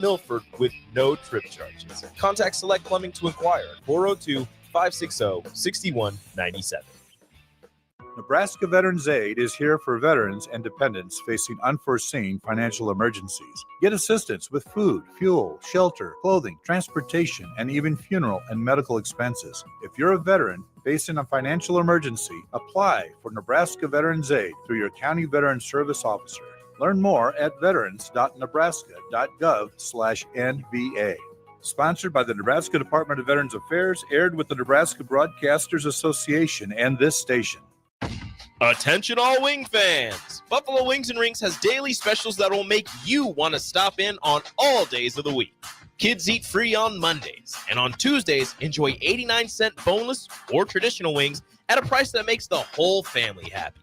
Milford with no trip charges. Contact Select Plumbing to inquire at 402-560-6197. Nebraska Veterans Aid is here for veterans and dependents facing unforeseen financial emergencies. Get assistance with food, fuel, shelter, clothing, transportation, and even funeral and medical expenses. If you're a veteran facing a financial emergency, apply for Nebraska Veterans Aid through your county veteran service officer. Learn more at veterans.nebraska.gov/NVA. Sponsored by the Nebraska Department of Veterans Affairs, aired with the Nebraska Broadcasters Association and this station. Attention all wing fans! Buffalo Wings and Rings has daily specials that will make you want to stop in on all days of the week. Kids eat free on Mondays, and on Tuesdays, enjoy 89-cent boneless or traditional wings at a price that makes the whole family happy.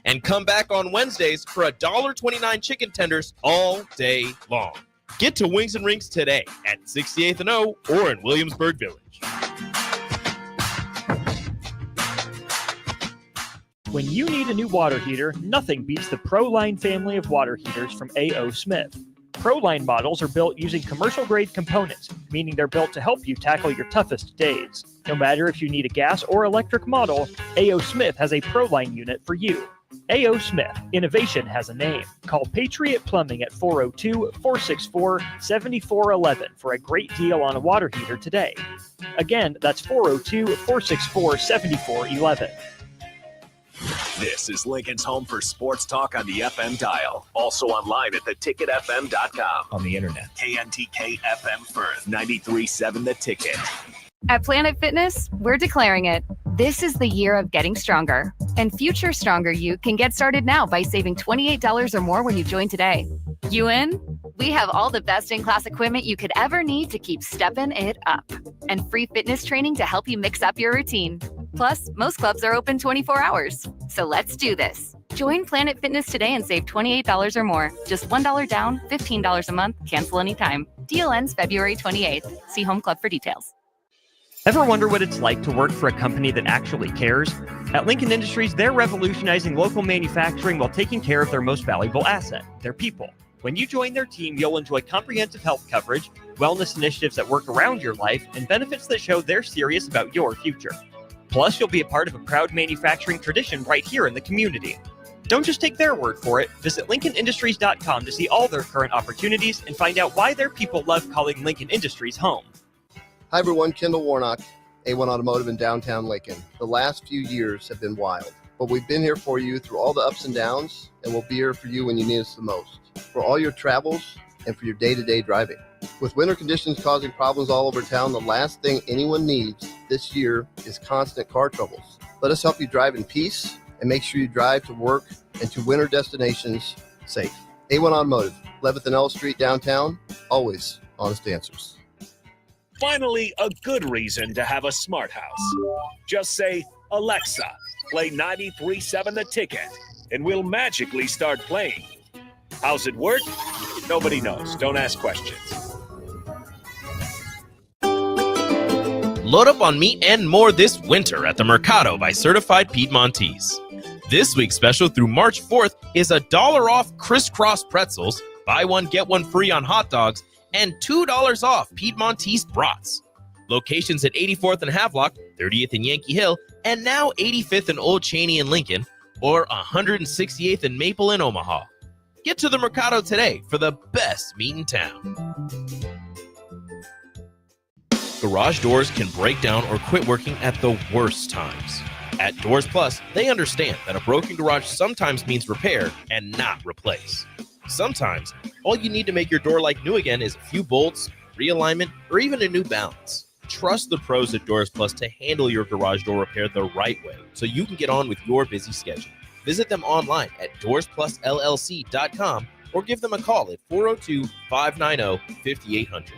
And come back on Wednesdays for $1.29 chicken tenders all day long. Get to Wings and Rings today at 68th and O or in Williamsburg Village. When you need a new water heater, nothing beats the ProLine family of water heaters from A.O. Smith. ProLine models are built using commercial-grade components, meaning they're built to help you tackle your toughest days. No matter if you need a gas or electric model, A.O. Smith has a ProLine unit for you. A.O. Smith, innovation has a name. Call Patriot Plumbing at 402-464-7411 for a great deal on a water heater today. Again, that's 402-464-7411. This is Lincoln's home for sports talk on the FM dial. Also online at theticketfm.com. On the internet. KNTK FM Firth, 93.7 The Ticket. At Planet Fitness, we're declaring it. This is the year of getting stronger. And future stronger you can get started now by saving $28 or more when you join today. You in? We have all the best in-class equipment you could ever need to keep stepping it up. And free fitness training to help you mix up your routine. Plus, most clubs are open 24 hours. So let's do this. Join Planet Fitness today and save $28 or more. Just $1 down, $15 a month, cancel anytime. Deal ends February 28th. See Home Club for details. Ever wonder what it's like to work for a company that actually cares? At Lincoln Industries, they're revolutionizing local manufacturing while taking care of their most valuable asset, their people. When you join their team, you'll enjoy comprehensive health coverage, wellness initiatives that work around your life, and benefits that show they're serious about your future. Plus, you'll be a part of a proud manufacturing tradition right here in the community. Don't just take their word for it. Visit LincolnIndustries.com to see all their current opportunities and find out why their people love calling Lincoln Industries home. Hi everyone, Kendall Warnock, A1 Automotive in downtown Lincoln. The last few years have been wild, but we've been here for you through all the ups and downs, and we'll be here for you when you need us the most. For all your travels and for your day-to-day driving. With winter conditions causing problems all over town, the last thing anyone needs this year is constant car troubles. Let us help you drive in peace and make sure you drive to work and to winter destinations safe. A1 Automotive, 11th and L Street downtown, always honest answers. Finally, a good reason to have a smart house. Just say, Alexa, play 93.7 The Ticket, and we'll magically start playing. How's it work? Nobody knows. Don't ask questions. Load up on meat and more this winter at the Mercado by Certified Piedmontese. This week's special through March 4th is $1 off crisscross pretzels, buy one, get one free on hot dogs, and $2 off Piedmontese brats. Locations at 84th and Havelock, 30th and Yankee Hill, and now 85th and Old Cheney in Lincoln, or 168th and Maple in Omaha. Get to the Mercado today for the best meat in town. Garage doors can break down or quit working at the worst times. At Doors Plus, they understand that a broken garage sometimes means repair and not replace. Sometimes, all you need to make your door like new again is a few bolts, realignment, or even a new balance. Trust the pros at Doors Plus to handle your garage door repair the right way so you can get on with your busy schedule. Visit them online at doorsplusllc.com or give them a call at 402-590-5800.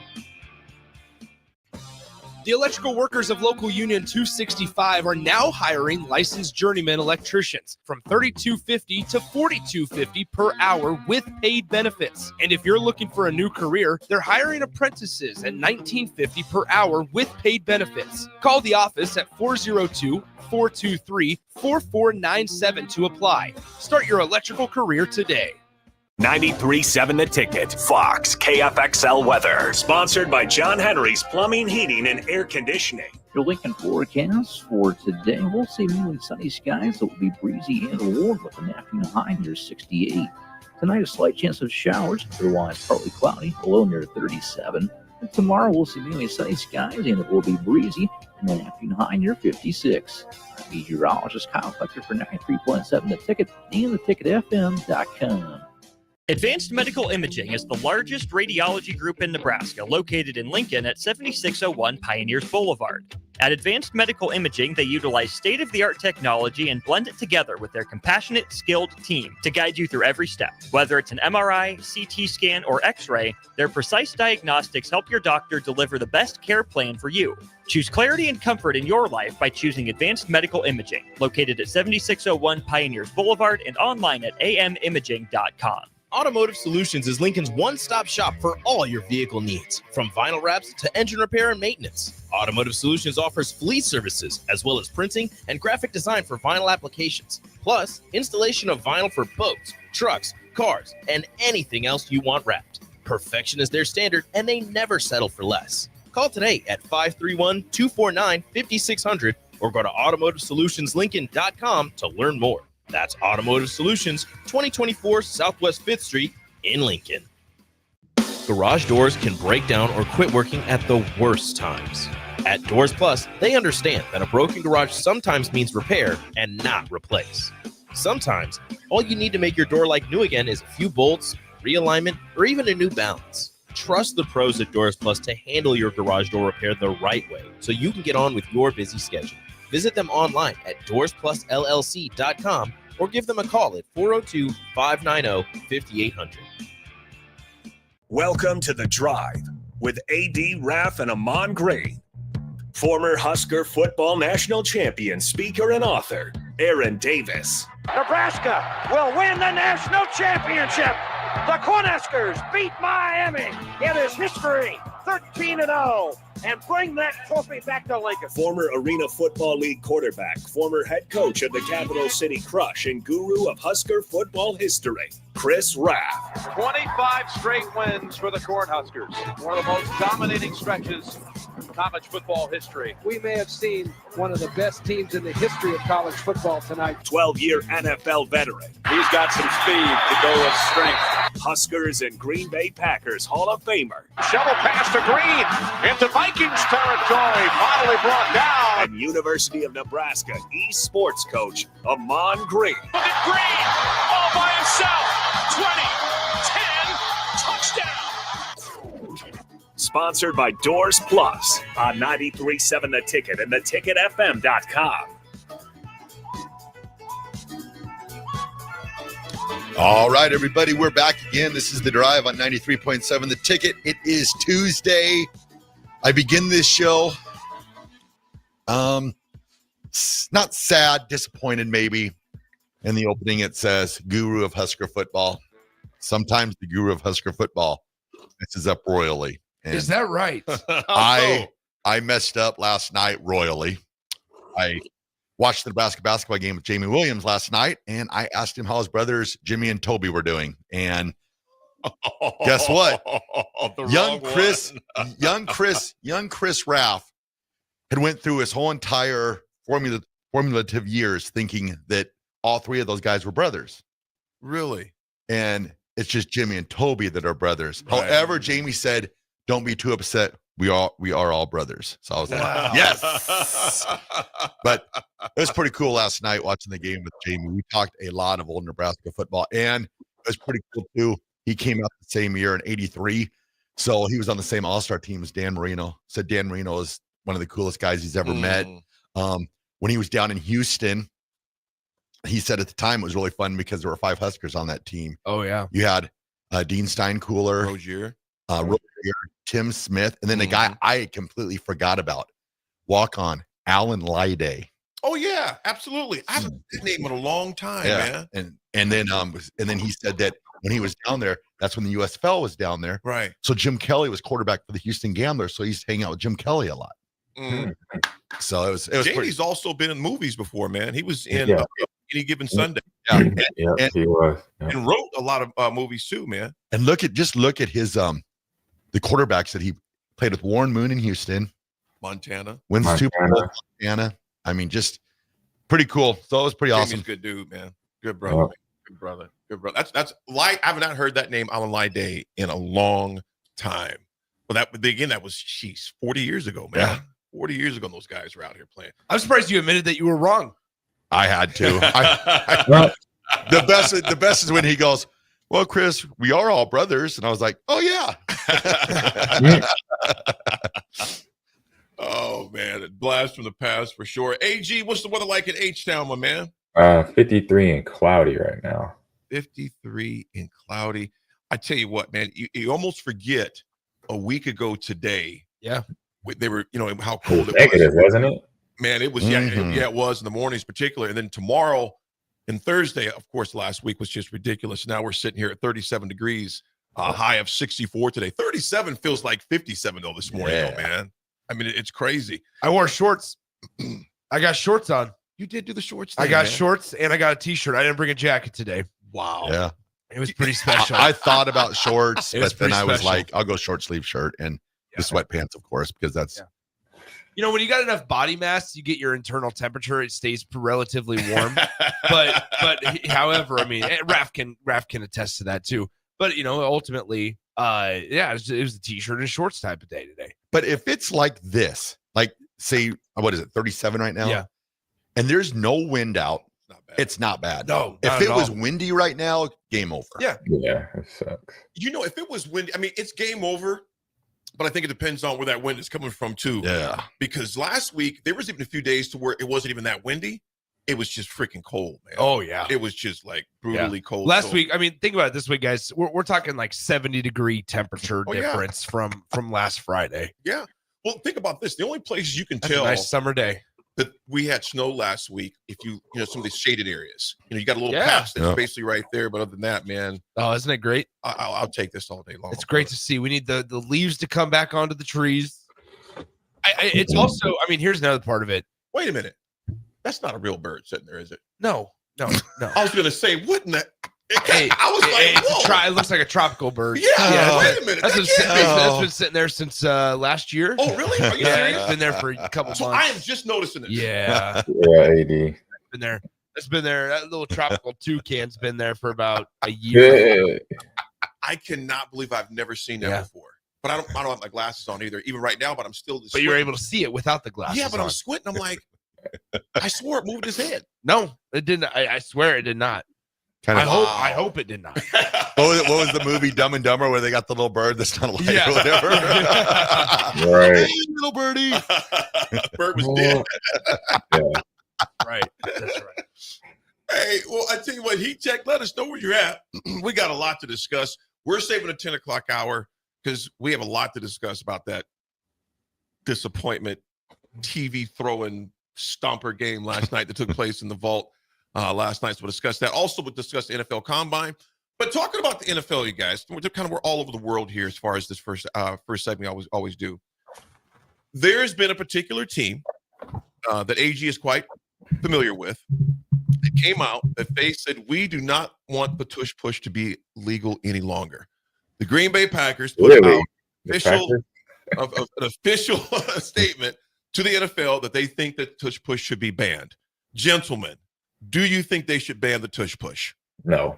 The electrical workers of Local Union 265 are now hiring licensed journeyman electricians from $32.50 to $42.50 per hour with paid benefits. And if you're looking for a new career, they're hiring apprentices at $19.50 per hour with paid benefits. Call the office at 402-423-4497 to apply. Start your electrical career today. 93.7 The Ticket, Fox, KFXL weather. Sponsored by John Henry's Plumbing, Heating, and Air Conditioning. Your Lincoln forecast for today, we'll see mainly sunny skies. It will be breezy and warm with an afternoon high near 68. Tonight, a slight chance of showers, otherwise partly cloudy, low near 37. And tomorrow, we'll see mainly sunny skies and it will be breezy and an afternoon high near 56. Meteorologist Kyle Fletcher for 93.7 The Ticket and theticketfm.com. Advanced Medical Imaging is the largest radiology group in Nebraska, located in Lincoln at 7601 Pioneers Boulevard. At Advanced Medical Imaging, they utilize state-of-the-art technology and blend it together with their compassionate, skilled team to guide you through every step. Whether it's an MRI, CT scan, or X-ray, their precise diagnostics help your doctor deliver the best care plan for you. Choose clarity and comfort in your life by choosing Advanced Medical Imaging, located at 7601 Pioneers Boulevard and online at amimaging.com. Automotive Solutions is Lincoln's one-stop shop for all your vehicle needs, from vinyl wraps to engine repair and maintenance. Automotive Solutions offers fleet services, as well as printing and graphic design for vinyl applications, plus installation of vinyl for boats, trucks, cars, and anything else you want wrapped. Perfection is their standard, and they never settle for less. Call today at 531-249-5600 or go to automotivesolutionslincoln.com to learn more. That's Automotive Solutions, 2024 Southwest 5th Street in Lincoln. Garage doors can break down or quit working at the worst times. At Doors Plus, they understand that a broken garage sometimes means repair and not replace. Sometimes, all you need to make your door like new again is a few bolts, realignment, or even a new balance. Trust the pros at Doors Plus to handle your garage door repair the right way so you can get on with your busy schedule. Visit them online at doorsplusllc.com or give them a call at 402-590-5800. Welcome to The Drive with A.D. Raff and Ahman Green. Former Husker football national champion, speaker, and author, Aaron Davis. Nebraska will win the national championship. The Cornhuskers beat Miami. It is history, 13-0, and bring that trophy back to Lincoln. Former Arena Football League quarterback, former head coach of the Capital City Crush, and guru of Husker football history, Chris Raff. 25 straight wins for the Cornhuskers. One of the most dominating stretches in college football history. We may have seen one of the best teams in the history of college football tonight. 12-year NFL veteran. He's got some speed to go with strength. Huskers and Green Bay Packers Hall of Famer. Shovel pass to Green into Vikings territory. Finally brought down. And University of Nebraska East sports coach, Ahman Green. Look at Green all by himself. 20, 10, touchdown. Sponsored by Doors Plus on 93.7 The Ticket and theticketfm.com. All right, everybody, we're back again. This is The Drive on 93.7 The Ticket. It is Tuesday. I begin this show, not sad, disappointed maybe. In the opening, it says, Guru of Husker Football. Sometimes the Guru of Husker Football messes up royally. And is that right? I messed up last night royally. I watched the Nebraska basketball game with Jamie Williams last night, and I asked him how his brothers Jimmy and Toby were doing. And guess what? Young Chris Raff had went through his whole entire formulative years thinking that all three of those guys were brothers. Really? And it's just Jimmy and Toby that are brothers. Right. However, Jamie said, "Don't be too upset. We are all brothers." So I was like, yes. But it was pretty cool last night watching the game with Jamie. We talked a lot of old Nebraska football, and it was pretty cool too. He came out the same year in '83, so he was on the same All-Star team as Dan Marino. Said Dan Marino is one of the coolest guys he's ever met. When he was down in Houston, he said at the time it was really fun because there were 5 Huskers on that team. Oh yeah, you had Dean Steinkooler, Rozier, Tim Smith, and then a guy I completely forgot about, walk-on Alan Lyday. Oh yeah, absolutely. I haven't heard his name in a long time, man. And then he said that when he was down there, that's when the USFL was down there. Right. So Jim Kelly was quarterback for the Houston Gamblers, so he used to hang out with Jim Kelly a lot. So it was Jamie's also been in movies before, man. He was in any given Sunday. Yeah, Yeah, he was. Yeah. And wrote a lot of movies too, man. and look at his the quarterbacks that he played with. Warren Moon in Houston, Montana. wins the Super Bowl, Montana. Montana. I mean, just pretty cool. So it was pretty Jamie's awesome. a good dude, man. Good brother. Yeah. Man. Good brother. Good brother. That's like I have not heard that name Alan Day in a long time. Well, that was 40 years ago, man. Yeah. 40 years ago, those guys were out here playing. I'm surprised you admitted that you were wrong. I had to. The best is when he goes, "Well, Chris, we are all brothers," and I was like, "Oh yeah." Oh man, a blast from the past for sure. AG, what's the weather like in H-Town, my man? 53 and cloudy right now. 53 and cloudy. I tell you what, man, you almost forget a week ago today. Yeah. They were, how It cold was it negative, was. wasn't it? Man, it was, it was in the mornings particular. And then tomorrow and Thursday, of course, last week was just ridiculous. Now we're sitting here at 37 degrees, a high of 64 today. 37 feels like 57 though this morning, though, man. I mean, it's crazy. I wore shorts. I got shorts on. You did do the shorts I thing, got man. shorts and I got a t-shirt. I didn't bring a jacket today. Wow. Yeah. It was pretty special. I thought about shorts, It was but then pretty I was special. like, I'll go short sleeve shirt and the sweatpants, of course, because that's When you got enough body mass, you get your internal temperature. It stays relatively warm. but however, I mean, Raff can attest to that too. But ultimately, it was a t-shirt and shorts type of day today. But if it's like this, like say, what is it, 37 right now? Yeah. And there's no wind out, it's not bad. No, if not it at was all. windy right now, game over. Yeah. Yeah, it sucks. If it was windy, I mean, it's game over. But I think it depends on where that wind is coming from too. Yeah. Because last week there was even a few days to where it wasn't even that windy. It was just freaking cold, man. Oh yeah. It was just like brutally cold. Last So- week, I mean, think about it this way, guys. We're talking like 70-degree temperature Oh, yeah. difference from last Friday. Yeah. Well, think about this. The only places you can That's a tell nice summer day. that we had snow last week, if some of these shaded areas, you got a little Yeah. patch that's Yeah. basically right there. But other than that, man, Oh, isn't it great? I'll take this all day long. It's great to see. We need the leaves to come back onto the trees. It's also, I mean, here's another part of it. Wait a minute. That's not a real bird sitting there, is it? No. I was going to say, wouldn't that? Hey, I was like, whoa. it looks like a tropical bird. Yeah, wait a minute. That's been sitting there since last year. Oh, really? Are you Yeah, serious? it's been there for a couple So months. I am just noticing it. Yeah, Yeah, AD. been there. It's been there. That little tropical toucan's been there for about a year. Yeah. I cannot believe I've never seen that Yeah. before. But I don't have my glasses on either, even right now. But I'm still. But you were able to see it without the glasses. Yeah, but on. I'm squinting. I'm like, I swore it moved his head. No, it didn't. I swear it did not. Kind I of. hope it did not. What was the movie Dumb and Dumber where they got the little bird that's not alive Yeah. or whatever? Right. Hey, little birdie. Bird was dead. Right. That's right. Hey, well, I tell you what, Heat Tech, let us know where you're at. We got a lot to discuss. We're saving the 10 o'clock hour because we have a lot to discuss about that disappointment TV throwing stomper game last night that took place in the vault last night. So we'll discuss that. Also, we'll discuss the NFL Combine. But talking about the NFL, you guys, we're all over the world here as far as this first segment we always do. There's been a particular team that AG is quite familiar with. It came out that they said, we do not want the tush push to be legal any longer. The Green Bay Packers put Really? out an official statement to the NFL that they think that tush push should be banned. Gentlemen, do you think they should ban the tush push? No.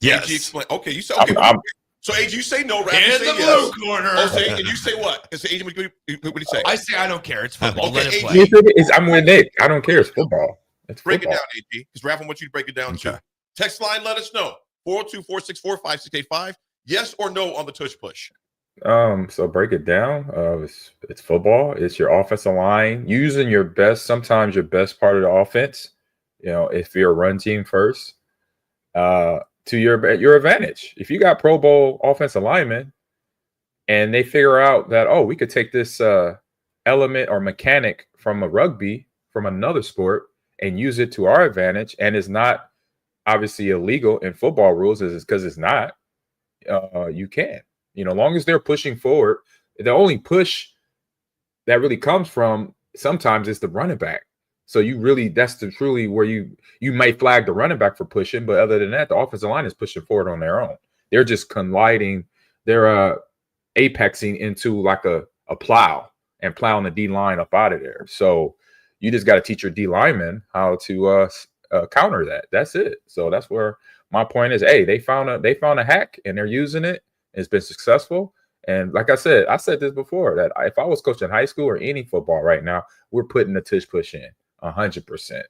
Yes. AG, explain. Okay, you say okay. So AG, you say no. Raff, you In say the yes. blue corner. Oh, say, and you say what? And say, AG, what do you say? I say I don't care. It's football. Okay, Let it AG. play. I'm with Nick. I don't care. It's football. It's Break football. it down, AG, because Raff, I want you to break it down too. Text line, let us know. 402-464-5685. Yes or no on the tush push. So break it down. It's football. It's your offensive line using your best, sometimes your best part of the offense. If you're a run team first, to your advantage. If you got Pro Bowl offensive linemen, and they figure out that we could take this element or mechanic from a rugby from another sport and use it to our advantage, and it's not obviously illegal in football rules, is because it's not. You can. Long as they're pushing forward, the only push that really comes from sometimes is the running back. So that's truly where you might flag the running back for pushing, but other than that, the offensive line is pushing forward on their own. They're just colliding. They're apexing into like a plow and plowing the D line up out of there. So you just got to teach your D linemen how to counter that. That's it. So that's where my point is. Hey, they found a hack and they're using it. It's been successful. And like I said this before, that if I was coaching high school or any football right now, we're putting the tush push in 100%.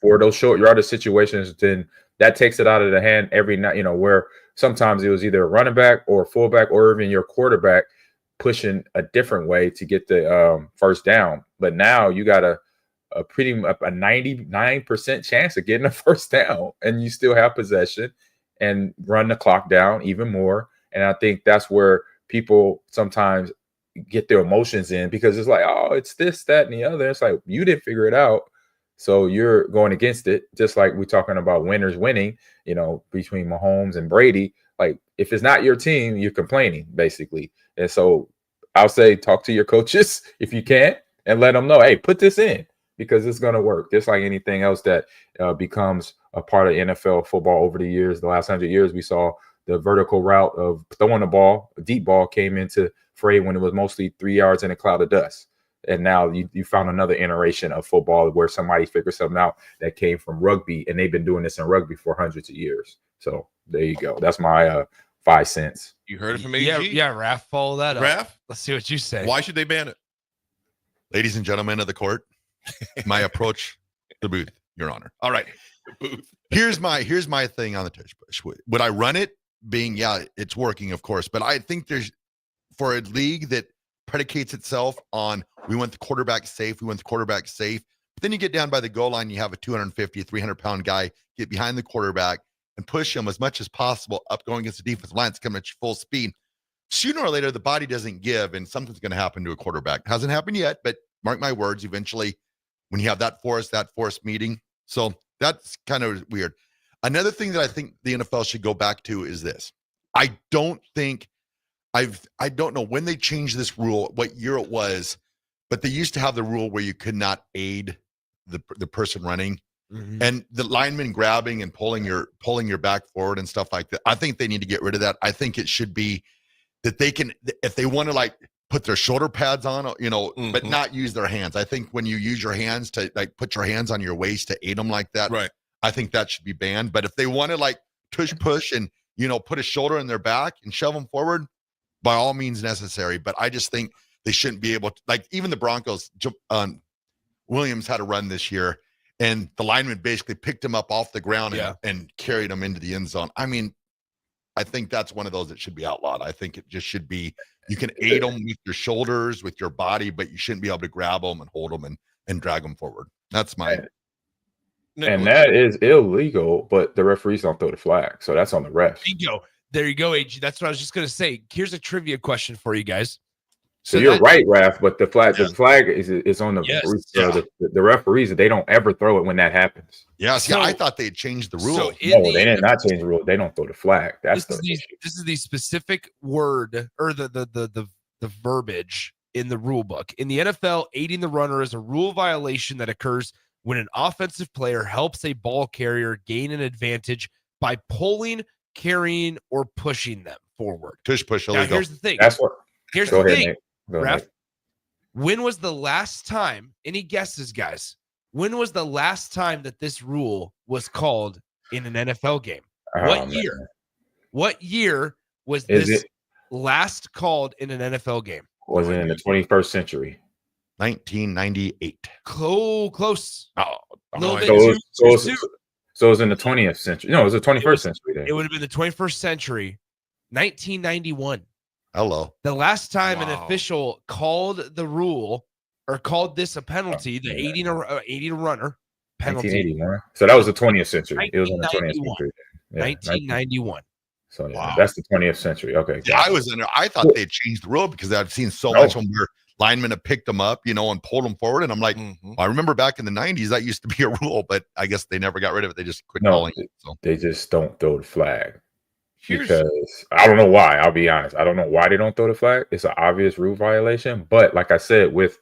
For those short yardage situations, then that takes it out of the hand every night, where sometimes it was either a running back or a fullback or even your quarterback pushing a different way to get the first down. But now you got a 99% chance of getting a first down, and you still have possession and run the clock down even more. And I think that's where people sometimes get their emotions in, because it's like, oh, it's this, that, and the other. It's like, you didn't figure it out, so you're going against it. Just like we're talking about winners winning, between Mahomes and Brady. Like, if it's not your team, you're complaining, basically. And so I'll say, talk to your coaches if you can, and let them know, hey, put this in, because it's going to work. Just like anything else that becomes a part of NFL football over the years. The last 100 years, we saw the vertical route of throwing the ball, a deep ball, came into fray when it was mostly 3 yards in a cloud of dust. And now you found another iteration of football where somebody figured something out that came from rugby, and they've been doing this in rugby for hundreds of years. So there you go. That's my 5 cents. You heard it from AG? Yeah, Raff, follow that up. Raff? Let's see what you say. Why should they ban it? Ladies and gentlemen of the court, my approach to the booth, Your Honor. All right. Booth. Here's my thing on the tush push. Would I run it? It's working, of course, but I think there's, for a league that predicates itself on, we want the quarterback safe, but then you get down by the goal line, you have a 250, 300-pound guy get behind the quarterback and push him as much as possible up going against the defensive line. It's coming at full speed. Sooner or later, the body doesn't give, and something's going to happen to a quarterback. Hasn't happened yet, but mark my words, eventually, when you have that force meeting. So that's kind of weird. Another thing that I think the NFL should go back to is this. I don't know when they changed this rule, what year it was, but they used to have the rule where you could not aid the person running, and the lineman grabbing and pulling your back forward and stuff like that. I think they need to get rid of that. I think it should be that they can, if they want to like put their shoulder pads on, but not use their hands. I think when you use your hands to like put your hands on your waist to aid them like that, right? I think that should be banned. But if they want to like tush push and put a shoulder in their back and shove them forward, by all means necessary. But I just think they shouldn't be able to, like, even the Broncos, Williams had a run this year, and the lineman basically picked him up off the ground and carried him into the end zone. I mean, I think that's one of those that should be outlawed. I think it just should be, you can aid them with your shoulders, with your body, but you shouldn't be able to grab them and hold them and drag them forward. That's my. And that is illegal, but the referees don't throw the flag. So that's on the ref. Bingo. There you go, AG. That's what I was just going to say. Here's a trivia question for you guys. So you're right, Raff, but the flag is on the the referees. They don't ever throw it when that happens. Yeah, see, I thought they had changed the rule. No, they did not change the rule. They don't throw the flag. That's this is the specific word, or the verbiage in the rule book. In the NFL, aiding the runner is a rule violation that occurs when an offensive player helps a ball carrier gain an advantage by pulling, carrying, or pushing them forward. Tush push Now, illegal. here's the thing. Here's the thing. Nate. Raff, when was the last time, any guesses, guys? When was the last time that this rule was called in an NFL game? What year? Man. What year was this last called in an NFL game? Was it in the 21st century? 1998. Close. Oh, no. So it was in the 20th century. No, it was the 21st century. Then. It would have been the 21st century, 1991. Hello. The last time an official called the rule or called this a penalty, the aiding a runner penalty. 1981. So that was the 20th century. It was in the 20th century. Yeah, 1991. So that's the 20th century. Okay. Yeah, I thought they changed the rule because I've seen so much when linemen have picked them up, and pulled them forward. And I'm like, I remember back in the 90s, that used to be a rule, but I guess they never got rid of it. They just quit calling it. So. They just don't throw the flag. Because I don't know why. I'll be honest. I don't know why they don't throw the flag. It's an obvious rule violation. But like I said, with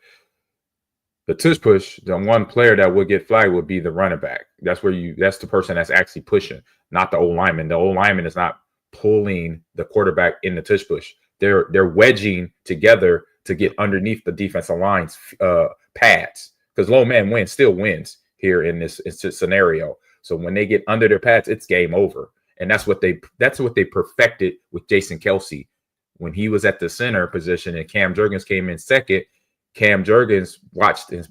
The tush push, the one player that would get flagged would be the running back. That's the person that's actually pushing, not the old lineman. The old lineman is not pulling the quarterback in the tush push. They're wedging together to get underneath the defensive line's pads, because low man still wins here in this scenario. So when they get under their pads, it's game over. And that's what they perfected with Jason Kelce when he was at the center position and Cam Jurgens came in second. Cam Jurgens watched and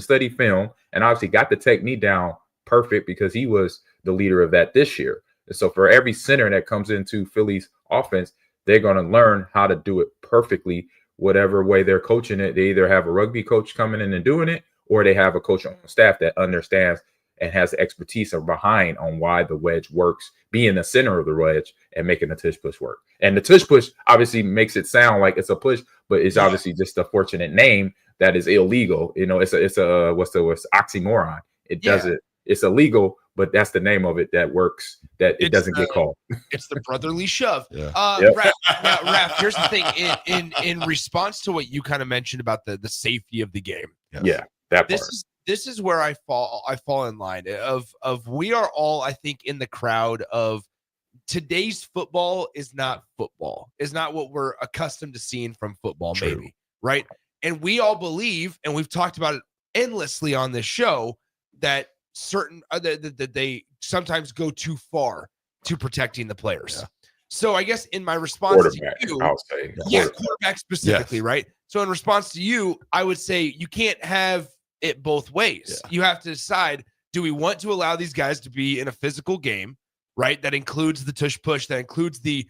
studied film and obviously got the technique down perfect because he was the leader of that this year. And so for every center that comes into Philly's offense, they're going to learn how to do it perfectly, whatever way they're coaching it. They either have a rugby coach coming in and doing it, or they have a coach on staff that understands and has the expertise behind on why the wedge works, being the center of the wedge and making the tush push work. And the tush push obviously makes it sound like it's a push, but it's obviously just a fortunate name that is illegal. You know, it's what's oxymoron. It doesn't. It's illegal, but that's the name of it that works. That it doesn't get called. It's the brotherly shove. Yeah. Raff, here's the thing. In response to what you kind of mentioned about the safety of the game. Yeah, that part. This is where I fall in line of we are all, I think, in the crowd of today's football is not football, is not what we're accustomed to seeing from football. True. Maybe, right? And we all believe, and we've talked about it endlessly on this show, that certain that they sometimes go too far to protecting the players. Yeah. So I guess in my response to you, I'll say, quarterback specifically, right? So in response to you, I would say you can't have it both ways. Yeah. You have to decide, do we want to allow these guys to be in a physical game, right? That includes the tush push, that includes the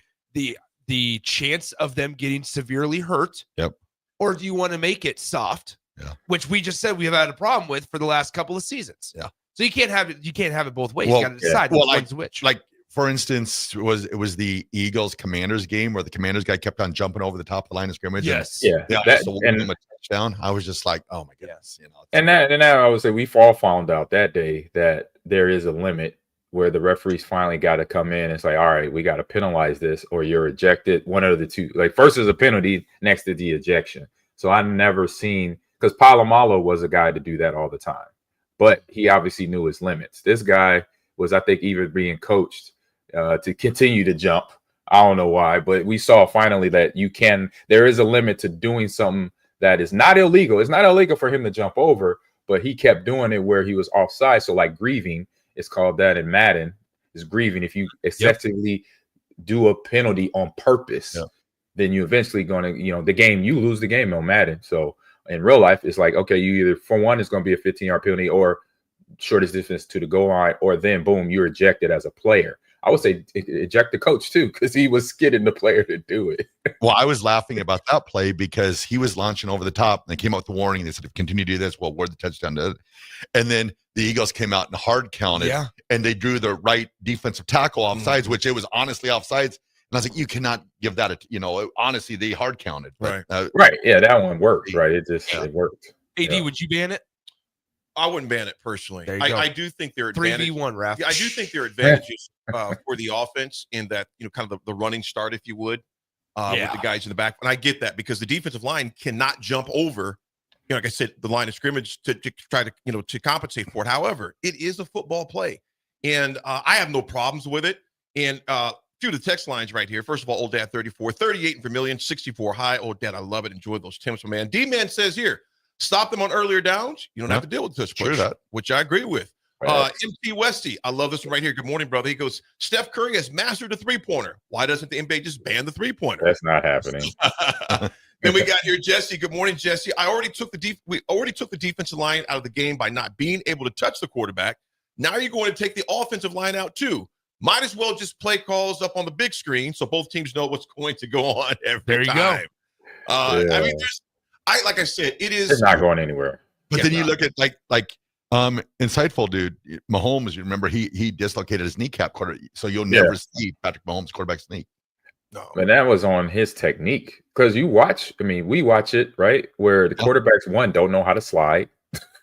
chance of them getting severely hurt. Yep. Or do you want to make it soft? Yeah. Which we just said we've had a problem with for the last couple of seasons. Yeah. So you can't have it both ways. Well, you got to decide one's which. Like for instance, it was the Eagles Commanders game where the Commanders guy kept on jumping over the top of the line of scrimmage. Yes. And a touchdown. I was just like, oh my goodness, you know. And I would say we've all found out that day that there is a limit where the referees finally got to come in and say, all right, we got to penalize this or you're ejected. One of the two. Like first is a penalty, next is the ejection. So I've never seen, because Palomalo was a guy to do that all the time, but he obviously knew his limits. This guy was, I think, even being coached to continue to jump. I don't know why, but we saw finally that there is a limit to doing something that is not illegal. It's not illegal for him to jump over, but he kept doing it where he was offside. So like grieving, it's called that in Madden, is grieving. If you excessively do a penalty on purpose, then you eventually going to, you lose the game on Madden. So in real life, it's like, okay, you either, for one, it's going to be a 15-yard penalty or shortest distance to the goal line, or then boom, you're ejected as a player. I would say eject the coach too, because he was skidding the player to do it. Well, I was laughing about that play because he was launching over the top and they came out with the warning. They said, if continue to do this, we'll award the touchdown to it. And then the Eagles came out and hard counted and they drew the right defensive tackle offsides, which it was honestly offsides. And I was like, you cannot give that honestly, they hard counted. Right. Right. Yeah, that one worked, right? It worked. AD, would you ban it? I wouldn't ban it personally. I do think there are 3v1, Raff. I do think there are advantages for the offense in that, kind of the running start, if you would, with the guys in the back. And I get that because the defensive line cannot jump over, like I said, the line of scrimmage to try to, to compensate for it. However, it is a football play. And I have no problems with it. And few of the text lines right here. First of all, Old Dad 34, 38 in Vermilion, 64 high. Old Dad, I love it. Enjoy those Tims, my man. D-Man says here, stop them on earlier downs. You don't have to deal with touch push, which I agree with. MC Westy, I love this one right here. Good morning, brother. He goes, Steph Curry has mastered the three-pointer. Why doesn't the NBA just ban the three-pointer? That's not happening. Then we got here Jesse. Good morning, Jesse. We already took the defensive line out of the game by not being able to touch the quarterback. Now you're going to take the offensive line out too. Might as well just play calls up on the big screen so both teams know what's going to go on every time. I mean, like I said, it's not going anywhere. But then you look at like insightful dude, Mahomes. You remember he dislocated his kneecap quarter, so you'll never see Patrick Mahomes quarterback's knee. No, but that was on his technique because we watch it right where the quarterbacks don't know how to slide.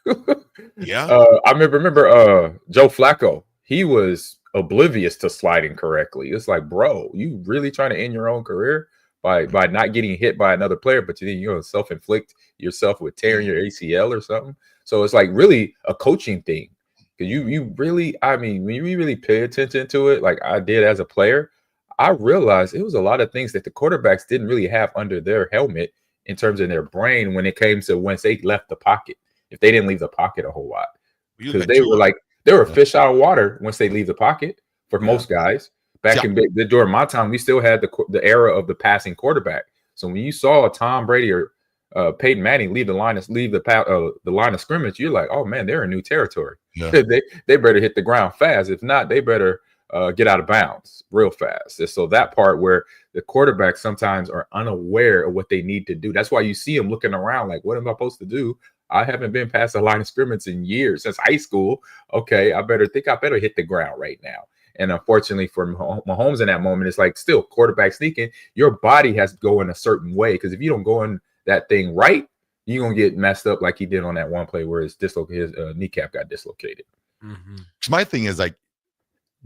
I remember Joe Flacco. He was oblivious to sliding correctly. It's like, bro, you really trying to end your own career? by not getting hit by another player, but then you're gonna self-inflict yourself with tearing your ACL or something. So it's like really a coaching thing. Because you really, I mean, when you really pay attention to it, like I did as a player, I realized it was a lot of things that the quarterbacks didn't really have under their helmet in terms of their brain when it came to once they left the pocket. If they didn't leave the pocket a whole lot, because they were fish out of water once they leave the pocket for most guys. Back in during my time, we still had the era of the passing quarterback. So when you saw Tom Brady or Peyton Manning leave the line of scrimmage, you're like, oh man, they're in new territory. Yeah. they better hit the ground fast. If not, they better get out of bounds real fast. And so that part where the quarterbacks sometimes are unaware of what they need to do. That's why you see them looking around like, what am I supposed to do? I haven't been past the line of scrimmage in years, since high school. Okay, I better hit the ground right now. And unfortunately for Mahomes in that moment, it's like still quarterback sneaking. Your body has to go in a certain way, because if you don't go in that thing right, you're going to get messed up like he did on that one play where his kneecap got dislocated. Mm-hmm. My thing is like,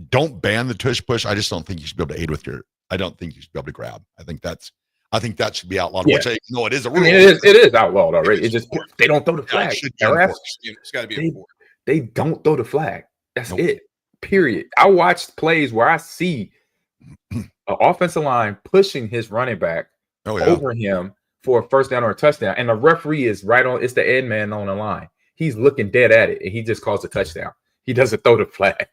don't ban the tush push. I just don't think you should be able to aid with I don't think you should be able to grab. I think that should be outlawed. Yeah. Which I know it is a rule. I mean, it is outlawed already. It's just they don't throw the flag. It's got to be enforced. They don't throw the flag. That's it. Period. I watched plays where I see an offensive line pushing his running back over him for a first down or a touchdown, and the referee is right on. It's the end man on the line. He's looking dead at it, and he just calls a touchdown. He doesn't throw the flag.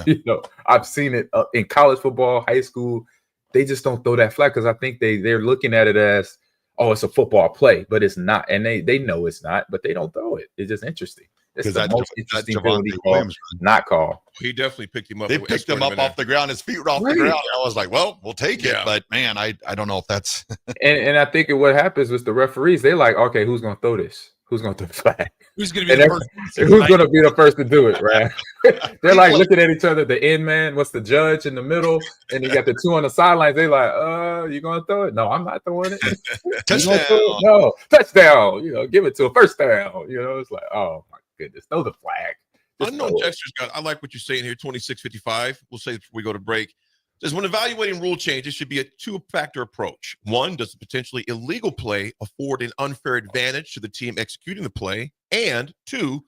Yeah. I've seen it in college football, high school. They just don't throw that flag because I think they're looking at it as, oh, it's a football play, but it's not, and they know it's not, but they don't throw it. It's just interesting. It's the most interesting penalty call, not call. He definitely picked him up. They picked him up off the ground. His feet were off the ground. I was like, well, we'll take it. But man, I don't know if that's and I think what happens with the referees, they're like, okay, who's gonna throw this? Who's going to throw the flag? Who's going to be the first? Who's going to be the first to do it, right? They're like looking at each other, the end man, what's the judge in the middle, and you got the two on the sidelines. They're like, you going to throw it? No, I'm not throwing it. Touchdown. No, touchdown. Give it to a first down. It's like, oh my goodness, throw the flag. Unknown gestures, I like what you're saying here, 2655. We'll say before we go to break. Says when evaluating rule changes should be a two-factor approach. One, does the potentially illegal play afford an unfair advantage to the team executing the play? And two,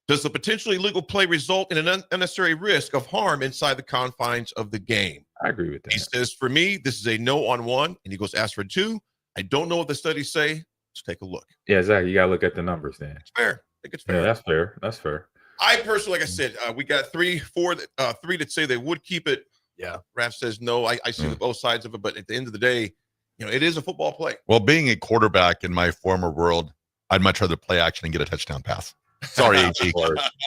does the potentially illegal play result in an unnecessary risk of harm inside the confines of the game? I agree with that. He says, for me, this is a no on one, and he goes, ask for two. I don't know what the studies say. Let's take a look. Yeah, exactly. You got to look at the numbers then. It's fair. I think it's fair. Yeah, that's fair. That's fair. I personally, like I said, we got three that say they would keep it. Yeah, Raff says no. I see both sides of it, but at the end of the day, it is a football play. Well, being a quarterback in my former world, I'd much rather play action and get a touchdown pass. Sorry, AG.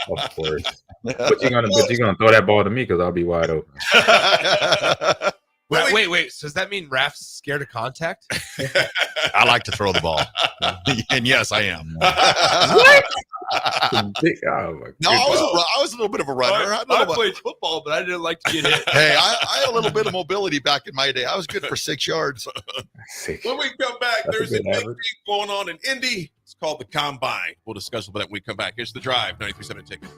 Of course. But you're gonna throw that ball to me because I'll be wide open. Wait. So does that mean Raff's scared of contact? I like to throw the ball, and yes, I am. What? No, I was a little bit of a runner. I played football, but I didn't like to get hit. Hey, I had a little bit of mobility back in my day. I was good for 6 yards. When we come back, there's a big thing going on in Indy. It's called the Combine. We'll discuss that when we come back. Here's The Drive, 93.7 Ticket.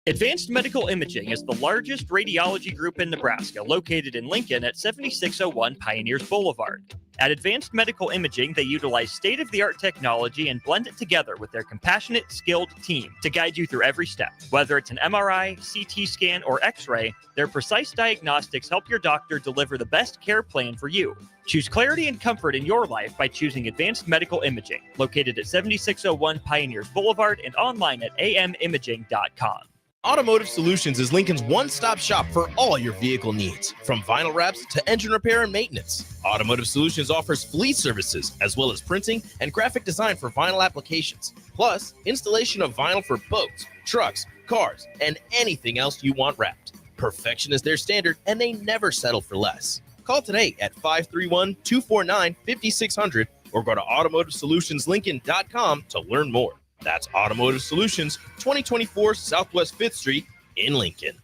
Advanced Medical Imaging is the largest radiology group in Nebraska, located in Lincoln at 7601 Pioneers Boulevard. At Advanced Medical Imaging, they utilize state-of-the-art technology and blend it together with their compassionate, skilled team to guide you through every step. Whether it's an MRI, CT scan, or X-ray, their precise diagnostics help your doctor deliver the best care plan for you. Choose clarity and comfort in your life by choosing Advanced Medical Imaging, located at 7601 Pioneers Boulevard and online at amimaging.com. Automotive Solutions is Lincoln's one-stop shop for all your vehicle needs, from vinyl wraps to engine repair and maintenance. Automotive Solutions offers fleet services, as well as printing and graphic design for vinyl applications, plus installation of vinyl for boats, trucks, cars, and anything else you want wrapped. Perfection is their standard, and they never settle for less. Call today at 531-249-5600 or go to automotivesolutionslincoln.com to learn more. That's Automotive Solutions, 2024 Southwest 5th Street in Lincoln.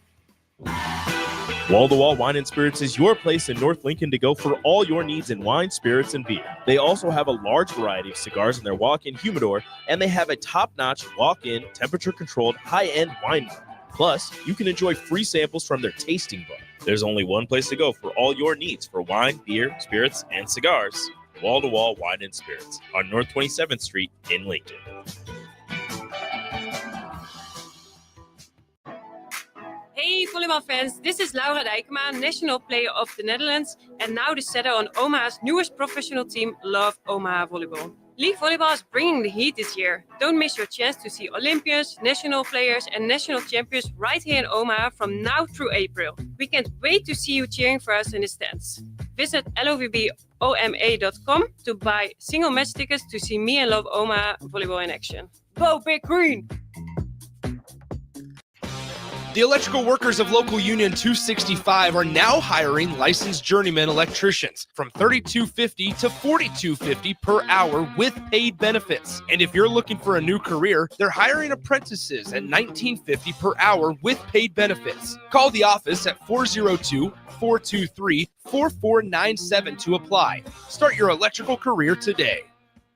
Wall-to-Wall Wine and Spirits is your place in North Lincoln to go for all your needs in wine, spirits, and beer. They also have a large variety of cigars in their walk-in humidor, and they have a top-notch walk-in, temperature-controlled, high-end wine bar. Plus, you can enjoy free samples from their tasting bar. There's only one place to go for all your needs for wine, beer, spirits, and cigars. Wall-to-Wall Wine and Spirits on North 27th Street in Lincoln. Hey volleybalfans, this is Laura Dijkema, national player of the Netherlands and now the setter on Omaha's newest professional team, Love Omaha Volleyball. League volleyball is bringing the heat this year. Don't miss your chance to see Olympians, national players and national champions right here in Omaha from now through April. We can't wait to see you cheering for us in the stands. Visit lovboma.com to buy single match tickets to see me and Love Omaha Volleyball in action. Go Big Green! The electrical workers of Local Union 265 are now hiring licensed journeyman electricians from $32.50 to $42.50 per hour with paid benefits. And if you're looking for a new career, they're hiring apprentices at $19.50 per hour with paid benefits. Call the office at 402-423-4497 to apply. Start your electrical career today.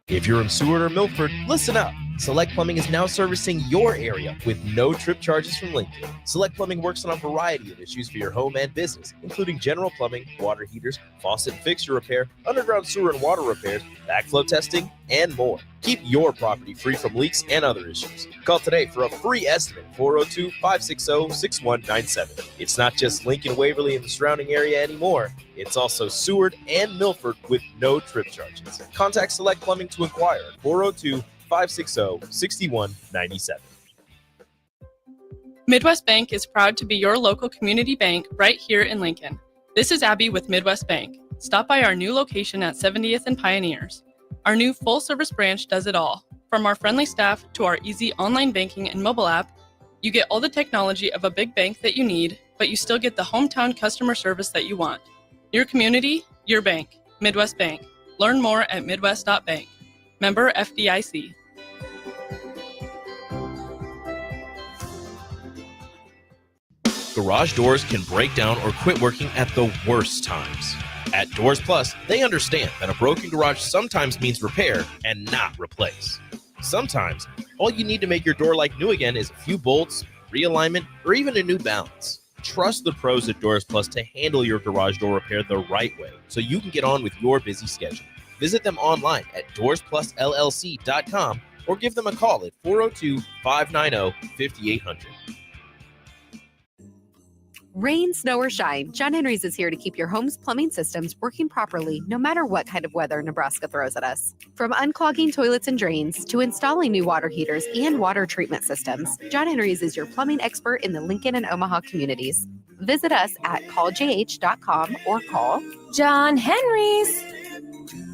If you're in Seward or Milford, listen up. Select Plumbing is now servicing your area with no trip charges from Lincoln. Select Plumbing works on a variety of issues for your home and business, including general plumbing, water heaters, faucet and fixture repair, underground sewer and water repairs, backflow testing, and more. Keep your property free from leaks and other issues. Call today for a free estimate, 402-560-6197. It's not just Lincoln, Waverly, and the surrounding area anymore. It's also Seward and Milford with no trip charges. Contact Select Plumbing to inquire at 402-560-6197. Midwest Bank is proud to be your local community bank right here in Lincoln. This is Abby with Midwest Bank. Stop by our new location at 70th and Pioneers. Our new full-service branch does it all. From our friendly staff to our easy online banking and mobile app, you get all the technology of a big bank that you need, but you still get the hometown customer service that you want. Your community, your bank. Midwest Bank. Learn more at midwest.bank. Member FDIC. Garage doors can break down or quit working at the worst times. At Doors Plus, they understand that a broken garage sometimes means repair and not replace. Sometimes, all you need to make your door like new again is a few bolts, realignment, or even a new balance. Trust the pros at Doors Plus to handle your garage door repair the right way so you can get on with your busy schedule. Visit them online at doorsplusllc.com or give them a call at 402-590-5800. Rain, snow, or shine, John Henry's is here to keep your home's plumbing systems working properly no matter what kind of weather Nebraska throws at us. From unclogging toilets and drains to installing new water heaters and water treatment systems, John Henry's is your plumbing expert in the Lincoln and Omaha communities. Visit us at calljh.com or call John Henry's.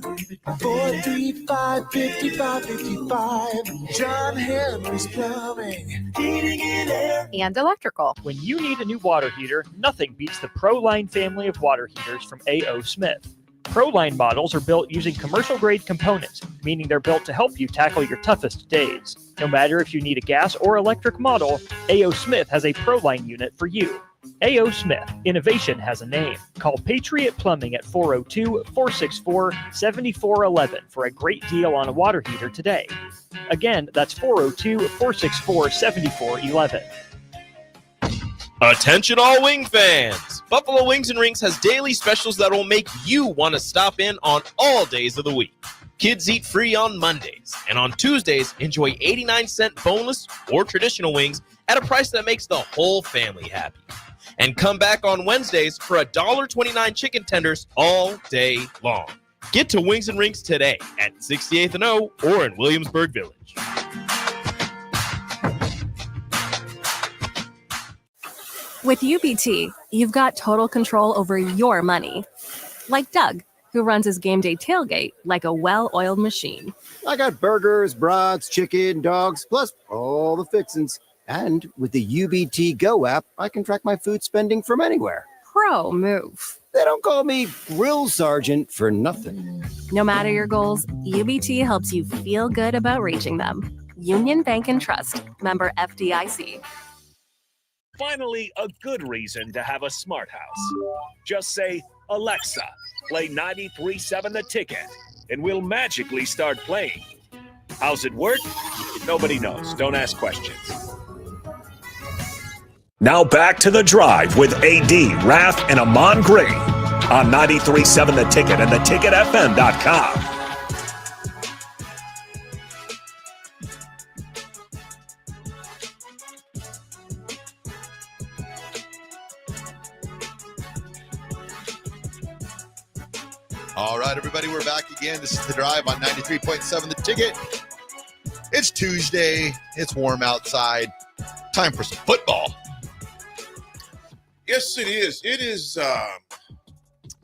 435-5555. John Henry's Plumbing, Heating and Air, and Electrical. When you need a new water heater, nothing beats the ProLine family of water heaters from A.O. Smith. ProLine models are built using commercial-grade components, meaning they're built to help you tackle your toughest days. No matter if you need a gas or electric model, A.O. Smith has a ProLine unit for you. A.O. Smith, innovation has a name. Call Patriot Plumbing at 402-464-7411 for a great deal on a water heater today. Again, that's 402-464-7411. Attention all wing fans! Buffalo Wings and Rings has daily specials that will make you want to stop in on all days of the week. Kids eat free on Mondays, and on Tuesdays, enjoy 89-cent boneless or traditional wings at a price that makes the whole family happy. And come back on Wednesdays for $1.29 chicken tenders all day long. Get to Wings and Rings today at 68th and O or in Williamsburg Village. With UBT, you've got total control over your money. Like Doug, who runs his game day tailgate like a well-oiled machine. I got burgers, brats, chicken, dogs, plus all the fixins. And with the UBT Go app, I can track my food spending from anywhere. Pro move. They don't call me Grill Sergeant for nothing. No matter your goals, UBT helps you feel good about reaching them. Union Bank and Trust. Member FDIC. finally a good reason to have a smart house. Just say, Alexa, play 93.7 The Ticket, and we'll magically start playing. How's it work? Nobody knows. Don't ask questions. Now back to The Drive with AD, Raff, and Ahman Gray on 93.7 The Ticket and theticketfm.com. All right, everybody, we're back again. This is The Drive on 93.7 The Ticket. It's Tuesday. It's warm outside. Time for some football. Yes, it is. It's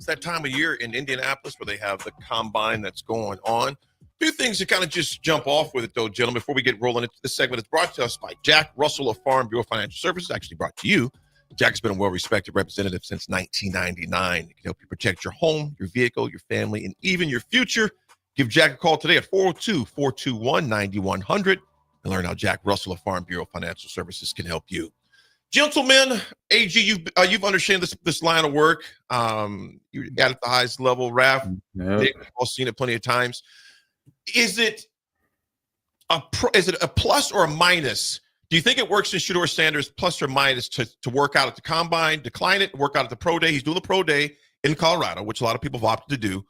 that time of year in Indianapolis where they have the combine that's going on. A few things to kind of just jump off with it, though, gentlemen, before we get rolling into this segment. It's brought to us by Jack Russell of Farm Bureau Financial Services, actually brought to you. Jack has been a well-respected representative since 1999. He can help you protect your home, your vehicle, your family, and even your future. Give Jack a call today at 402-421-9100 and learn how Jack Russell of Farm Bureau Financial Services can help you. Gentlemen, AG, you've understand this line of work. You're at the highest level, Raff. Yep. They've all seen it plenty of times. Is it a plus or a minus? Do you think it works in Shedeur Sanders plus or minus to work out at the combine, decline it, work out at the pro day? He's doing the pro day in Colorado, which a lot of people have opted to do.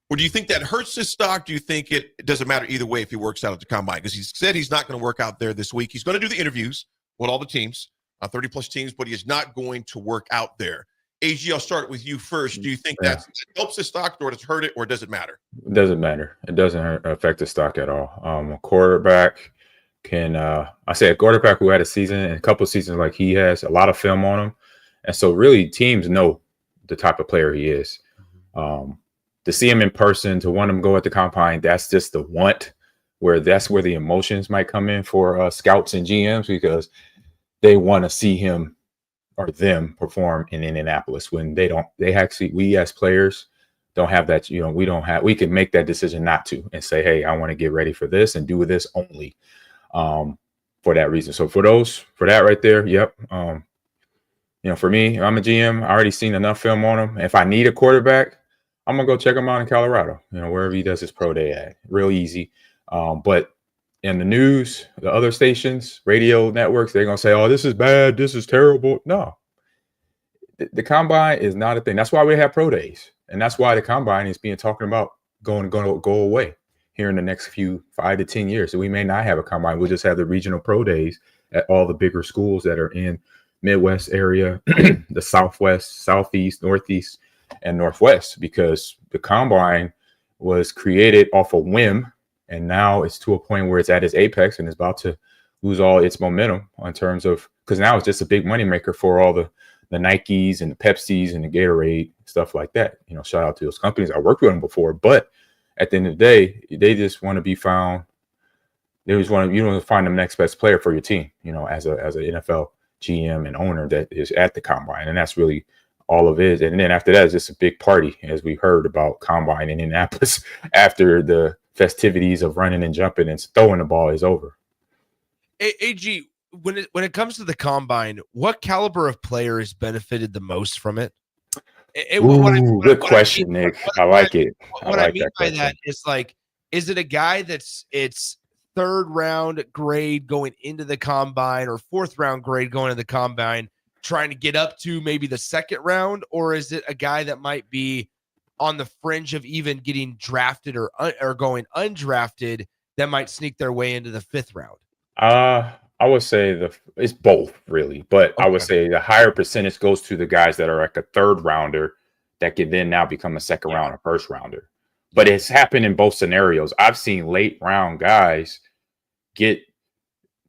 Or do you think that hurts his stock? Do you think it doesn't matter either way if he works out at the combine? Because he said he's not going to work out there this week. He's going to do the interviews with all the teams, 30-plus teams, but he is not going to work out there. AG, I'll start with you first. Do you think that helps his stock, or does it hurt it, or does it matter? It doesn't matter. It doesn't affect the stock at all. A quarterback can a quarterback who had a season and a couple of seasons like he has, a lot of film on him. And so really teams know the type of player he is. To see him in person, to want him to go at the combine, that's just the want, that's where the emotions might come in for scouts and GMs, because they want to see him or them perform in Indianapolis when we as players don't have that. We can make that decision not to and say, hey, I want to get ready for this and do this only for that reason. So for that right there, yep. For me, I'm a GM. I already seen enough film on him. If I need a quarterback, I'm gonna go check him out in Colorado, wherever he does his pro day at. Real easy. But in the news, the other stations, radio networks, they're gonna say, oh, this is bad, this is terrible. No. The combine is not a thing. That's why we have pro days. And that's why the combine is being talking about going to go away here in the next 5 to 10 years. So we may not have a combine. We'll just have the regional pro days at all the bigger schools that are in Midwest area, the Southwest, Southeast, Northeast, and Northwest, because the combine was created off a whim, and now it's to a point where it's at its apex and it's about to lose all its momentum in terms of, because now it's just a big moneymaker for all the Nikes and the Pepsis and the Gatorade, stuff like that. Shout out to those companies. I worked with them before, but at the end of the day, they just want to be found. They just want to find the next best player for your team, as an NFL GM and owner that is at the combine. And that's really all of it. And then after that, it's just a big party, as we heard about combine in Indianapolis after the festivities of running and jumping and throwing the ball is over. AG, when it comes to the combine, what caliber of player has benefited the most from it? Good question, Nick. I like it. What I mean by that is, is it a guy it's third round grade going into the combine, or fourth round grade going into the combine, trying to get up to maybe the second round? Or is it a guy that might be on the fringe of even getting drafted or going undrafted that might sneak their way into the fifth round? I would say it's both, really. But okay. I would say the higher percentage goes to the guys that are like a third rounder that can then now become a second round or first rounder. But it's happened in both scenarios. I've seen late round guys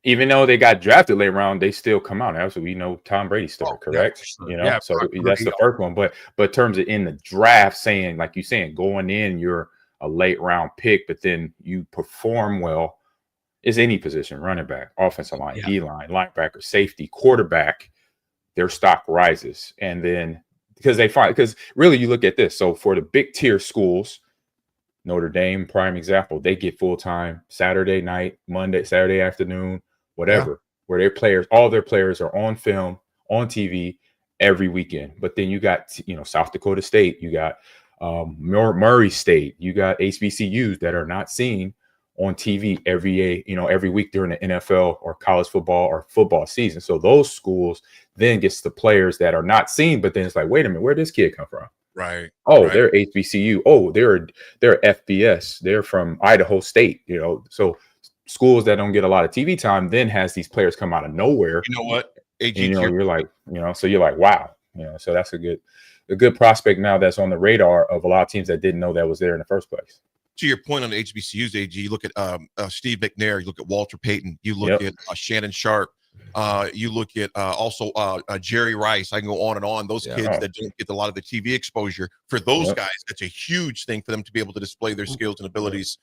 even though they got drafted late round, they still come out. Absolutely, Tom Brady started, correct? Yeah, so that's the first one. But in terms of in the draft, going in, you're a late round pick, but then you perform well. Is any position, running back, offensive line, D-line, linebacker, safety, quarterback, their stock rises. And then because really you look at this. So for the big tier schools, Notre Dame, prime example, they get full-time Saturday night, Saturday afternoon, whatever, where all their players are on film, on TV every weekend. But then you got, South Dakota State, you got Murray State, you got HBCUs that are not seen on TV every week during the NFL or college football or football season. So those schools then gets the players that are not seen, but then it's like, wait a minute, where did this kid come from? Right. Oh, right. they're HBCU. Oh, they're FBS. They're from Idaho State. So schools that don't get a lot of TV time then has these players come out of nowhere. You know what? AG, you're like, so you're like, wow. So that's a good prospect now that's on the radar of a lot of teams that didn't know that was there in the first place. To your point on the HBCUs, AG, you look at Steve McNair, you look at Walter Payton, you look at Shannon Sharp, you look at also Jerry Rice. I can go on and on. Those kids that don't get a lot of the TV exposure, for those guys, that's a huge thing for them to be able to display their skills and abilities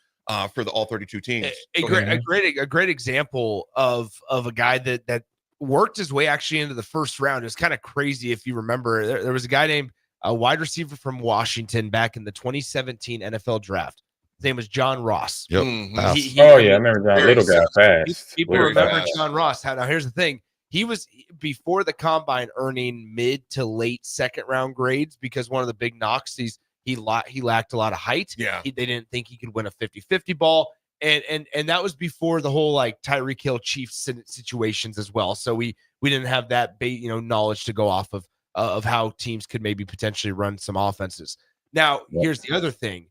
for the all 32 teams. A great example of a guy that worked his way actually into the first round. It's kind of crazy if you remember. There was a guy named a wide receiver from Washington back in the 2017 NFL draft. His name was John Ross. Yep. I remember John. Little guy, fast. People remember John Ross. Now, here's the thing. He was, before the combine, earning mid to late second round grades because one of the big knocks, he lacked a lot of height. Yeah. They didn't think he could win a 50-50 ball. And that was before the whole like Tyreek Hill Chiefs situations as well. So we didn't have that knowledge to go off of how teams could maybe potentially run some offenses. Now, here's the other thing.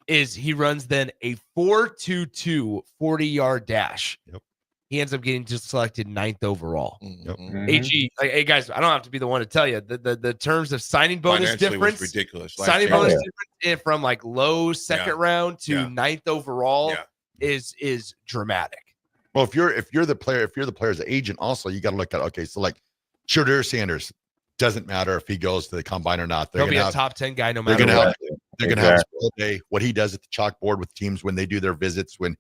Is he runs then a 4.22 40-yard dash. Yep. He ends up getting just selected 9th overall. Yep. AG, hey guys, I don't have to be the one to tell you the terms of signing bonus difference. Was ridiculous. Signing bonus difference from like low second round to 9th overall is dramatic. Well, if you're the player's agent, also you got to look at so like Shadur Sanders. Doesn't matter if he goes to the combine or not. He'll be a top 10 guy no matter what. They're going to have a day. What he does at the chalkboard with teams when they do their visits, when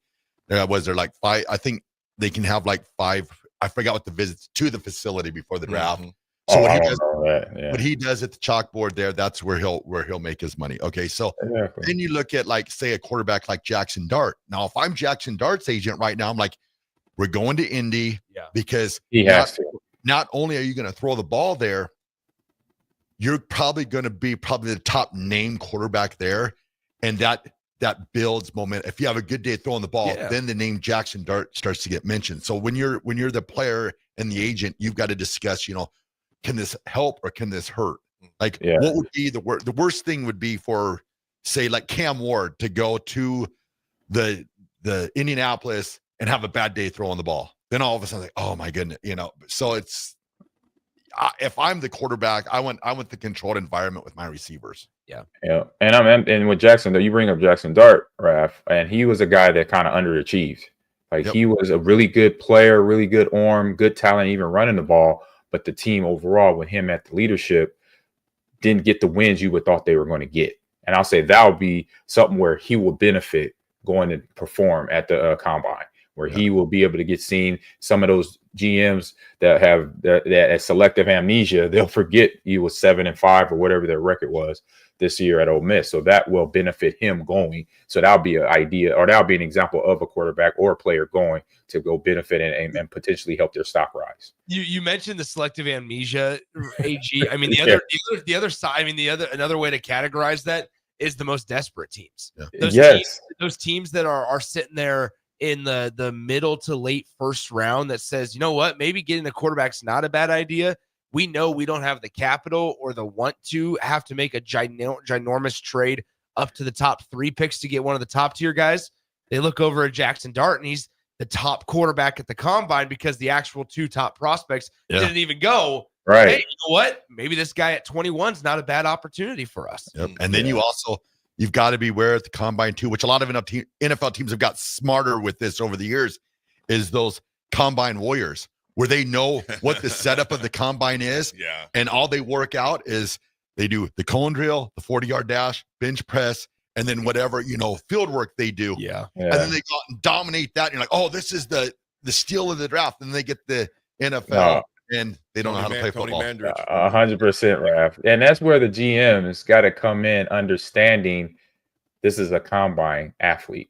there like 5, I think they can have like 5. I forgot what the visits to the facility before the draft. So what he does at the chalkboard there, that's where he'll make his money. Okay, so then you look at like say a quarterback like Jackson Dart. Now, if I'm Jackson Dart's agent right now, I'm like, we're going to Indy because he has to. Not only are you going to throw the ball there, you're probably going to be the top name quarterback there. And that builds momentum. If you have a good day throwing the ball, then the name Jackson Dart starts to get mentioned. So when you're the player and the agent, you've got to discuss, can this help or can this hurt? Like what would be the worst? The worst thing would be for say like Cam Ward to go to the Indianapolis and have a bad day throwing the ball. Then all of a sudden, like, oh my goodness, so it's, if I'm the quarterback, I want the controlled environment with my receivers. Yeah. And with Jackson, you bring up Jackson Dart, Raff, and he was a guy that kind of underachieved. Like he was a really good player, really good arm, good talent, even running the ball. But the team overall, with him at the leadership, didn't get the wins you would thought they were going to get. And I'll say that would be something where he will benefit going to perform at the combine, where he will be able to get seen. Some of those GMs that have that selective amnesia, they'll forget he was 7-5 or whatever their record was this year at Ole Miss. So that will benefit him going. So that'll be an idea, or that'll be an example of a quarterback or a player going to go benefit and potentially help their stock rise. You mentioned the selective amnesia, AG. I mean, the other side. I mean, another way to categorize that is the most desperate teams. Those teams that are sitting there in the middle to late first round that says, you know what, maybe getting a quarterback's not a bad idea. We know we don't have the capital or the want to have to make a ginormous trade up to the top 3 picks to get one of the top tier guys. They look over at Jackson Dart and he's the top quarterback at the combine because the actual 2 top prospects didn't even go. Right. Hey, you know what? Maybe this guy at 21 is not a bad opportunity for us. Yep. And then you've got to be aware at the combine too, which a lot of NFL teams have got smarter with this over the years, is those combine warriors where they know what the setup of the combine is. Yeah. And all they work out is they do the cone drill, the 40-yard dash, bench press, and then whatever, field work they do. Yeah. And then they go out and dominate that. And you're like, oh, this is the steal of the draft. And they get the NFL and they don't know how to play football. 100%, Raff. And that's where the GM's got to come in understanding this is a combine athlete.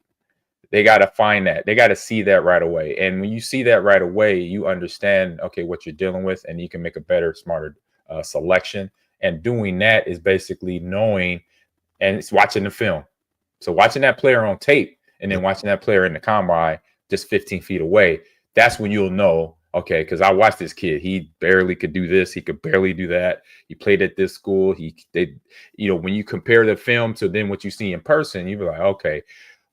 they got to find that. They got to see that right away. And when you see that right away, you understand, okay, what you're dealing with, and you can make a better, smarter selection. And doing that is basically knowing and it's watching the film. So watching that player on tape and then watching that player in the combine just 15 feet away, that's when you'll know, okay, because I watched this kid. He barely could do this. He could barely do that. He played at this school. When you compare the film to then what you see in person, you be like, okay,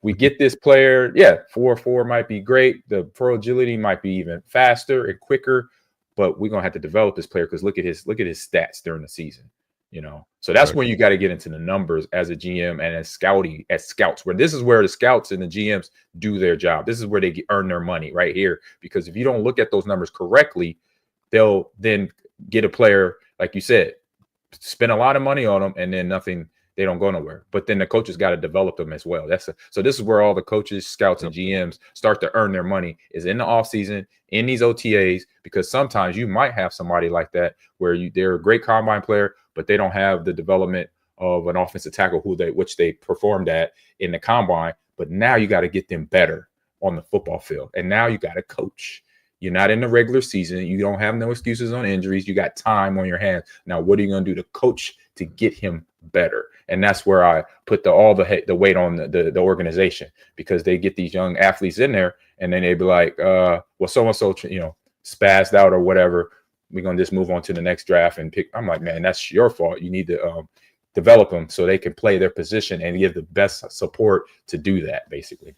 we get this player. Yeah, 4.4 might be great. The pro agility might be even faster and quicker, but we're gonna have to develop this player because look at his stats during the season. So that's when you got to get into the numbers as a GM and as scouts, where this is where the scouts and the GMs do their job. This is where they earn their money right here, because if you don't look at those numbers correctly, they'll then get a player, like you said, spend a lot of money on them, and then they don't go nowhere. But then the coaches got to develop them as well. So this is where all the coaches, scouts, and GMs start to earn their money, is in the offseason, in these OTAs, because sometimes you might have somebody like that where they're a great combine player, but they don't have the development of an offensive tackle which they performed at in the combine. But now you got to get them better on the football field. And now you got to coach. You're not in the regular season. You don't have no excuses on injuries. You got time on your hands. Now, what are you going to do to coach to get him better? And that's where I put all the weight on the organization, because they get these young athletes in there and then they be like, well, so-and-so, spazzed out or whatever. We're going to just move on to the next draft and pick. I'm like, man, that's your fault. You need to develop them so they can play their position and give the best support to do that, basically.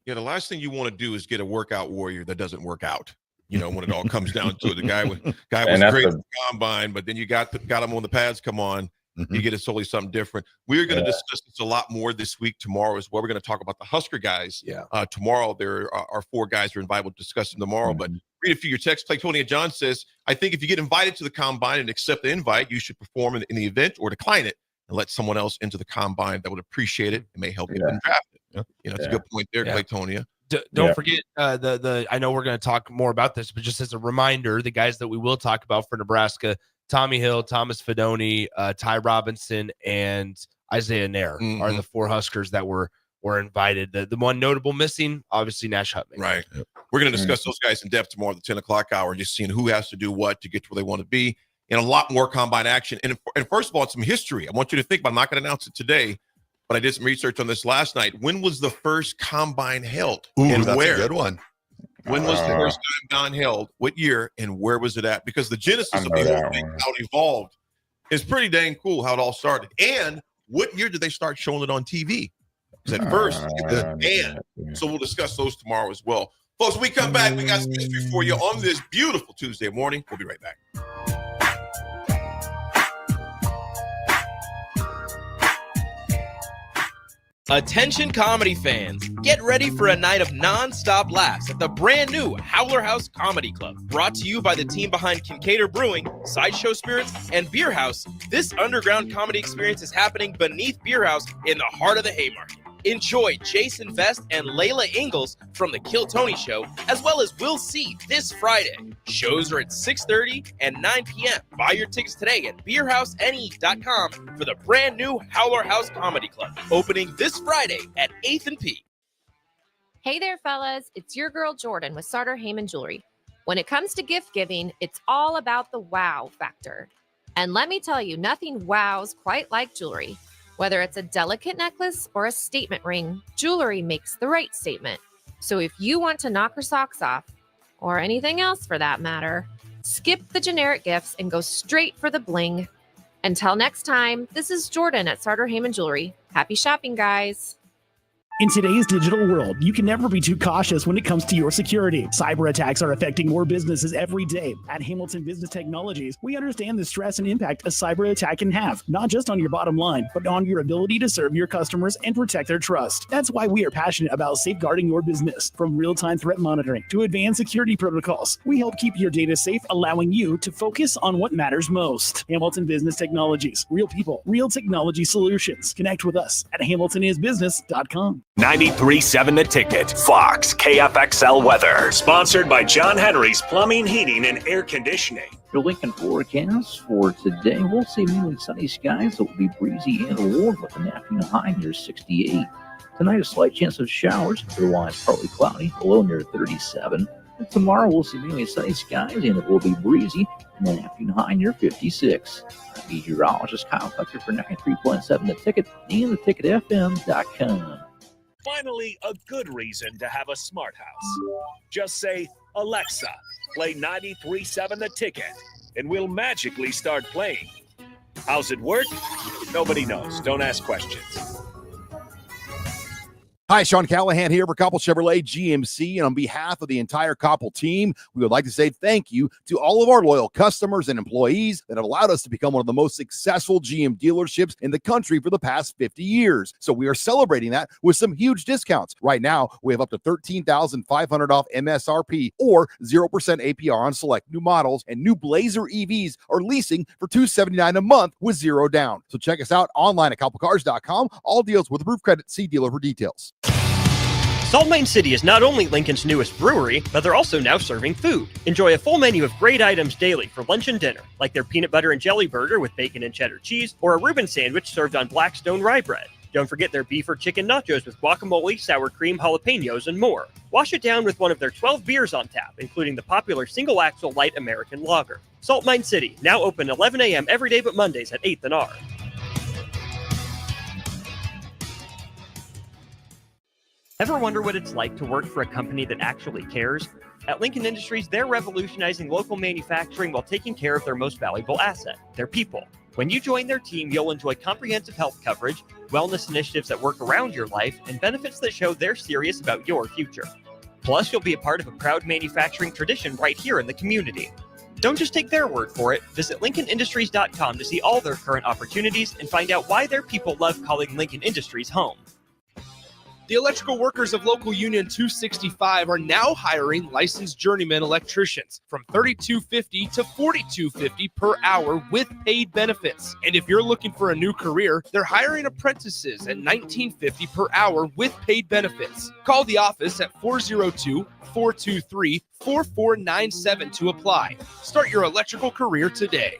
Yeah, the last thing you want to do is get a workout warrior that doesn't work out. When it all comes down to it. The guy was great at the combine, but then you got him on the pads come on. You get it totally something different. We're going to discuss this a lot more this week. Tomorrow is where we're going to talk about the Husker guys. Tomorrow there are 4 guys who are invited to discuss them tomorrow. But read a few of your texts. Clay Tony and John says, I think if you get invited to the combine and accept the invite, you should perform in the event or decline it and let someone else into the combine that would appreciate it. It may help you get drafted. It's a good point there, Clay Tony. Don't forget I know we're going to talk more about this, but just as a reminder, the guys that we will talk about for Nebraska: Tommy Hill, Thomas Fidone, Ty Robinson, and Isaiah Nair are the 4 Huskers that were invited. The one notable missing, obviously, Nash Hutman. Right. We're going to discuss those guys in depth tomorrow at the 10 o'clock hour, just seeing who has to do what to get to where they want to be, and a lot more combine action. And first of all, it's some history. I want you to think about, I'm not going to announce it today, but I did some research on this last night. When was the first combine held? And that's where? a good one. When was the first combine held? What year? And where was it at? Because the genesis of the whole thing, how it evolved, is pretty dang cool how it all started. And what year did they start showing it on TV? Because at first, so we'll discuss those tomorrow as well. Folks, when we come back, we got some history for you on this beautiful Tuesday morning. We'll be right back. Attention comedy fans, get ready for a night of non-stop laughs at the brand new Howler House Comedy Club. Brought to you by the team behind Kincaidor Brewing, Sideshow Spirits, and Beer House, this underground comedy experience is happening beneath Beer House in the heart of the Haymarket. Enjoy Jason Vest and Layla Ingalls from The Kill Tony Show, as well as Will C this Friday. Shows are at 6:30 and 9 p.m. Buy your tickets today at beerhousene.com for the brand new Howler House Comedy Club, opening this Friday at 8th and P. Hey there, fellas. It's your girl Jordan with Sartor Heyman Jewelry. When it comes to gift giving, it's all about the wow factor. And let me tell you, nothing wows quite like jewelry. Whether it's a delicate necklace or a statement ring, jewelry makes the right statement. So if you want to knock her socks off, or anything else for that matter, skip the generic gifts and go straight for the bling. Until next time, this is Jordan at Sartor Heyman Jewelry. Happy shopping, guys. In today's digital world, you can never be too cautious when it comes to your security. Cyber attacks are affecting more businesses every day. At Hamilton Business Technologies, we understand the stress and impact a cyber attack can have, not just on your bottom line, but on your ability to serve your customers and protect their trust. That's why we are passionate about safeguarding your business. From real-time threat monitoring to advanced security protocols, we help keep your data safe, allowing you to focus on what matters most. Hamilton Business Technologies. Real people, real technology solutions. Connect with us at hamiltonisbusiness.com. 93.7 The Ticket, Fox, KFXL weather. Sponsored by John Henry's Plumbing, Heating, and Air Conditioning. Your Lincoln forecast for today, we'll see mainly sunny skies. It will be breezy and warm with an afternoon high near 68. Tonight, a slight chance of showers, otherwise partly cloudy, low near 37. And tomorrow, we'll see mainly sunny skies, and it will be breezy, and then afternoon high near 56. Meteorologist Kyle Tucker for 93.7 The Ticket and theticketfm.com. Finally, a good reason to have a smart house. Just say, Alexa, play 93.7 The Ticket, and we'll magically start playing. How's it work? Nobody knows. Don't ask questions. Hi, Sean Callahan here for Koppel Chevrolet GMC, and on behalf of the entire Koppel team, we would like to say thank you to all of our loyal customers and employees that have allowed us to become one of the most successful GM dealerships in the country for the past 50 years. So we are celebrating that with some huge discounts. Right now, we have up to $13,500 off MSRP or 0% APR on select new models, and new Blazer EVs are leasing for $279 a month with zero down. So check us out online at koppelcars.com. All deals with approved credit. See dealer for details. Salt Mine City is not only Lincoln's newest brewery, but they're also now serving food. Enjoy a full menu of great items daily for lunch and dinner, like their peanut butter and jelly burger with bacon and cheddar cheese, or a Reuben sandwich served on Blackstone rye bread. Don't forget their beef or chicken nachos with guacamole, sour cream, jalapenos, and more. Wash it down with one of their 12 beers on tap, including the popular Single Axle Light American Lager. Salt Mine City, now open 11 a.m. every day but Mondays at 8th and R. Ever wonder what it's like to work for a company that actually cares? At Lincoln Industries, they're revolutionizing local manufacturing while taking care of their most valuable asset, their people. When you join their team, you'll enjoy comprehensive health coverage, wellness initiatives that work around your life, and benefits that show they're serious about your future. Plus, you'll be a part of a proud manufacturing tradition right here in the community. Don't just take their word for it. Visit LincolnIndustries.com to see all their current opportunities and find out why their people love calling Lincoln Industries home. The electrical workers of Local Union 265 are now hiring licensed journeyman electricians from $32.50 to $42.50 per hour with paid benefits. And if you're looking for a new career, they're hiring apprentices at $19.50 per hour with paid benefits. Call the office at 402-423-4497 to apply. Start your electrical career today.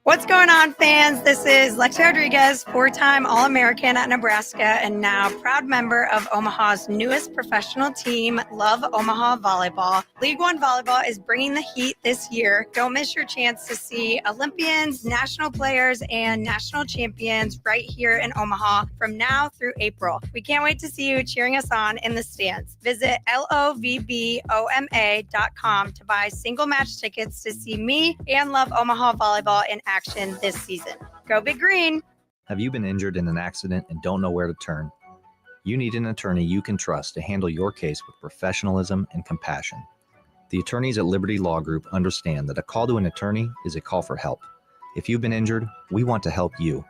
What's going on, fans? This is Lexi Rodriguez, four-time All-American at Nebraska and now proud member of Omaha's newest professional team, Love Omaha Volleyball. League One Volleyball is bringing the heat this year. Don't miss your chance to see Olympians, national players, and national champions right here in Omaha from now through April. We can't wait to see you cheering us on in the stands. Visit lovboma.com to buy single match tickets to see me and Love Omaha Volleyball in action this season. Go Big Green! Have you been injured in an accident and don't know where to turn? You need an attorney you can trust to handle your case with professionalism and compassion. The attorneys at Liberty Law Group understand that a call to an attorney is a call for help. If you've been injured, we want to help you.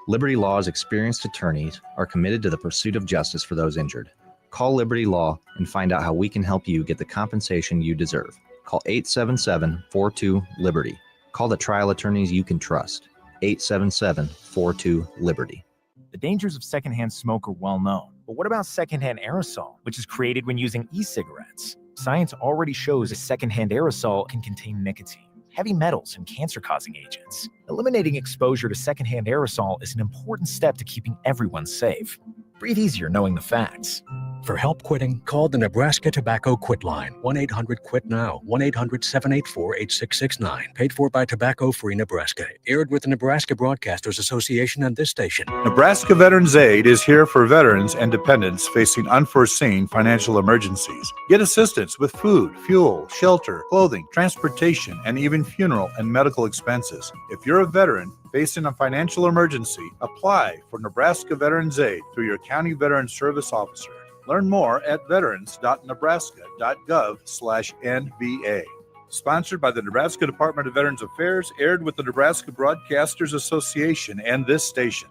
Liberty Law's experienced attorneys are committed to the pursuit of justice for those injured. Call Liberty Law and find out how we can help you get the compensation you deserve. Call 877-42-LIBERTY. Call the trial attorneys you can trust. 877-42-LIBERTY. The dangers of secondhand smoke are well known. But what about secondhand aerosol, which is created when using e-cigarettes? Science already shows a secondhand aerosol can contain nicotine, heavy metals, and cancer-causing agents. Eliminating exposure to secondhand aerosol is an important step to keeping everyone safe. Breathe easier knowing the facts. For help quitting, call the Nebraska Tobacco Quit Line, 1-800-QUIT-NOW, 1-800-784-8669. Paid for by Tobacco Free Nebraska. Aired with the Nebraska Broadcasters Association and this station. Nebraska Veterans Aid is here for veterans and dependents facing unforeseen financial emergencies. Get assistance with food, fuel, shelter, clothing, transportation, and even funeral and medical expenses. If you're a veteran facing a financial emergency, apply for Nebraska Veterans Aid through your county veteran service officer. Learn more at veterans.nebraska.gov/NVA. Sponsored by the Nebraska Department of Veterans Affairs, aired with the Nebraska Broadcasters Association and this station.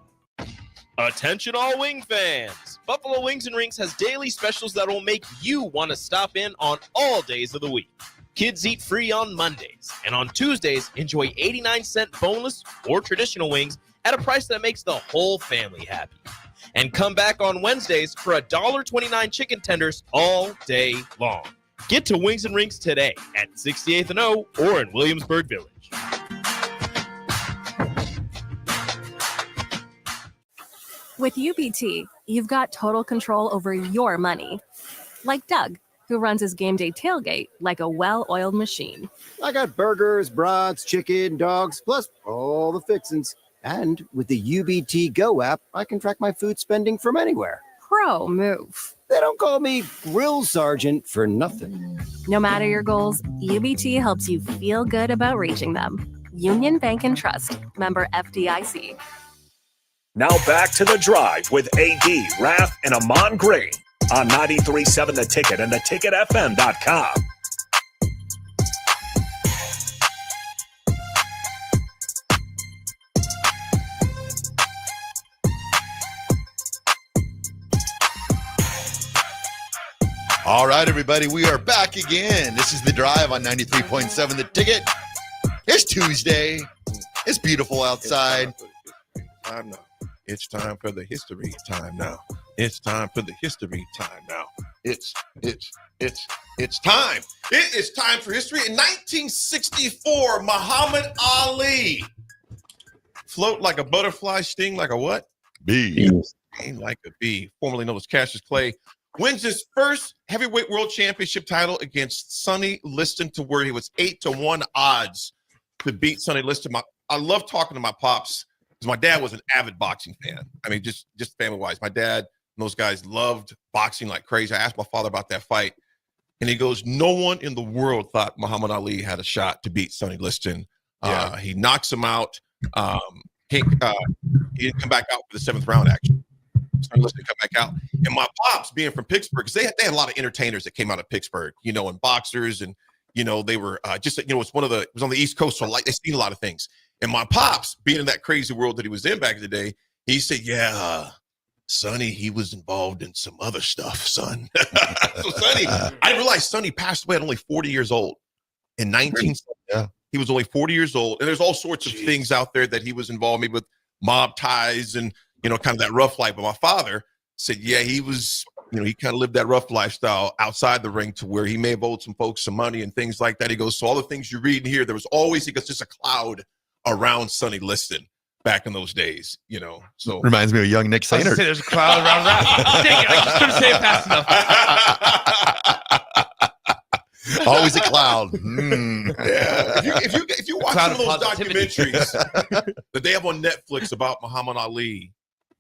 Attention all wing fans! Buffalo Wings and Rings has daily specials that will make you want to stop in on all days of the week. Kids eat free on Mondays, and on Tuesdays, enjoy 89-cent boneless or traditional wings at a price that makes the whole family happy. And come back on Wednesdays for $1.29 chicken tenders all day long. Get to Wings and Rings today at 68th and O or in Williamsburg Village. With UBT, you've got total control over your money. Like Doug, who runs his game day tailgate like a well-oiled machine. I got burgers, brats, chicken, dogs, plus all the fixins. And with the UBT Go app, I can track my food spending from anywhere. Pro move. They don't call me Grill Sergeant for nothing. No matter your goals, UBT helps you feel good about reaching them. Union Bank and Trust. Member FDIC. Now back to The Drive with AD, Raff, and Ahman Green on 93.7 The Ticket and theticketfm.com. All right, everybody, we are back again. This is The Drive on 93.7 The Ticket. It's Tuesday. It's beautiful outside. It's time for the history time now. It's time for the history time now. It's time. It is time for history. In 1964, Muhammad Ali. Float like a butterfly, sting like a what? Bee. Sting like a bee. Formerly known as Cassius Clay. Wins his first heavyweight world championship title against Sonny Liston to where he was 8-1 odds to beat Sonny Liston. I love talking to my pops because my dad was an avid boxing fan. I mean, just family-wise. My dad and those guys loved boxing like crazy. I asked my father about that fight, and he goes, no one in the world thought Muhammad Ali had a shot to beat Sonny Liston. He knocks him out. He didn't come back out for the 7th round, actually. Sonny Liston come back out. And my pops, being from Pittsburgh, because they had a lot of entertainers that came out of Pittsburgh, and boxers, and they were it was it was on the East Coast, so they seen a lot of things. And my pops, being in that crazy world that he was in back in the day, he said, Sonny, he was involved in some other stuff, son. So Sonny, I didn't realize Sonny passed away at only 40 years old. In 1970, he was only 40 years old. And there's all sorts of things out there that he was involved maybe with mob ties and, kind of that rough life. But my father said, he was, he kind of lived that rough lifestyle outside the ring to where he may have owed some folks some money and things like that. He goes, so all the things you read in here, there was always, he goes, just a cloud around Sonny Liston back in those days, So reminds me of young Nick Sainert. There's a cloud around Raff. Dang it, I just couldn't say it fast enough. Always a cloud. Yeah. If you watch some of those documentaries that they have on Netflix about Muhammad Ali,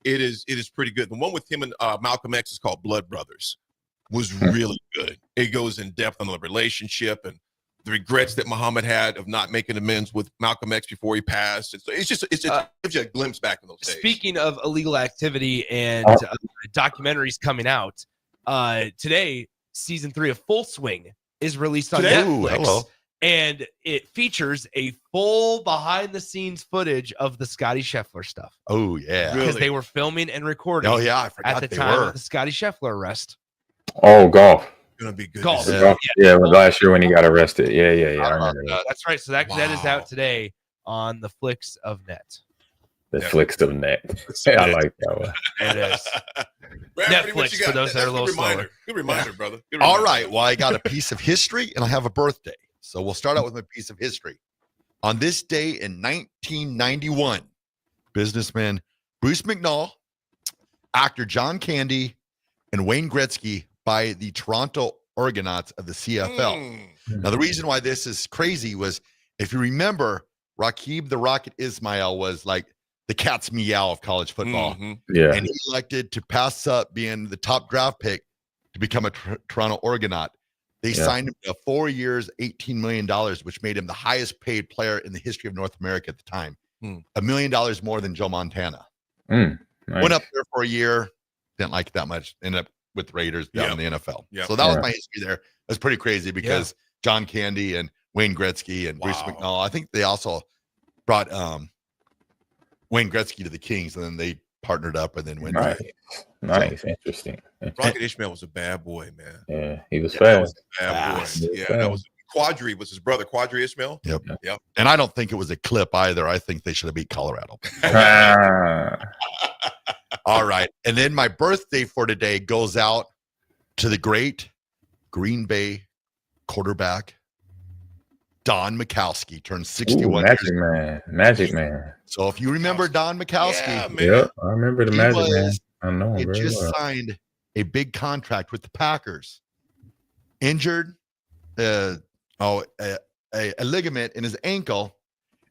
it is pretty good. The one with him and Malcolm X is called Blood Brothers. Was really good. It goes in depth on the relationship and the regrets that Muhammad had of not making amends with Malcolm X before he passed. And so it just gives you a glimpse back in those days. Speaking of illegal activity and documentaries coming out, today, season 3 of Full Swing is released on Netflix. And it features a full behind-the-scenes footage of the Scotty Scheffler stuff. Oh, yeah. Because they were filming and recording I forgot at the time of the Scotty Scheffler arrest. Oh, golf. Gonna be good. Golf. Last year when he got arrested. Yeah. I remember that. That's right. So that is out today on the Flicks of Net. The Flicks of Net. I like that one. It is. Netflix for those that are a little slower. Good reminder, brother. Good All reminder. right. Well, I got a piece of history and I have a birthday. So we'll start out with my piece of history. On this day in 1991, businessman Bruce McNall, actor John Candy, and Wayne Gretzky by the Toronto Argonauts of the CFL. Now, the reason why this is crazy was, if you remember, Rakeem the Rocket Ismail was like the cat's meow of college football. Yeah. And he elected to pass up being the top draft pick to become a Toronto Argonaut. They signed him to 4 years, $18 million, which made him the highest paid player in the history of North America at the time. $1 million more than Joe Montana. Nice. Went up there for a year, didn't like it that much, ended up with Raiders down in the NFL. So that was my history there. It was pretty crazy because John Candy and Wayne Gretzky and Bruce McNall, I think they also brought Wayne Gretzky to the Kings, and then they partnered up and then went. Nice. Interesting. Rocket Ishmael was a bad boy, man. Yeah, he was fast. Bad boy. Yeah, that was Quadri was his brother, Quadri Ishmael. Yep. Yep. And I don't think it was a clip either. I think they should have beat Colorado. All right. And then my birthday for today goes out to the great Green Bay quarterback, Don Mikowski, turned 61 Magic Man. So if you remember Don Mikowski, I remember the Magic Man. I know. He Very just well. signed a big contract with the Packers. Injured, a ligament in his ankle,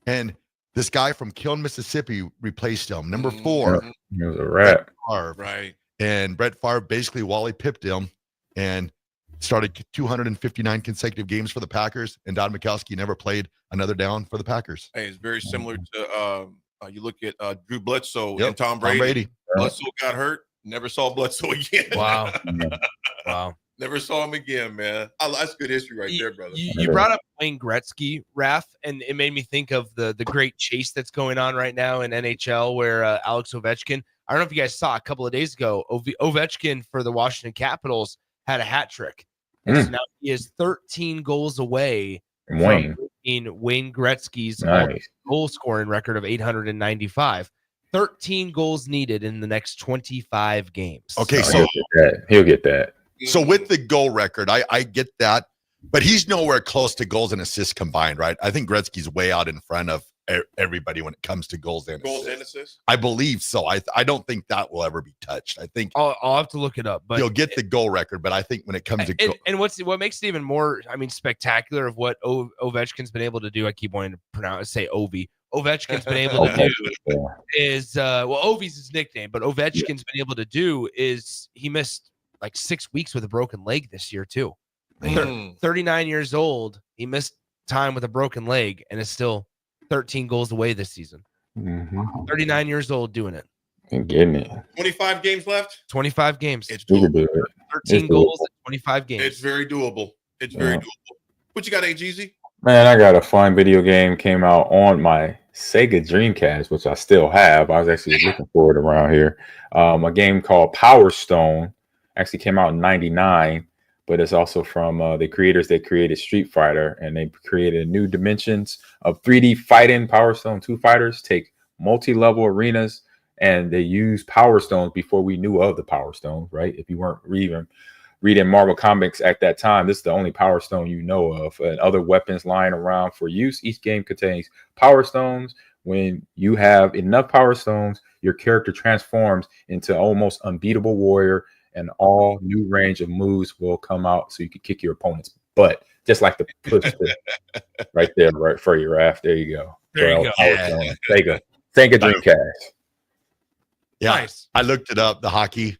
and this guy from Kiln, Mississippi, replaced him. Number 4. He was a rat. Right. And Brett Favre basically Wally pipped him and started 259 consecutive games for the Packers. And Don Mikowski never played another down for the Packers. Hey, it's very similar to you look at Drew Bledsoe Yep, and Tom Brady. Tom Bledsoe got hurt. Never saw Bledsoe again. Wow. Wow. Never saw him again, man. That's good history right there, brother. You brought up Wayne Gretzky, Raff, and it made me think of the great chase that's going on right now in NHL where Alex Ovechkin, I don't know if you guys saw a couple of days ago, Ovechkin for the Washington Capitals had a hat trick. And so now he is 13 goals away from Wayne Gretzky's goal scoring record of 895. 13 goals needed in the next 25 games. Okay, so he'll get that. So with the goal record, I get that, but he's nowhere close to goals and assists combined, right? I think Gretzky's way out in front of everybody when it comes to goals and assists. I believe so. I don't think that will ever be touched. I think I'll have to look it up, but he'll get the goal record. But I think when it comes to and what makes it even more, spectacular of what Ovechkin's been able to do. I keep wanting to say Ovi. Ovechkin's been able to do is Ovi's his nickname, but Ovechkin's been able to do is he missed like 6 weeks with a broken leg this year too. 39 years old, he missed time with a broken leg and is still 13 goals away this season. 39 years old doing it. And getting it. 25 games left. 25 games. It's doable. 13 goals in 25 games. It's very doable. It's very doable. What you got, AGZ? Man, I got a fun video game came out on my Sega Dreamcast, which I still have. I was actually looking for it around here. A game called Power Stone actually came out in '99, but it's also from the creators that created Street Fighter, and they created new dimensions of 3D fighting. Power Stone 2 fighters take multi-level arenas, and they use Power Stones before we knew of the Power Stones, right? If you weren't reading Marvel Comics at that time, this is the only Power Stone you know of, and other weapons lying around for use. Each game contains Power Stones. When you have enough Power Stones, your character transforms into almost unbeatable warrior, and all new range of moves will come out so you can kick your opponent's butt, just like the push right there, right for your Raff. There you go. There you go. Sega Dreamcast. Yeah, nice. I looked it up. The hockey.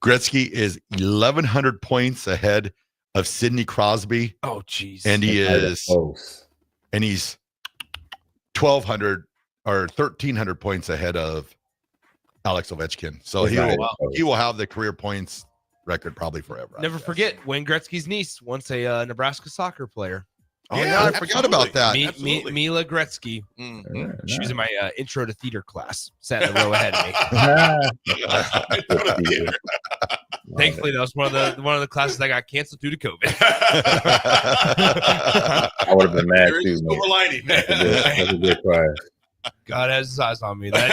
Gretzky is 1,100 points ahead of Sidney Crosby. Oh, geez. And he's 1,200 or 1,300 points ahead of Alex Ovechkin. So he will have the career points record probably forever. Never forget Wayne Gretzky's niece, once a Nebraska soccer player. Oh, yeah, I forgot about that. Mila Gretzky. She was in my intro to theater class. Sat in the row ahead of me. Thankfully, that was one of the classes that got canceled due to COVID. I would have been mad too. Silver lining. That's a good class. God has his eyes on me that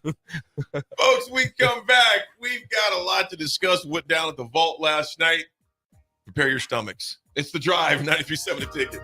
day. Folks, we come back. We've got a lot to discuss. Went down at the vault last night. Prepare your stomachs. It's The Drive, 93.7 The Ticket.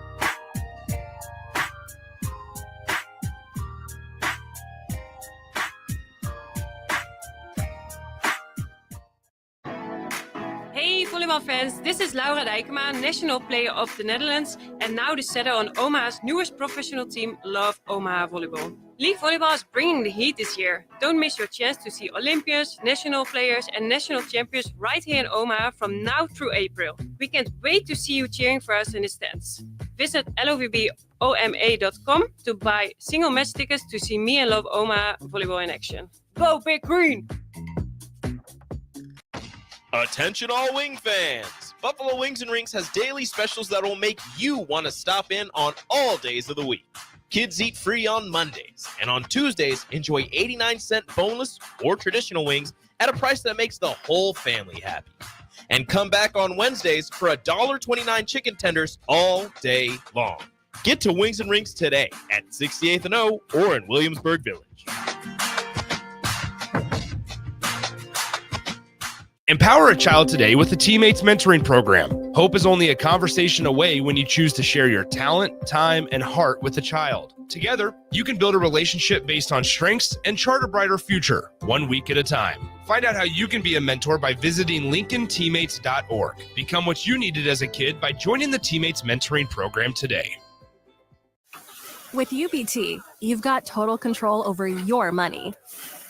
Hey volleyball this is Laura Dijkema, National Player of the Netherlands and now the setter on Omaha's newest professional team, Love Omaha Volleyball. League volleyball is bringing the heat this year. Don't miss your chance to see Olympians, national players and national champions right here in Omaha from now through April. We can't wait to see you cheering for us in the stands. Visit lovboma.com to buy single match tickets to see me and Love Omaha Volleyball in action. Go Big Green! Attention all wing fans! Buffalo Wings and Rings has daily specials that will make you want to stop in on all days of the week. Kids eat free on Mondays, and on Tuesdays, enjoy 89-cent boneless or traditional wings at a price that makes the whole family happy. And come back on Wednesdays for $1.29 chicken tenders all day long. Get to Wings and Rings today at 68th and O or in Williamsburg Village. Empower a child today with the Teammates Mentoring Program. Hope is only a conversation away when you choose to share your talent, time, and heart with a child. Together, you can build a relationship based on strengths and chart a brighter future, 1 week at a time. Find out how you can be a mentor by visiting LincolnTeammates.org. Become what you needed as a kid by joining the Teammates Mentoring Program today. With UBT, you've got total control over your money.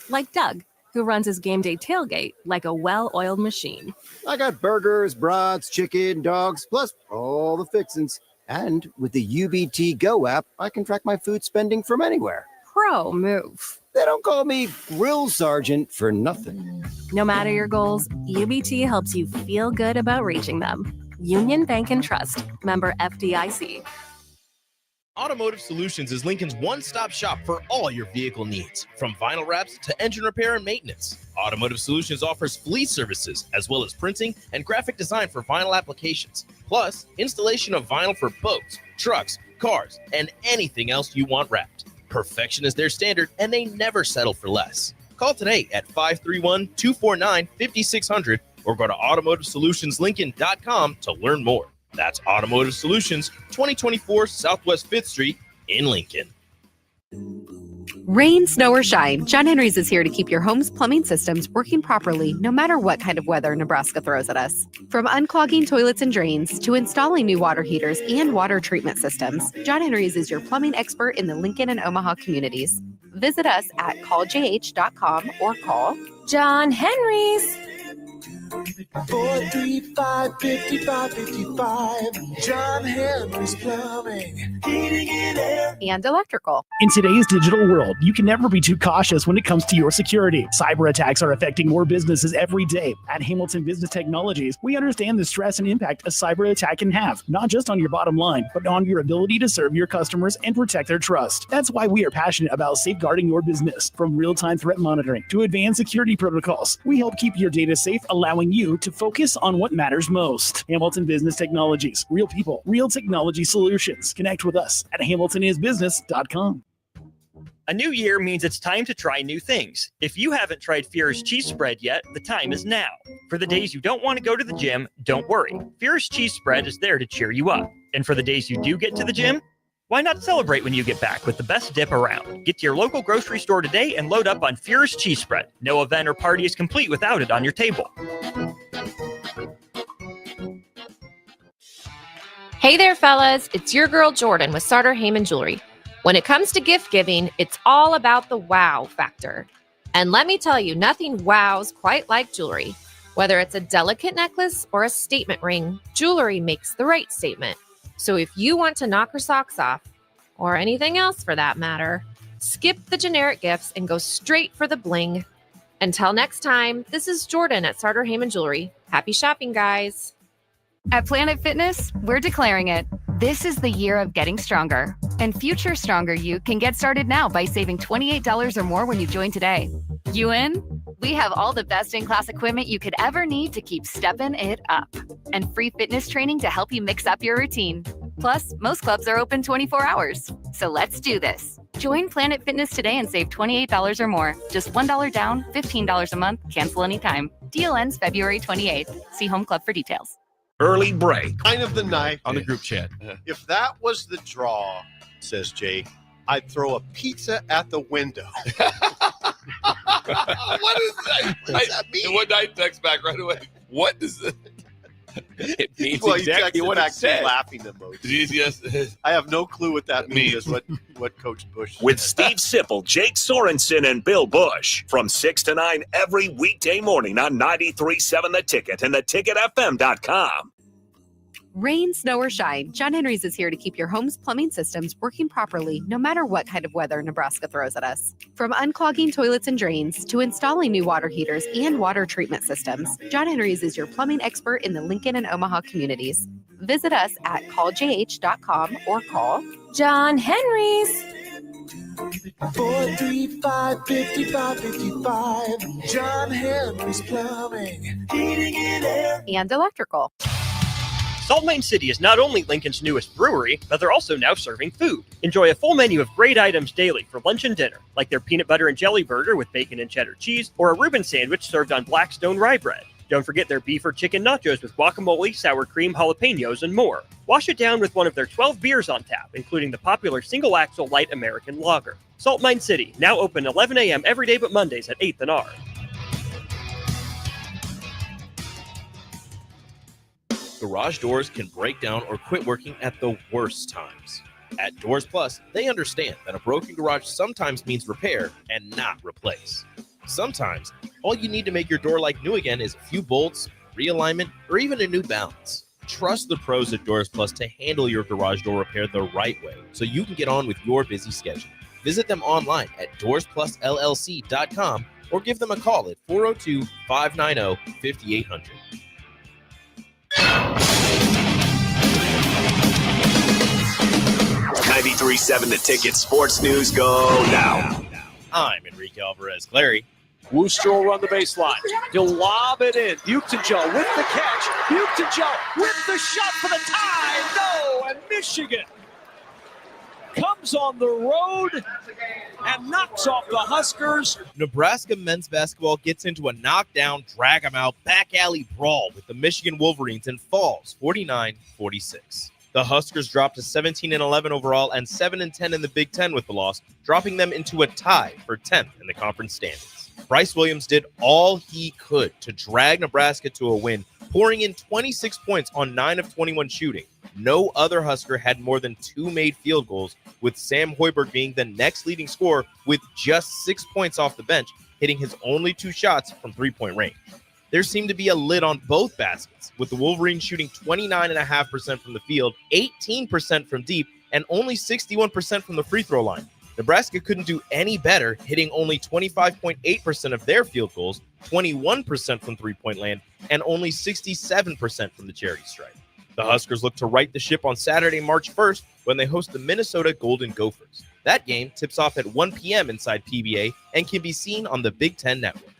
Like Doug, who runs his game day tailgate like a well-oiled machine. I got burgers, brats, chicken, dogs, plus all the fixins. And with the UBT Go app, I can track my food spending from anywhere. Pro move. They don't call me Grill Sergeant for nothing. No matter your goals, UBT helps you feel good about reaching them. Union Bank and Trust. Member FDIC. Automotive Solutions is Lincoln's one-stop shop for all your vehicle needs, from vinyl wraps to engine repair and maintenance. Automotive Solutions offers fleet services, as well as printing and graphic design for vinyl applications, plus installation of vinyl for boats, trucks, cars, and anything else you want wrapped. Perfection is their standard, and they never settle for less. Call today at 531-249-5600 or go to automotivesolutionslincoln.com to learn more. That's Automotive Solutions, 2024 Southwest 5th Street in Lincoln. Rain, snow, or shine, John Henry's is here to keep your home's plumbing systems working properly no matter what kind of weather Nebraska throws at us. From unclogging toilets and drains to installing new water heaters and water treatment systems, John Henry's is your plumbing expert in the Lincoln and Omaha communities. Visit us at calljh.com or call John Henry's. 435-5555. John Henry's Plumbing, Heating and Air. And electrical. In today's digital world, you can never be too cautious when it comes to your security. Cyber attacks are affecting more businesses every day. At Hamilton Business Technologies, we understand the stress and impact a cyber attack can have, not just on your bottom line, but on your ability to serve your customers and protect their trust. That's why we are passionate about safeguarding your business. From real-time threat monitoring to advanced security protocols, we help keep your data safe, allowing you to focus on what matters most. Hamilton Business Technologies. Real people, real technology solutions. Connect with us at hamiltonisbusiness.com. A new year means it's time to try new things. If you haven't tried Fierce Cheese Spread yet, the time is now. For the days you don't want to go to the gym, don't worry. Fierce Cheese Spread is there to cheer you up. And for the days you do get to the gym, why not celebrate when you get back with the best dip around? Get to your local grocery store today and load up on Fierce Cheese Spread. No event or party is complete without it on your table. Hey there, fellas. It's your girl, Jordan, with Sartor Heyman Jewelry. When it comes to gift giving, it's all about the wow factor. And let me tell you, nothing wows quite like jewelry. Whether it's a delicate necklace or a statement ring, jewelry makes the right statement. So if you want to knock her socks off, or anything else for that matter, skip the generic gifts and go straight for the bling. Until next time, this is Jordan at Sartor Heyman Jewelry. Happy shopping, guys. At Planet Fitness, we're declaring it. This is the year of getting stronger. And future stronger you can get started now by saving $28 or more when you join today. You in? We have all the best in-class equipment you could ever need to keep stepping it up. And free fitness training to help you mix up your routine. Plus, most clubs are open 24 hours. So let's do this. Join Planet Fitness today and save $28 or more. Just $1 down, $15 a month, cancel anytime. Deal ends February 28th. See Home Club for details. Early break. Line of the night on the group chat. If that was the draw, says Jake, I'd throw a pizza at the window. What is that? What does that mean? And what I text back right away. What does it? It means well, exactly you what texted it said. laughing emoji. Yes. I have no clue what that means. What Coach Bush With said. Steve Sipple, Jake Sorensen, and Bill Bush from 6 to 9 every weekday morning on 93.7 The Ticket and theticketfm.com. Rain, snow, or shine, John Henry's is here to keep your home's plumbing systems working properly no matter what kind of weather Nebraska throws at us. From unclogging toilets and drains to installing new water heaters and water treatment systems, John Henry's is your plumbing expert in the Lincoln and Omaha communities. Visit us at calljh.com or call John Henry's. 435-5555. John Henry's Plumbing, Heating and Air. and electrical. Salt Lake City is not only Lincoln's newest brewery, but they're also now serving food. Enjoy a full menu of great items daily for lunch and dinner, like their peanut butter and jelly burger with bacon and cheddar cheese, or a Reuben sandwich served on Blackstone rye bread. Don't forget their beef or chicken nachos with guacamole, sour cream, jalapenos, and more. Wash it down with one of their 12 beers on tap, including the popular Single Axle Light American Lager. Salt Mine City, now open 11 a.m. every day but Mondays at 8th and R. Garage doors can break down or quit working at the worst times. At Doors Plus, they understand that a broken garage sometimes means repair and not replace. Sometimes, all you need to make your door like new again is a few bolts, realignment, or even a new balance. Trust the pros at Doors Plus to handle your garage door repair the right way so you can get on with your busy schedule. Visit them online at doorsplusllc.com or give them a call at 402-590-5800. 93.7 The Ticket Sports News go now. I'm Enrique Alvarez-Clary. Wooster will run the baseline. He'll lob it in. Buchtenjo with the catch. Buchtenjo with the shot for the tie. No, and Michigan comes on the road and knocks off the Huskers. Nebraska men's basketball gets into a knockdown, drag 'em out, back alley brawl with the Michigan Wolverines and falls 49-46. The Huskers dropped to 17-11 overall and 7-10 in the Big Ten with the loss, dropping them into a tie for 10th in the conference standings. Bryce Williams did all he could to drag Nebraska to a win, pouring in 26 points on 9 of 21 shooting. No other Husker had more than 2 made field goals, with Sam Hoiberg being the next leading scorer with just 6 points off the bench, hitting his only 2 shots from three-point range. There seemed to be a lid on both baskets, with the Wolverines shooting 29.5% from the field, 18% from deep, and only 61% from the free throw line. Nebraska couldn't do any better, hitting only 25.8% of their field goals, 21% from three-point land, and only 67% from the charity stripe. The Huskers look to right the ship on Saturday, March 1st, when they host the Minnesota Golden Gophers. That game tips off at 1 p.m. inside PBA and can be seen on the Big Ten Network.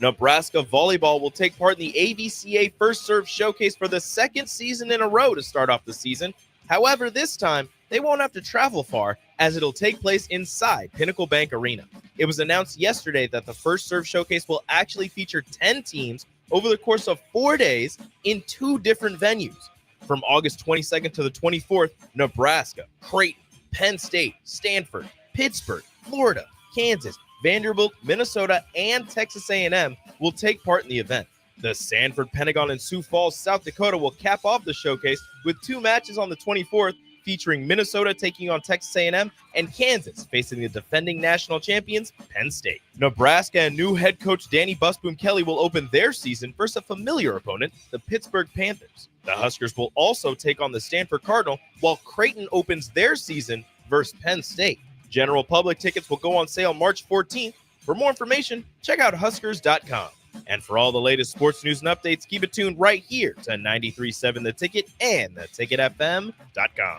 Nebraska volleyball will take part in the AVCA First Serve Showcase for the second season in a row to start off the season. However, this time, they won't have to travel far, as it'll take place inside Pinnacle Bank Arena. It was announced yesterday that the First Serve Showcase will actually feature 10 teams over the course of 4 days in 2 different venues. From August 22nd to the 24th, Nebraska, Creighton, Penn State, Stanford, Pittsburgh, Florida, Kansas, Vanderbilt, Minnesota, and Texas A&M will take part in the event. The Sanford, Pentagon, and Sioux Falls, South Dakota will cap off the showcase with 2 matches on the 24th, featuring Minnesota taking on Texas A&M and Kansas facing the defending national champions, Penn State. Nebraska and new head coach Danny Busboom Kelly will open their season versus a familiar opponent, the Pittsburgh Panthers. The Huskers will also take on the Stanford Cardinal, while Creighton opens their season versus Penn State. General public tickets will go on sale March 14th. For more information, check out Huskers.com. And for all the latest sports news and updates, keep it tuned right here to 93.7 The Ticket and theticketfm.com.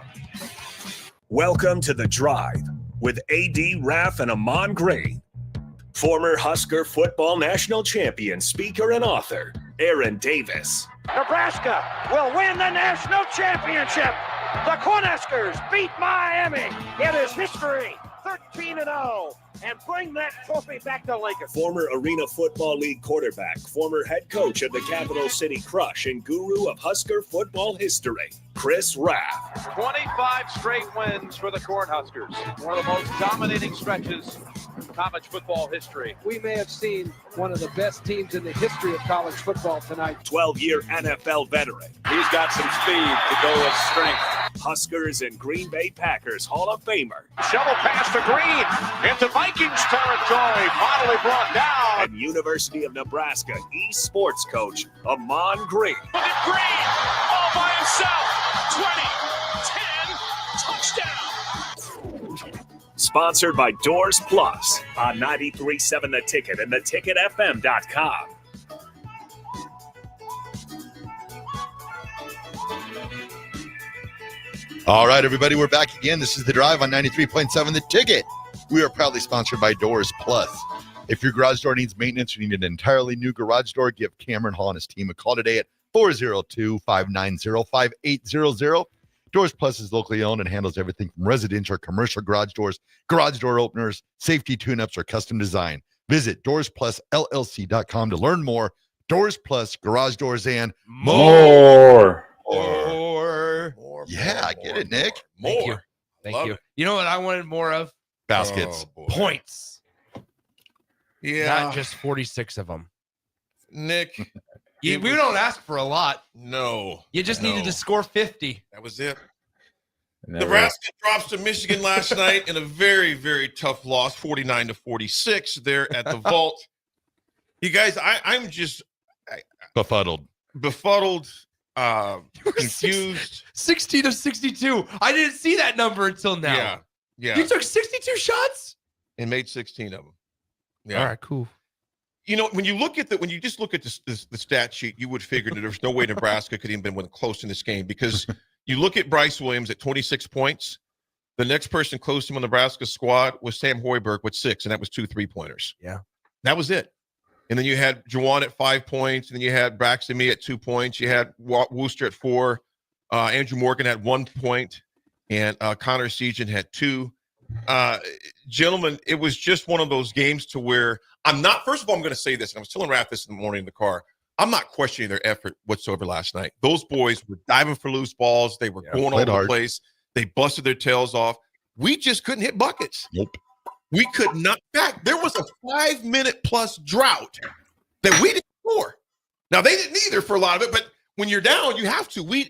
Welcome to The Drive with A.D. Raff and Ahman Gray. Former Husker football national champion, speaker, and author, Aaron Davis. Nebraska will win the national championship. The Cornhuskers beat Miami. It is history, 13-0, and bring that trophy back to Lincoln. Former Arena Football League quarterback, former head coach of the Capital City Crush, and guru of Husker football history, Chris Raff. 25 straight wins for the Cornhuskers. One of the most dominating stretches in college football history. We may have seen one of the best teams in the history of college football tonight. 12-year NFL veteran. He's got some speed to go with strength. Huskers and Green Bay Packers Hall of Famer. Shovel pass to Green into Vikings territory. Finally brought down. And University of Nebraska eSports coach, Ahman Green. Look at Green all by himself. 20, 10, touchdown. Sponsored by Doors Plus on 93.7 The Ticket and theticketfm.com. All right, everybody, we're back again. This is The Drive on 93.7 The Ticket. We are proudly sponsored by Doors Plus. If your garage door needs maintenance or need an entirely new garage door, give Cameron Hall and his team a call today at 402-590-5800. Doors Plus is locally owned and handles everything from residential or commercial garage doors, garage door openers, safety tune-ups, or custom design. Visit DoorsPlusLLC.com to learn more. Doors Plus, garage doors, and More. Yeah, I get it, Nick. Thank you. Thank you. You know what I wanted more of? Baskets. Points. Yeah. Not just 46 of them. Nick. We don't ask for a lot. No. You just needed to score 50. That was it. Nebraska drops to Michigan last night in a very, very tough loss, 49-46 there at the Vault. You guys, I'm just befuddled, confused. 16 of 62. I didn't see that number until now. Yeah. You took 62 shots and made 16 of them. Yeah. All right, cool. You know, when you just look at the stat sheet, you would figure that there's no way Nebraska could even been close in this game, because you look at Bryce Williams at 26 points. The next person close to him on Nebraska's squad was Sam Hoiberg with 6, and that was 2 3-pointers. Yeah. That was it. And then you had Juwan at 5 points, and then you had Braxton Mee at 2 points. You had Wooster at 4. Andrew Morgan had 1 point, and Connor Seaton had 2. Gentlemen, it was just one of those games to where first of all, I'm going to say this, and I was telling Raff this in the morning in the car. I'm not questioning their effort whatsoever last night. Those boys were diving for loose balls. They were going all over the place. They busted their tails off. We just couldn't hit buckets. Nope. We could not. In fact, there was a 5-minute plus drought that we didn't score. Now, they didn't either for a lot of it, but when you're down, you have to.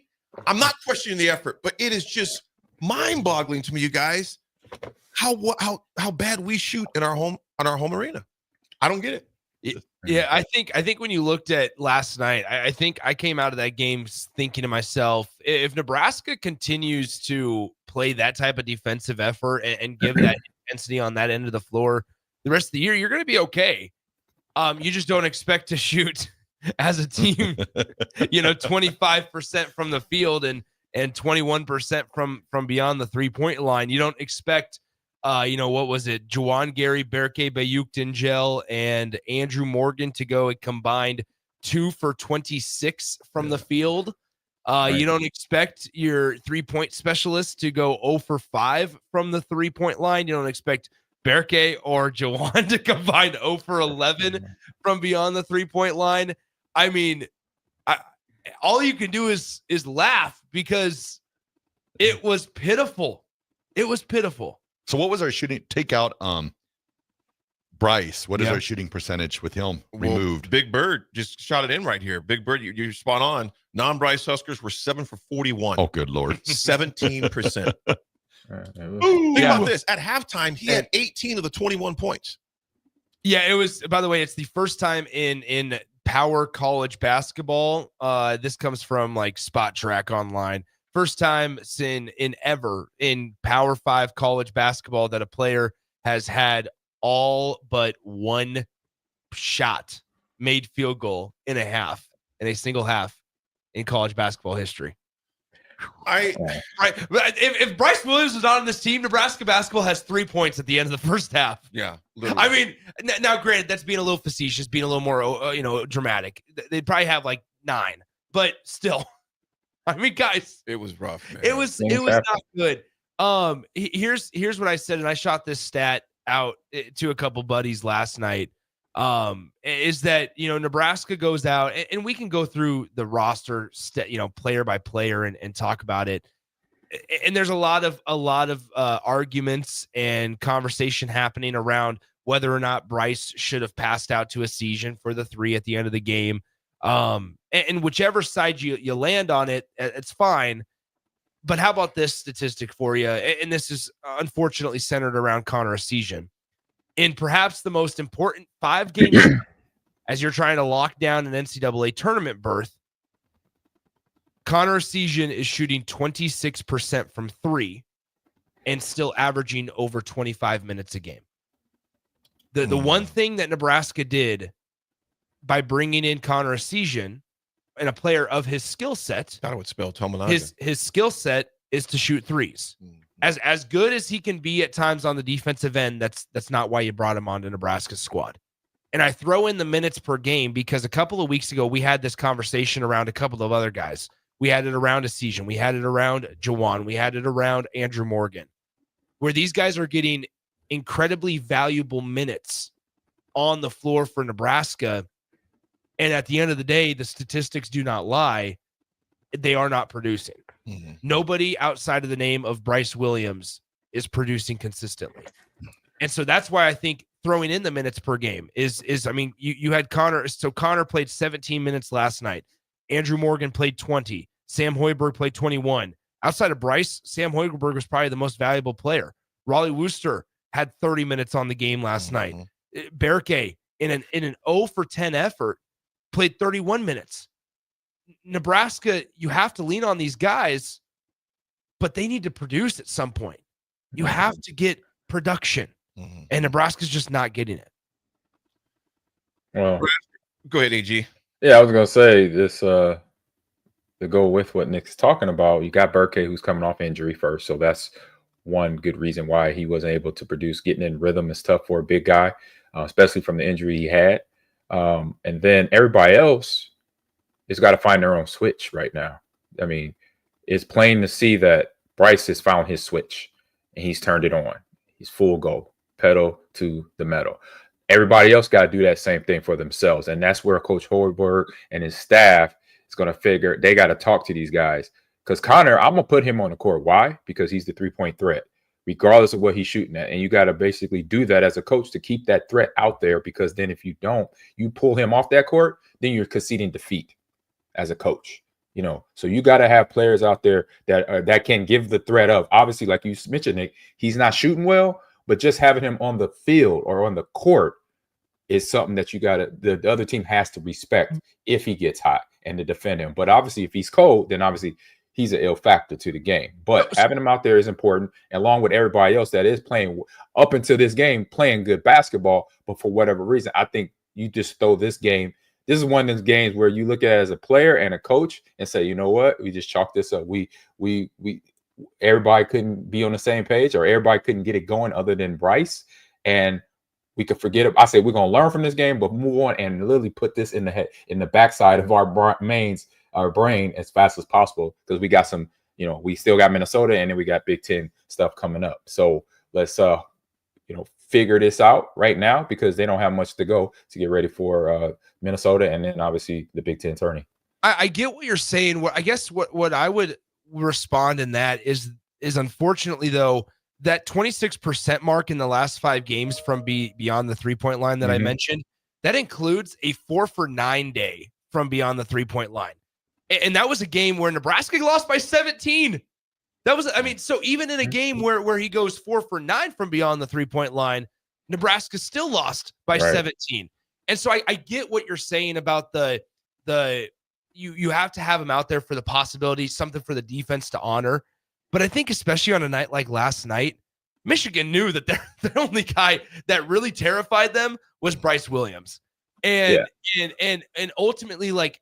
I'm not questioning the effort, but it is just mind-boggling to me, you guys, how bad we shoot in our home arena. I don't get it. Yeah, I think when you looked at last night, I think I came out of that game thinking to myself, if Nebraska continues to play that type of defensive effort and give that intensity on that end of the floor the rest of the year, you're going to be okay. You just don't expect to shoot as a team, 25% from the field and 21% from beyond the 3-point line. You don't expect what was it? Juwan Gary, Berke Bayuk-Dingel, and Andrew Morgan to go a combined 2 for 26 from the field. You don't expect your 3-point specialist to go 0 for 5 from the 3-point line. You don't expect Berke or Juwan to combine 0 for 11 from beyond the 3-point line. I mean, all you can do is laugh, because it was pitiful. It was pitiful. So what was our shooting? Take out Bryce. What is our shooting percentage with him removed? Big Bird just shot it in right here. Big Bird, you're spot on. Non-Bryce Huskers were 7 for 41. Oh, good Lord. 17%. Think about this. At halftime, he had 18 of the 21 points. Yeah, it was, by the way, it's the first time in power college basketball. This comes from like Spot Track Online. First time in ever in Power 5 college basketball that a player has had all but one shot made field goal in a single half in college basketball history. If Bryce Williams was not on this team, Nebraska basketball has 3 points at the end of the first half. Yeah, literally. I mean, now granted, that's being a little facetious, being a little more dramatic. They'd probably have like 9, but still. I mean, guys, it was rough, man. It was not good. Here's what I said, and I shot this stat out to a couple buddies last night. Is that Nebraska goes out, and we can go through the roster, player by player, and talk about it. And there's a lot of arguments and conversation happening around whether or not Bryce should have passed out to Essegian for the 3 at the end of the game. And whichever side you land on it, it's fine. But how about this statistic for you? And this is unfortunately centered around Connor Essegian. In perhaps the most important 5 games as you're trying to lock down an NCAA tournament berth, Connor Essegian is shooting 26% from 3 and still averaging over 25 minutes a game. The one thing that Nebraska did by bringing in Connor Essegian and a player of his skill set, I would spell Tominaga. His skill set is to shoot threes. As good as he can be at times on the defensive end, that's not why you brought him onto Nebraska's squad. And I throw in the minutes per game because a couple of weeks ago we had this conversation around a couple of other guys. We had it around Essegian, we had it around Juwan, we had it around Andrew Morgan, where these guys are getting incredibly valuable minutes on the floor for Nebraska. And at the end of the day, the statistics do not lie. They are not producing. Mm-hmm. Nobody outside of the name of Bryce Williams is producing consistently. And so that's why I think throwing in the minutes per game is I mean, you had Connor. So Connor played 17 minutes last night. Andrew Morgan played 20. Sam Hoiberg played 21. Outside of Bryce, Sam Hoiberg was probably the most valuable player. Raleigh Wooster had 30 minutes on the game last night. Berke, in an 0 for 10 effort, played 31 minutes. Nebraska, you have to lean on these guys, but they need to produce at some point. You have to get production, and Nebraska's just not getting it. Well, go ahead, AG. Yeah, I was gonna say this. To go with what Nick's talking about, you got Berke, who's coming off injury first, so that's one good reason why he wasn't able to produce. Getting in rhythm is tough for a big guy, especially from the injury he had. And then everybody else has got to find their own switch right now. I mean, it's plain to see that Bryce has found his switch and he's turned it on. He's full go, pedal to the metal. Everybody else got to do that same thing for themselves. And that's where Coach Hoiberg and his staff is going to figure they got to talk to these guys. Because Connor, I'm going to put him on the court. Why? Because he's the three-point threat, regardless of what he's shooting at. And you got to basically do that as a coach to keep that threat out there, because then if you don't, you pull him off that court, then you're conceding defeat as a coach. You know, so you got to have players out there that can give the threat of, obviously, like you mentioned, Nick, he's not shooting well, but just having him on the field or on the court is something that you got to, the other team has to respect if he gets hot and to defend him. But obviously, if he's cold, then obviously he's an ill factor to the game. But having him out there is important, along with everybody else that is playing up until this game, playing good basketball. But for whatever reason, I think you just throw this game. This is one of those games where you look at it as a player and a coach and say, you know what, we just chalk this up. We everybody couldn't be on the same page, or everybody couldn't get it going other than Bryce, and we could forget it. I say we're gonna learn from this game, but move on and literally put this in the head, in the backside of our brain as fast as possible, because we got some, you know, we still got Minnesota, and then we got Big Ten stuff coming up. So let's figure this out right now, because they don't have much to go to get ready for Minnesota, and then obviously the Big Ten tourney. I get what you're saying. I guess what I would respond in that is unfortunately, though, that 26% mark in the last 5 games from beyond the 3-point line that I mentioned, that includes a 4 for 9 day from beyond the 3-point line. And that was a game where Nebraska lost by 17. That was, I mean, so even in a game where he goes 4 for 9 from beyond the 3-point line, Nebraska still lost by 17. And so I get what you're saying about you have to have him out there for the possibility, something for the defense to honor. But I think especially on a night like last night, Michigan knew that the only guy that really terrified them was Bryce Williams. And ultimately, like,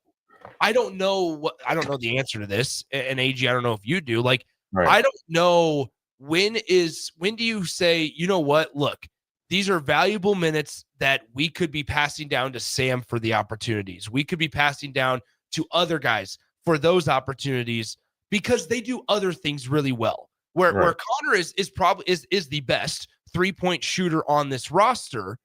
I don't know the answer to this. And AG, I don't know if you do. Like, I don't know when do you say, you know what, look, these are valuable minutes that we could be passing down to Sam for the opportunities. We could be passing down to other guys for those opportunities, because they do other things really well. Where Connor is probably the best 3-point shooter on this roster,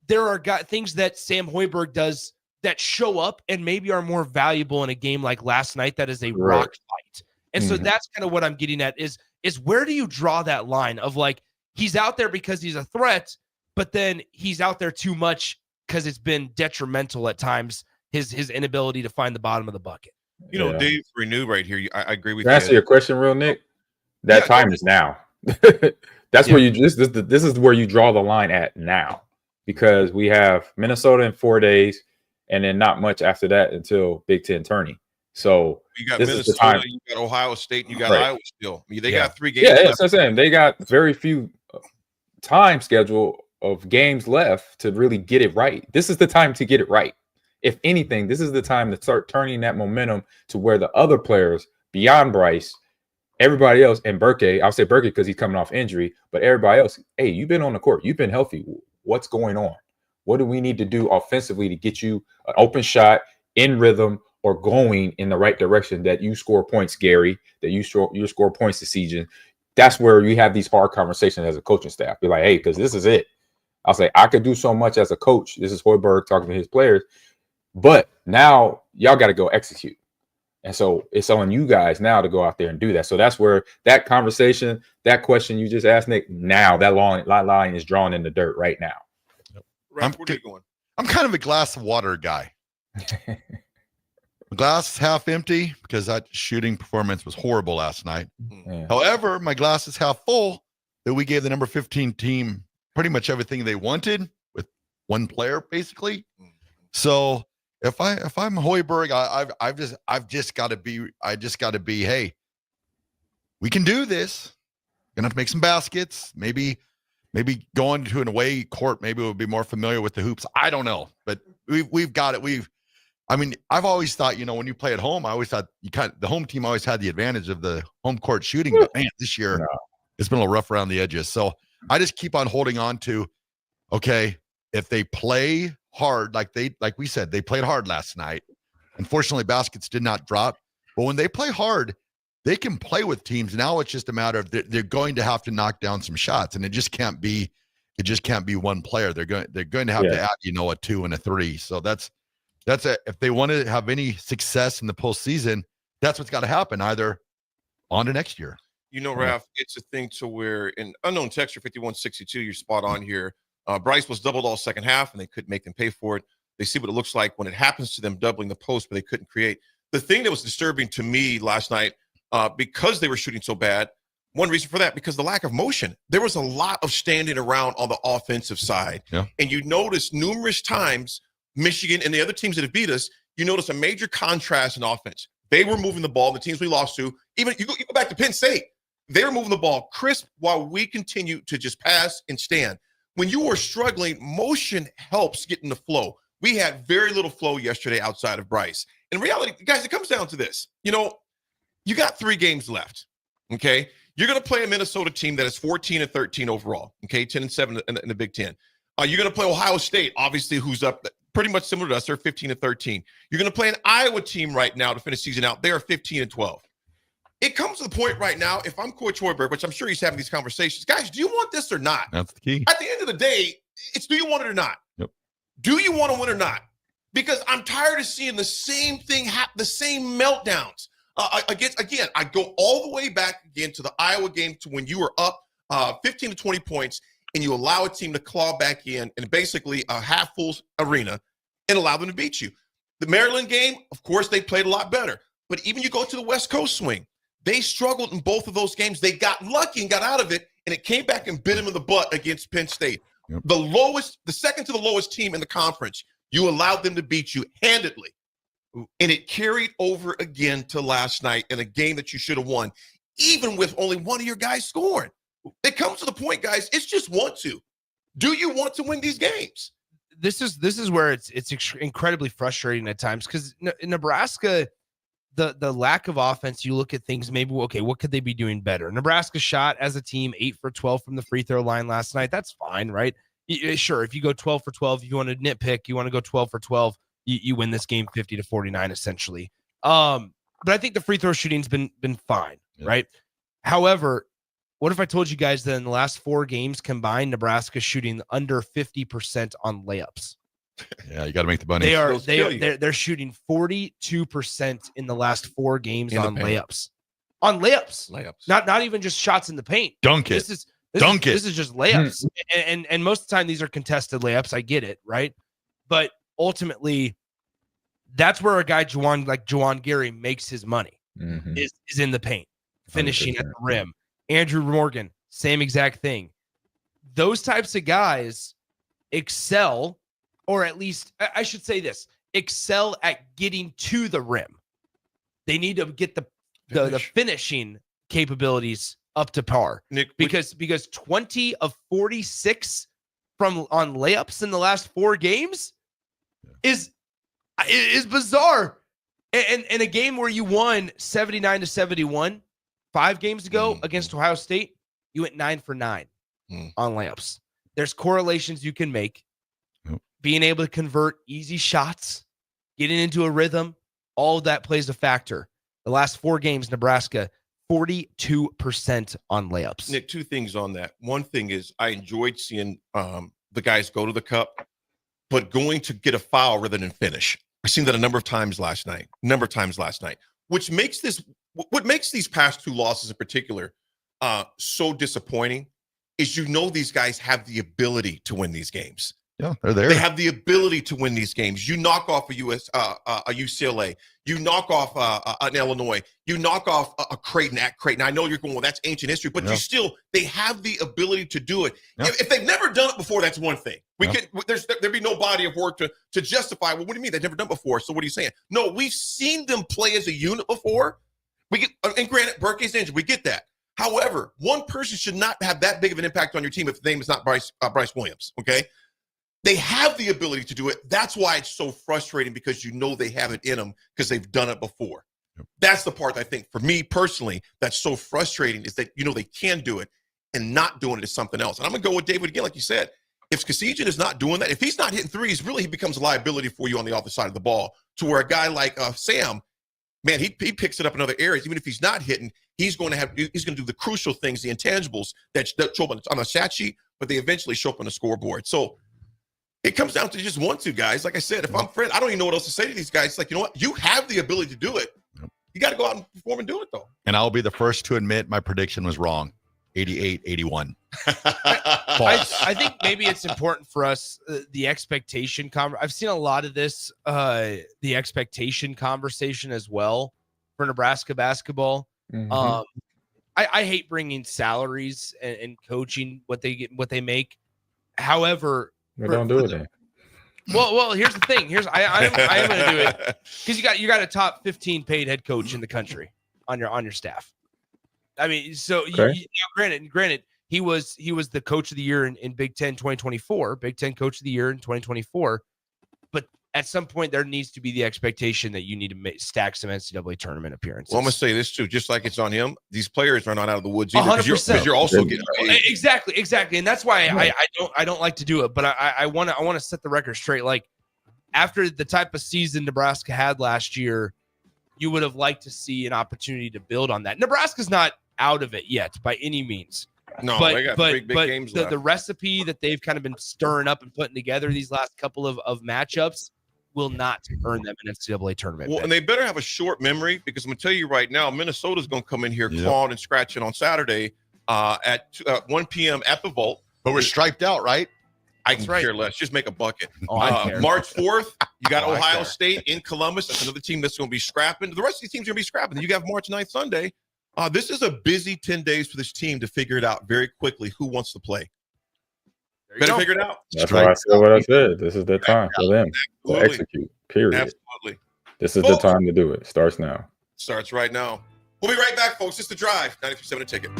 there are things that Sam Hoiberg does that show up and maybe are more valuable in a game like last night that is a rock fight. And so that's kind of what I'm getting at is where do you draw that line of, like, he's out there because he's a threat, but then he's out there too much because it's been detrimental at times, his inability to find the bottom of the bucket. You know, Dave Renew right here, I agree with you. To answer your question, real Nick, that time is now. That's where this is where you draw the line at now, because we have Minnesota in 4 days, and then not much after that until Big Ten tourney. So you got this Minnesota, is the time. You got Ohio State, you got Iowa still. I mean, they got 3 games. Yeah, left. that's what I'm saying. They got very few time schedule of games left to really get it right. This is the time to get it right. If anything, this is the time to start turning that momentum to where the other players beyond Bryce, everybody else, and Berke, I'll say Berke because he's coming off injury, but everybody else, hey, you've been on the court, you've been healthy. What's going on? What do we need to do offensively to get you an open shot in rhythm or going in the right direction, that you score points, Gary, that you score points this season? That's where you have these hard conversations as a coaching staff. Be like, hey, because this is it. I'll say I could do so much as a coach. This is Hoiberg talking to his players. But now y'all got to go execute. And so it's on you guys now to go out there and do that. So that's where that conversation, that question you just asked, Nick, now that line is drawn in the dirt right now. Raff, where are you going? I'm kind of a glass of water guy. My glass is half empty because that shooting performance was horrible last night. Yeah. However, my glass is half full that we gave the number 15 team pretty much everything they wanted with one player, basically. So if I'm Hoiberg, I've just got to be, hey, we can do this. Gonna have to make some baskets. Maybe going to an away court, maybe we'll be more familiar with the hoops. I don't know, but we've got it. I've always thought, when you play at home, I always thought the home team always had the advantage of the home court shooting. But man, this year it's been a little rough around the edges. So I just keep on holding on to, okay, if they play hard, like we said, they played hard last night. Unfortunately, baskets did not drop. But when they play hard, they can play with teams. Now it's just a matter of they're going to have to knock down some shots, and it just can't be one player. They're going to have to add, a 2 and a 3. So that's if they want to have any success in the postseason, that's what's got to happen, either on to next year. Raff, it's a thing to where in unknown texture 5162, you're spot on here. Bryce was doubled all second half, and they couldn't make them pay for it. They see what it looks like when it happens to them doubling the post, but they couldn't create. The thing that was disturbing to me last night, because they were shooting so bad, one reason for that, because the lack of motion. There was a lot of standing around on the offensive side. Yeah. And you notice numerous times, Michigan and the other teams that have beat us, you notice a major contrast in offense. They were moving the ball, the teams we lost to. Even you go back to Penn State, they were moving the ball crisp while we continue to just pass and stand. When you are struggling, motion helps get in the flow. We had very little flow yesterday outside of Bryce. In reality, guys, it comes down to this. You got 3 games left, okay? You're going to play a Minnesota team that is 14-13 overall, okay? 10-7 in the Big Ten. You're going to play Ohio State, obviously, who's up pretty much similar to us. They're 15-13. You're going to play an Iowa team right now to finish season out. They are 15-12. It comes to the point right now, if I'm Coach Hoiberg, which I'm sure he's having these conversations, guys, do you want this or not? That's the key. At the end of the day, it's do you want it or not? Yep. Do you want to win or not? Because I'm tired of seeing the same thing happen, the same meltdowns. Again, I go all the way back again to the Iowa game to when you were up 15 to 20 points and you allow a team to claw back in basically a half-full arena and allow them to beat you. The Maryland game, of course, they played a lot better. But even you go to the West Coast swing, they struggled in both of those games. They got lucky and got out of it, and it came back and bit them in the butt against Penn State. Yep. The second to the lowest team in the conference, you allowed them to beat you handedly. And it carried over again to last night in a game that you should have won, even with only one of your guys scoring. It comes to the point, guys, it's just want to. Do you want to win these games? This is where it's incredibly frustrating at times, because in Nebraska, the lack of offense, you look at things, maybe, okay, what could they be doing better? Nebraska shot as a team 8 for 12 from the free throw line last night. That's fine, right? Sure, if you go 12 for 12, if you want to nitpick, you want to go 12 for 12, you win this game 50-49 essentially. But I think the free throw shooting's been fine, right? However, what if I told you guys that in the last 4 games combined, Nebraska shooting under 50% on layups? Yeah, you got to make the bunnies. They're shooting 42% in the last 4 games on layups. On layups. Not even just shots in the paint. Dunk it. This is just layups. And most of the time these are contested layups. I get it, right? But ultimately, that's where a guy like Juwan Gary makes his money. Is in the paint, finishing 100%. At the rim. Andrew Morgan, same exact thing. Those types of guys excel, or at least I should say this, excel at getting to the rim. They need to get the finishing capabilities up to par. Nick, because 20 of 46 on layups in the last 4 games is bizarre. And a game where you won 79-71 5 games ago against Ohio State, you went 9 for 9 on layups. There's correlations you can make. Being able to convert easy shots, getting into a rhythm, all of that plays a factor. The last 4 games, Nebraska, 42% on layups. Nick, 2 things on that. One thing is I enjoyed seeing the guys go to the cup, but going to get a foul rather than finish. I've seen that a number of times last night, which makes what makes these past two losses in particular so disappointing is these guys have the ability to win these games. Yeah, they're there. They have the ability to win these games. You knock off a UCLA. You knock off an Illinois. You knock off a Creighton at Creighton. I know you're going, well, that's ancient history, but they have the ability to do it. Yeah. If they've never done it before, that's one thing. There'd be no body of work to justify. Well, what do you mean they've never done it before? So what are you saying? No, we've seen them play as a unit before. And granted, Burke's injured. We get that. However, one person should not have that big of an impact on your team if the name is not Bryce Williams. Okay. They have the ability to do it. That's why it's so frustrating, because they have it in them because they've done it before. Yep. That's the part I think, for me personally, that's so frustrating, is that, they can do it, and not doing it is something else. And I'm going to go with David again, like you said. If Kasijian is not doing that, if he's not hitting threes, really he becomes a liability for you on the other side of the ball, to where a guy like Sam, man, he picks it up in other areas. Even if he's not hitting, he's going to do the crucial things, the intangibles that show up on the stat sheet, but they eventually show up on the scoreboard. So it comes down to just 1-2 guys. Like I said, if I'm Fred, I don't even know what else to say to these guys. It's like, you know what? You have the ability to do it. You got to go out and perform and do it, though. And I'll be the first to admit my prediction was wrong. 88-81. I think maybe it's important for us, the expectation I've seen a lot of this, the expectation conversation as well for Nebraska basketball. Mm-hmm. I hate bringing salaries and coaching what they make. However, don't do it then. Well, here's the thing. I am going to do it because you got a top 15 paid head coach in the country on your staff. I mean, so okay. Granted, he was the coach of the year in Big Ten 2024, Big Ten coach of the year in 2024. But at some point, there needs to be the expectation that you need to stack some NCAA tournament appearances. Well, I'm going to say this too, just like it's on him. These players are not out of the woods either, because you're also getting paid. Exactly, and that's why I don't like to do it. But I want to set the record straight. Like, after the type of season Nebraska had last year, you would have liked to see an opportunity to build on that. Nebraska's not out of it yet by any means. No, they got big games left. The recipe that they've kind of been stirring up and putting together these last couple of matchups will not earn them an NCAA tournament. Well, and they better have a short memory, because I'm going to tell you right now, Minnesota's going to come in here clawing and scratching on Saturday at 1 p.m. at the Vault. But we're striped out, right? I can care less. Just make a bucket. Care. March 4th, you got Ohio State in Columbus. That's another team that's going to be scrapping. The rest of these teams are going to be scrapping. Then you have March 9th, Sunday. This is a busy 10 days for this team to figure it out very quickly who wants to play. Better figure it out. That's why I said what I said. This is their time for them to execute, period. Absolutely. This is the time to do it. Starts now. Starts right now. We'll be right back, folks. It's The Drive, 93.7 A Ticket.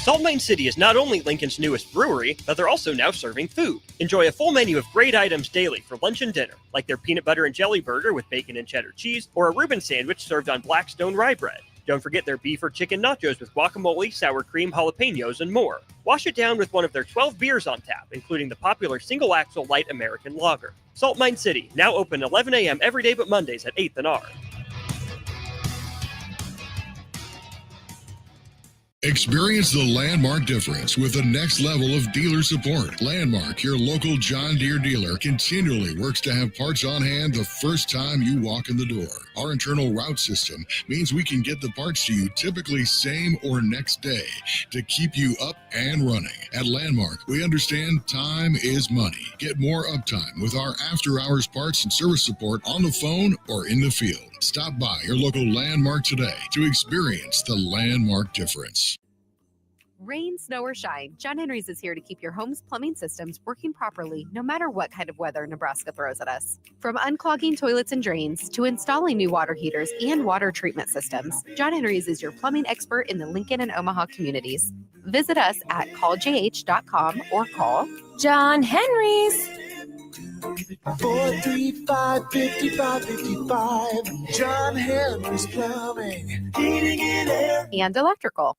Salt Mine City is not only Lincoln's newest brewery, but they're also now serving food. Enjoy a full menu of great items daily for lunch and dinner, like their peanut butter and jelly burger with bacon and cheddar cheese, or a Reuben sandwich served on Blackstone rye bread. Don't forget their beef or chicken nachos with guacamole, sour cream, jalapenos, and more. Wash it down with one of their 12 beers on tap, including the popular Single Axle Light American Lager. Salt Mine City, now open 11 a.m. every day but Mondays at 8th and R. Experience the Landmark difference with the next level of dealer support. Landmark, your local John Deere dealer, continually works to have parts on hand the first time you walk in the door. Our internal route system means we can get the parts to you typically same or next day to keep you up and running. At Landmark, we understand time is money. Get more uptime with our after-hours parts and service support on the phone or in the field. Stop by your local Landmark today to experience the Landmark difference. Rain, snow, or shine, John Henry's is here to keep your home's plumbing systems working properly no matter what kind of weather Nebraska throws at us. From unclogging toilets and drains to installing new water heaters and water treatment systems, John Henry's is your plumbing expert in the Lincoln and Omaha communities. Visit us at calljh.com or call John Henry's. 435-5555. John Henry's Plumbing, Heating and Air, and Electrical.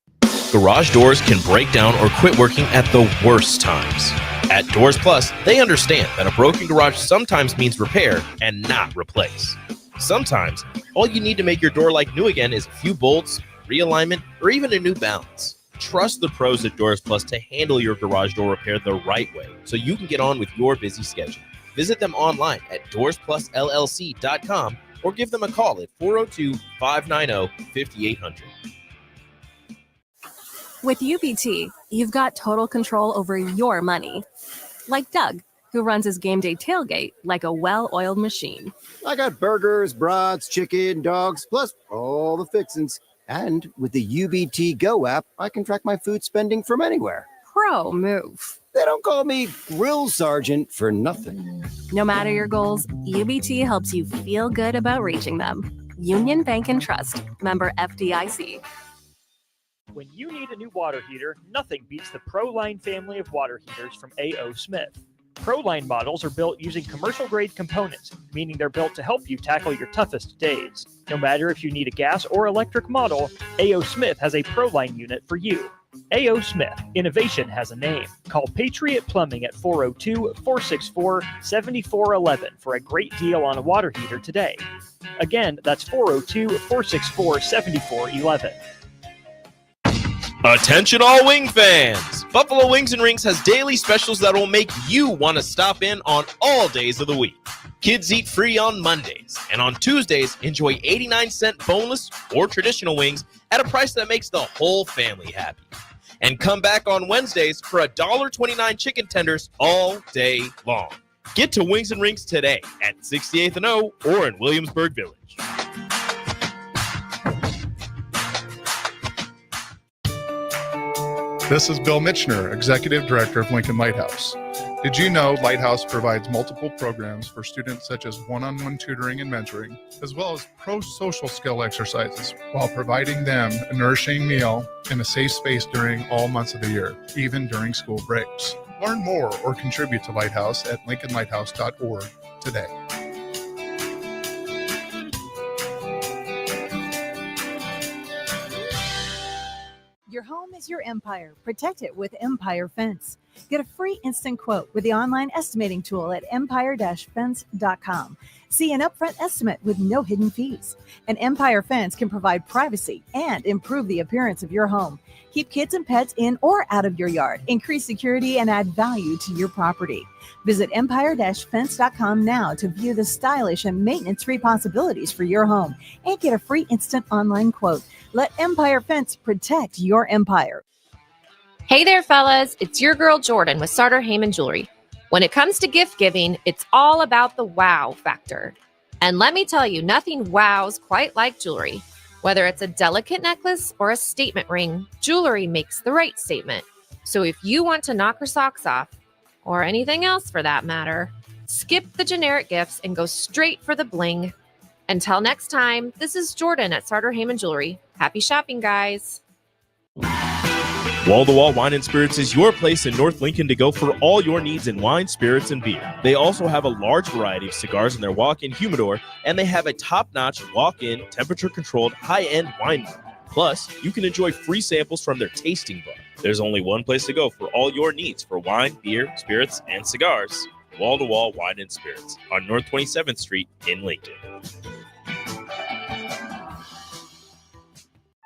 Garage doors can break down or quit working at the worst times. At Doors Plus, they understand that a broken garage sometimes means repair and not replace. Sometimes, all you need to make your door like new again is a few bolts, realignment, or even a new balance. Trust the pros at Doors Plus to handle your garage door repair the right way so you can get on with your busy schedule. Visit them online at doorsplusllc.com or give them a call at 402-590-5800. With UBT, you've got total control over your money. Like Doug, who runs his game day tailgate like a well-oiled machine. I got burgers, brats, chicken, dogs, plus all the fixins. And with the UBT Go app, I can track my food spending from anywhere. Pro move. They don't call me Grill Sergeant for nothing. No matter your goals, UBT helps you feel good about reaching them. Union Bank and Trust. Member FDIC. When you need a new water heater, nothing beats the ProLine family of water heaters from A.O. Smith. ProLine models are built using commercial-grade components, meaning they're built to help you tackle your toughest days. No matter if you need a gas or electric model, A.O. Smith has a ProLine unit for you. A.O. Smith, innovation has a name. Call Patriot Plumbing at 402-464-7411 for a great deal on a water heater today. Again, that's 402-464-7411. Attention all wing fans! Buffalo Wings and Rings has daily specials that will make you want to stop in on all days of the week. Kids eat free on Mondays, and on Tuesdays, enjoy 89-cent boneless or traditional wings at a price that makes the whole family happy. And come back on Wednesdays for $1.29 chicken tenders all day long. Get to Wings and Rings today at 68th and O or in Williamsburg Village. This is Bill Mitchner, Executive Director of Lincoln Lighthouse. Did you know Lighthouse provides multiple programs for students such as one-on-one tutoring and mentoring, as well as pro-social skill exercises, while providing them a nourishing meal and a safe space during all months of the year, even during school breaks? Learn more or contribute to Lighthouse at lincolnlighthouse.org today. Your home is your empire. Protect it with Empire Fence. Get a free instant quote with the online estimating tool at empire-fence.com. See an upfront estimate with no hidden fees. An Empire Fence can provide privacy and improve the appearance of your home. Keep kids and pets in or out of your yard. Increase security and add value to your property. Visit empire-fence.com now to view the stylish and maintenance-free possibilities for your home and get a free instant online quote. Let Empire Fence protect your empire. Hey there, fellas. It's your girl Jordan with Sartor Heyman Jewelry. When it comes to gift giving, it's all about the wow factor. And let me tell you, nothing wows quite like jewelry. Whether it's a delicate necklace or a statement ring, jewelry makes the right statement. So if you want to knock her socks off, or anything else for that matter, skip the generic gifts and go straight for the bling. Until next time, this is Jordan at Sartor Heyman Jewelry. Happy shopping, guys. Wall-to-Wall Wine and Spirits is your place in North Lincoln to go for all your needs in wine, spirits, and beer. They also have a large variety of cigars in their walk-in humidor, and they have a top-notch walk-in, temperature-controlled, high-end wine bar. Plus, you can enjoy free samples from their tasting bar. There's only one place to go for all your needs for wine, beer, spirits, and cigars. Wall-to-Wall Wine and Spirits on North 27th Street in Lincoln.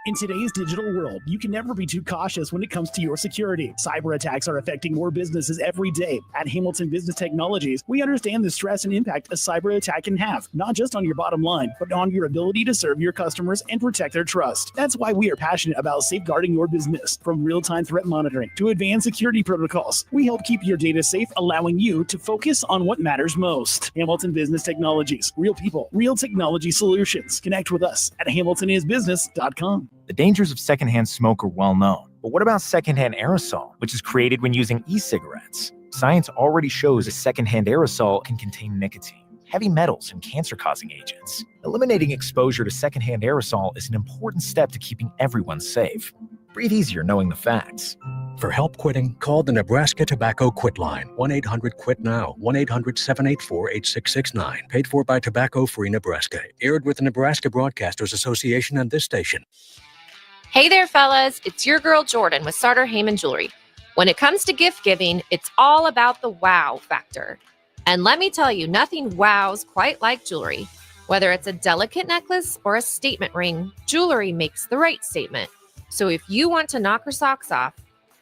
In today's digital world, you can never be too cautious when it comes to your security. Cyber attacks are affecting more businesses every day. At Hamilton Business Technologies, we understand the stress and impact a cyber attack can have, not just on your bottom line, but on your ability to serve your customers and protect their trust. That's why we are passionate about safeguarding your business. From real-time threat monitoring to advanced security protocols, we help keep your data safe, allowing you to focus on what matters most. Hamilton Business Technologies. Real people, real technology solutions. Connect with us at hamiltonisbusiness.com. The dangers of secondhand smoke are well known. But what about secondhand aerosol, which is created when using e-cigarettes? Science already shows a secondhand aerosol can contain nicotine, heavy metals, and cancer-causing agents. Eliminating exposure to secondhand aerosol is an important step to keeping everyone safe. Breathe easier knowing the facts. For help quitting, call the Nebraska Tobacco Quit Line, 1-800-QUIT-NOW, 1-800-784-8669. Paid for by Tobacco Free Nebraska. Aired with the Nebraska Broadcasters Association and this station. Hey there, fellas. It's your girl Jordan with Sartor Heyman Jewelry. When it comes to gift giving, it's all about the wow factor. And let me tell you, nothing wows quite like jewelry. Whether it's a delicate necklace or a statement ring, jewelry makes the right statement. So if you want to knock her socks off,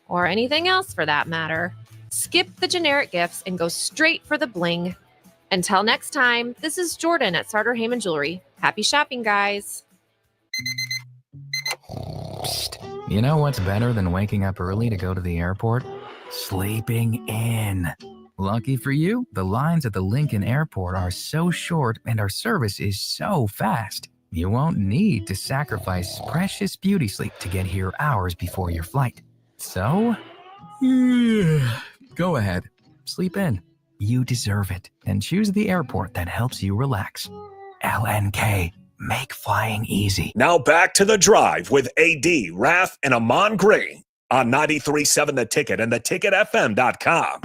or anything else for that matter, skip the generic gifts and go straight for the bling. Until next time, this is Jordan at Sartor Heyman Jewelry. Happy shopping, guys. You know what's better than waking up early to go to the airport? Sleeping in. Lucky for you, the lines at the Lincoln Airport are so short and our service is so fast. You won't need to sacrifice precious beauty sleep to get here hours before your flight. So, go ahead, sleep in. You deserve it, and choose the airport that helps you relax. LNK, make flying easy. Now back to The Drive with AD, Raff, and Ahman Green on 93.7 The Ticket and theticketfm.com.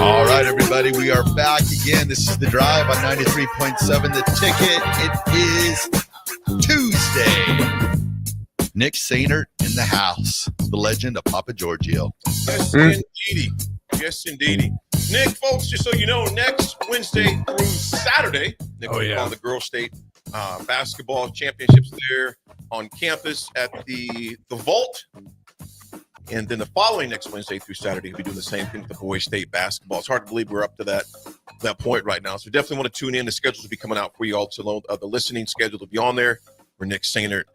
All right, everybody, we are back again. This is The Drive on 93.7 The Ticket. It is Tuesday. Nick Sainert in the house, the legend of Papa Giorgio. Yes, indeedy. Yes, indeedy. Nick, folks, just so you know, next Wednesday through Saturday, Nick will be on the Girls State basketball championships there on campus at the Vault. And then the following next Wednesday through Saturday, he'll be doing the same thing with the boys' state basketball. It's hard to believe we're up to that point right now. So definitely want to tune in. The schedules will be coming out for you all. So the listening schedule will be on there for Nick Sainert.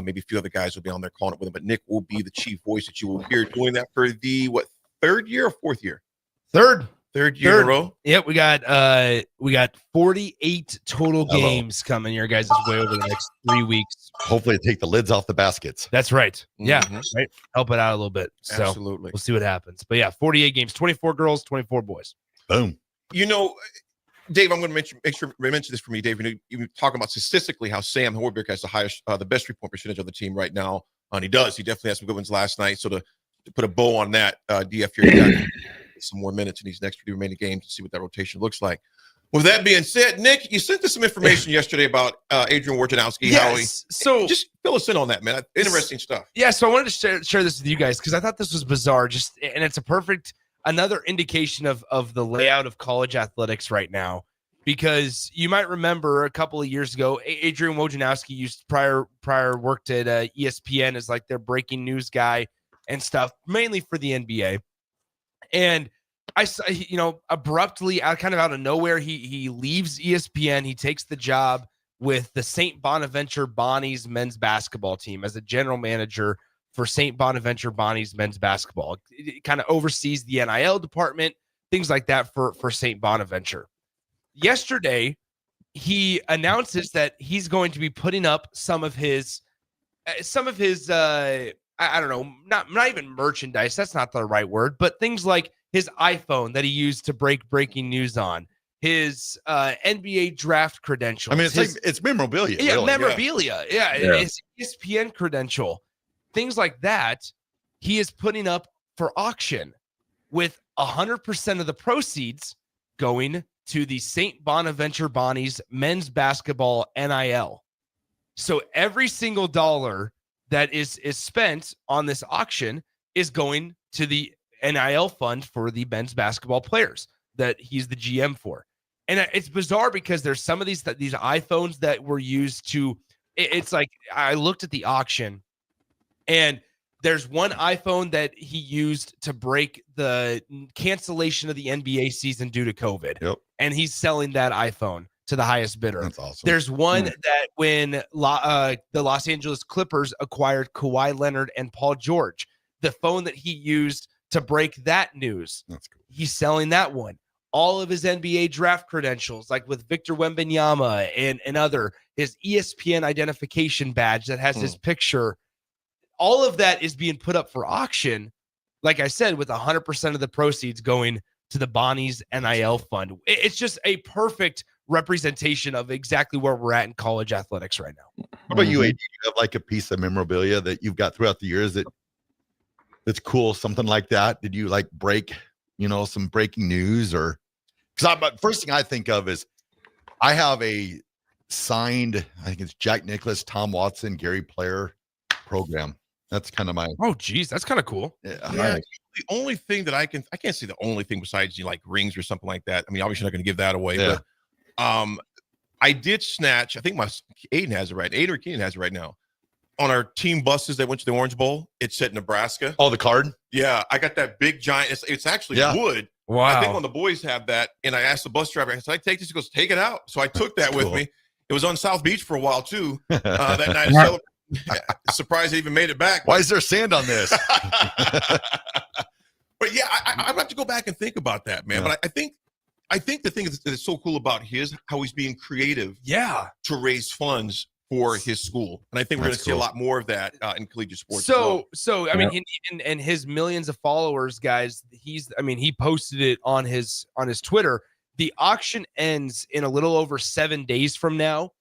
Maybe a few other guys will be on there calling it with him. But Nick will be the chief voice that you will hear doing that for the, third year or fourth year? Third year in a row. Yep, we got 48 total games coming your guys' way over the next 3 weeks. Hopefully take the lids off the baskets. That's right. Yeah, right. Help it out a little bit. So Absolutely. We'll see what happens. But yeah, 48 games, 24 girls, 24 boys. Boom. You know, Dave, I'm going to mention this for me, Dave. You were talking about statistically how Sam Horberg has the best 3-point percentage of the team right now. And he does. He definitely had some good ones last night. So to put a bow on that, DF here, you got some more minutes in these next 3 remaining games to see what that rotation looks like. With that being said, Nick, you sent us some information yesterday about Adrian Wojnarowski. Yes. So just fill us in on that, man. Interesting stuff. Yeah. So I wanted to share this with you guys because I thought this was bizarre. And it's another indication of the layout of college athletics right now. Because you might remember a couple of years ago, Adrian Wojnarowski prior worked at ESPN as like their breaking news guy and stuff, mainly for the NBA. And abruptly, out of nowhere, he leaves ESPN. He takes the job with the St. Bonaventure Bonnies men's basketball team as a general manager for St. Bonaventure Bonnies men's basketball. It kind of oversees the NIL department, things like that for St. Bonaventure. Yesterday, he announces that he's going to be putting up some of his I don't know, not even merchandise. That's not the right word, but things like his iPhone that he used to break breaking news on, his NBA draft credentials. I mean, it's memorabilia. Yeah, really. memorabilia. Yeah, his ESPN credential, things like that. He is putting up for auction with 100% of the proceeds going to the St. Bonaventure Bonnies men's basketball NIL. So every single dollar that is spent on this auction is going to the NIL fund for the men's basketball players that he's the GM for. And it's bizarre because there's some of these iPhones that were used to, it's like, I looked at the auction and there's one iPhone that he used to break the cancellation of the NBA season due to COVID. Yep. And he's selling that iPhone to the highest bidder. That's awesome. There's one that when the Los Angeles Clippers acquired Kawhi Leonard and Paul George, the phone that he used to break that news, that's cool. He's selling that one. All of his NBA draft credentials, like with Victor Wembanyama and other, his ESPN identification badge that has his picture, all of that is being put up for auction. Like I said, with 100% of the proceeds going to the Bonnies NIL fund. It's just a perfect representation of exactly where we're at in college athletics right now. How about you, AD? Do you have like a piece of memorabilia that you've got throughout the years that's cool, something like that? Did you like break, some breaking news? Or because first thing I think of is I have a signed, I think it's Jack Nicklaus, Tom Watson, Gary Player program. That's kind of my. Oh, geez, that's kind of cool. Yeah. The only thing that I can't say the only thing besides like rings or something like that. I mean, obviously not going to give that away, Yeah. but I did snatch. I think Aiden has it right. Aiden or Keenan has it right now. On our team buses that went to the Orange Bowl, it said Nebraska. Oh, the card? Yeah, I got that big giant. It's actually wood. Wow. I think one of the boys have that, and I asked the bus driver, I said, "I take this?" He goes, "Take it out." So I took that with me. It was on South Beach for a while too. That night, surprised it even made it back. Why is there sand on this? But yeah, I have to go back and think about that, man. Yeah. But I think the thing that's so cool about how he's being creative, to raise funds for his school, and I think we're going to see a lot more of that in collegiate sports. So I mean, and his millions of followers, guys. He posted it on his Twitter. The auction ends in a little over 7 days from now,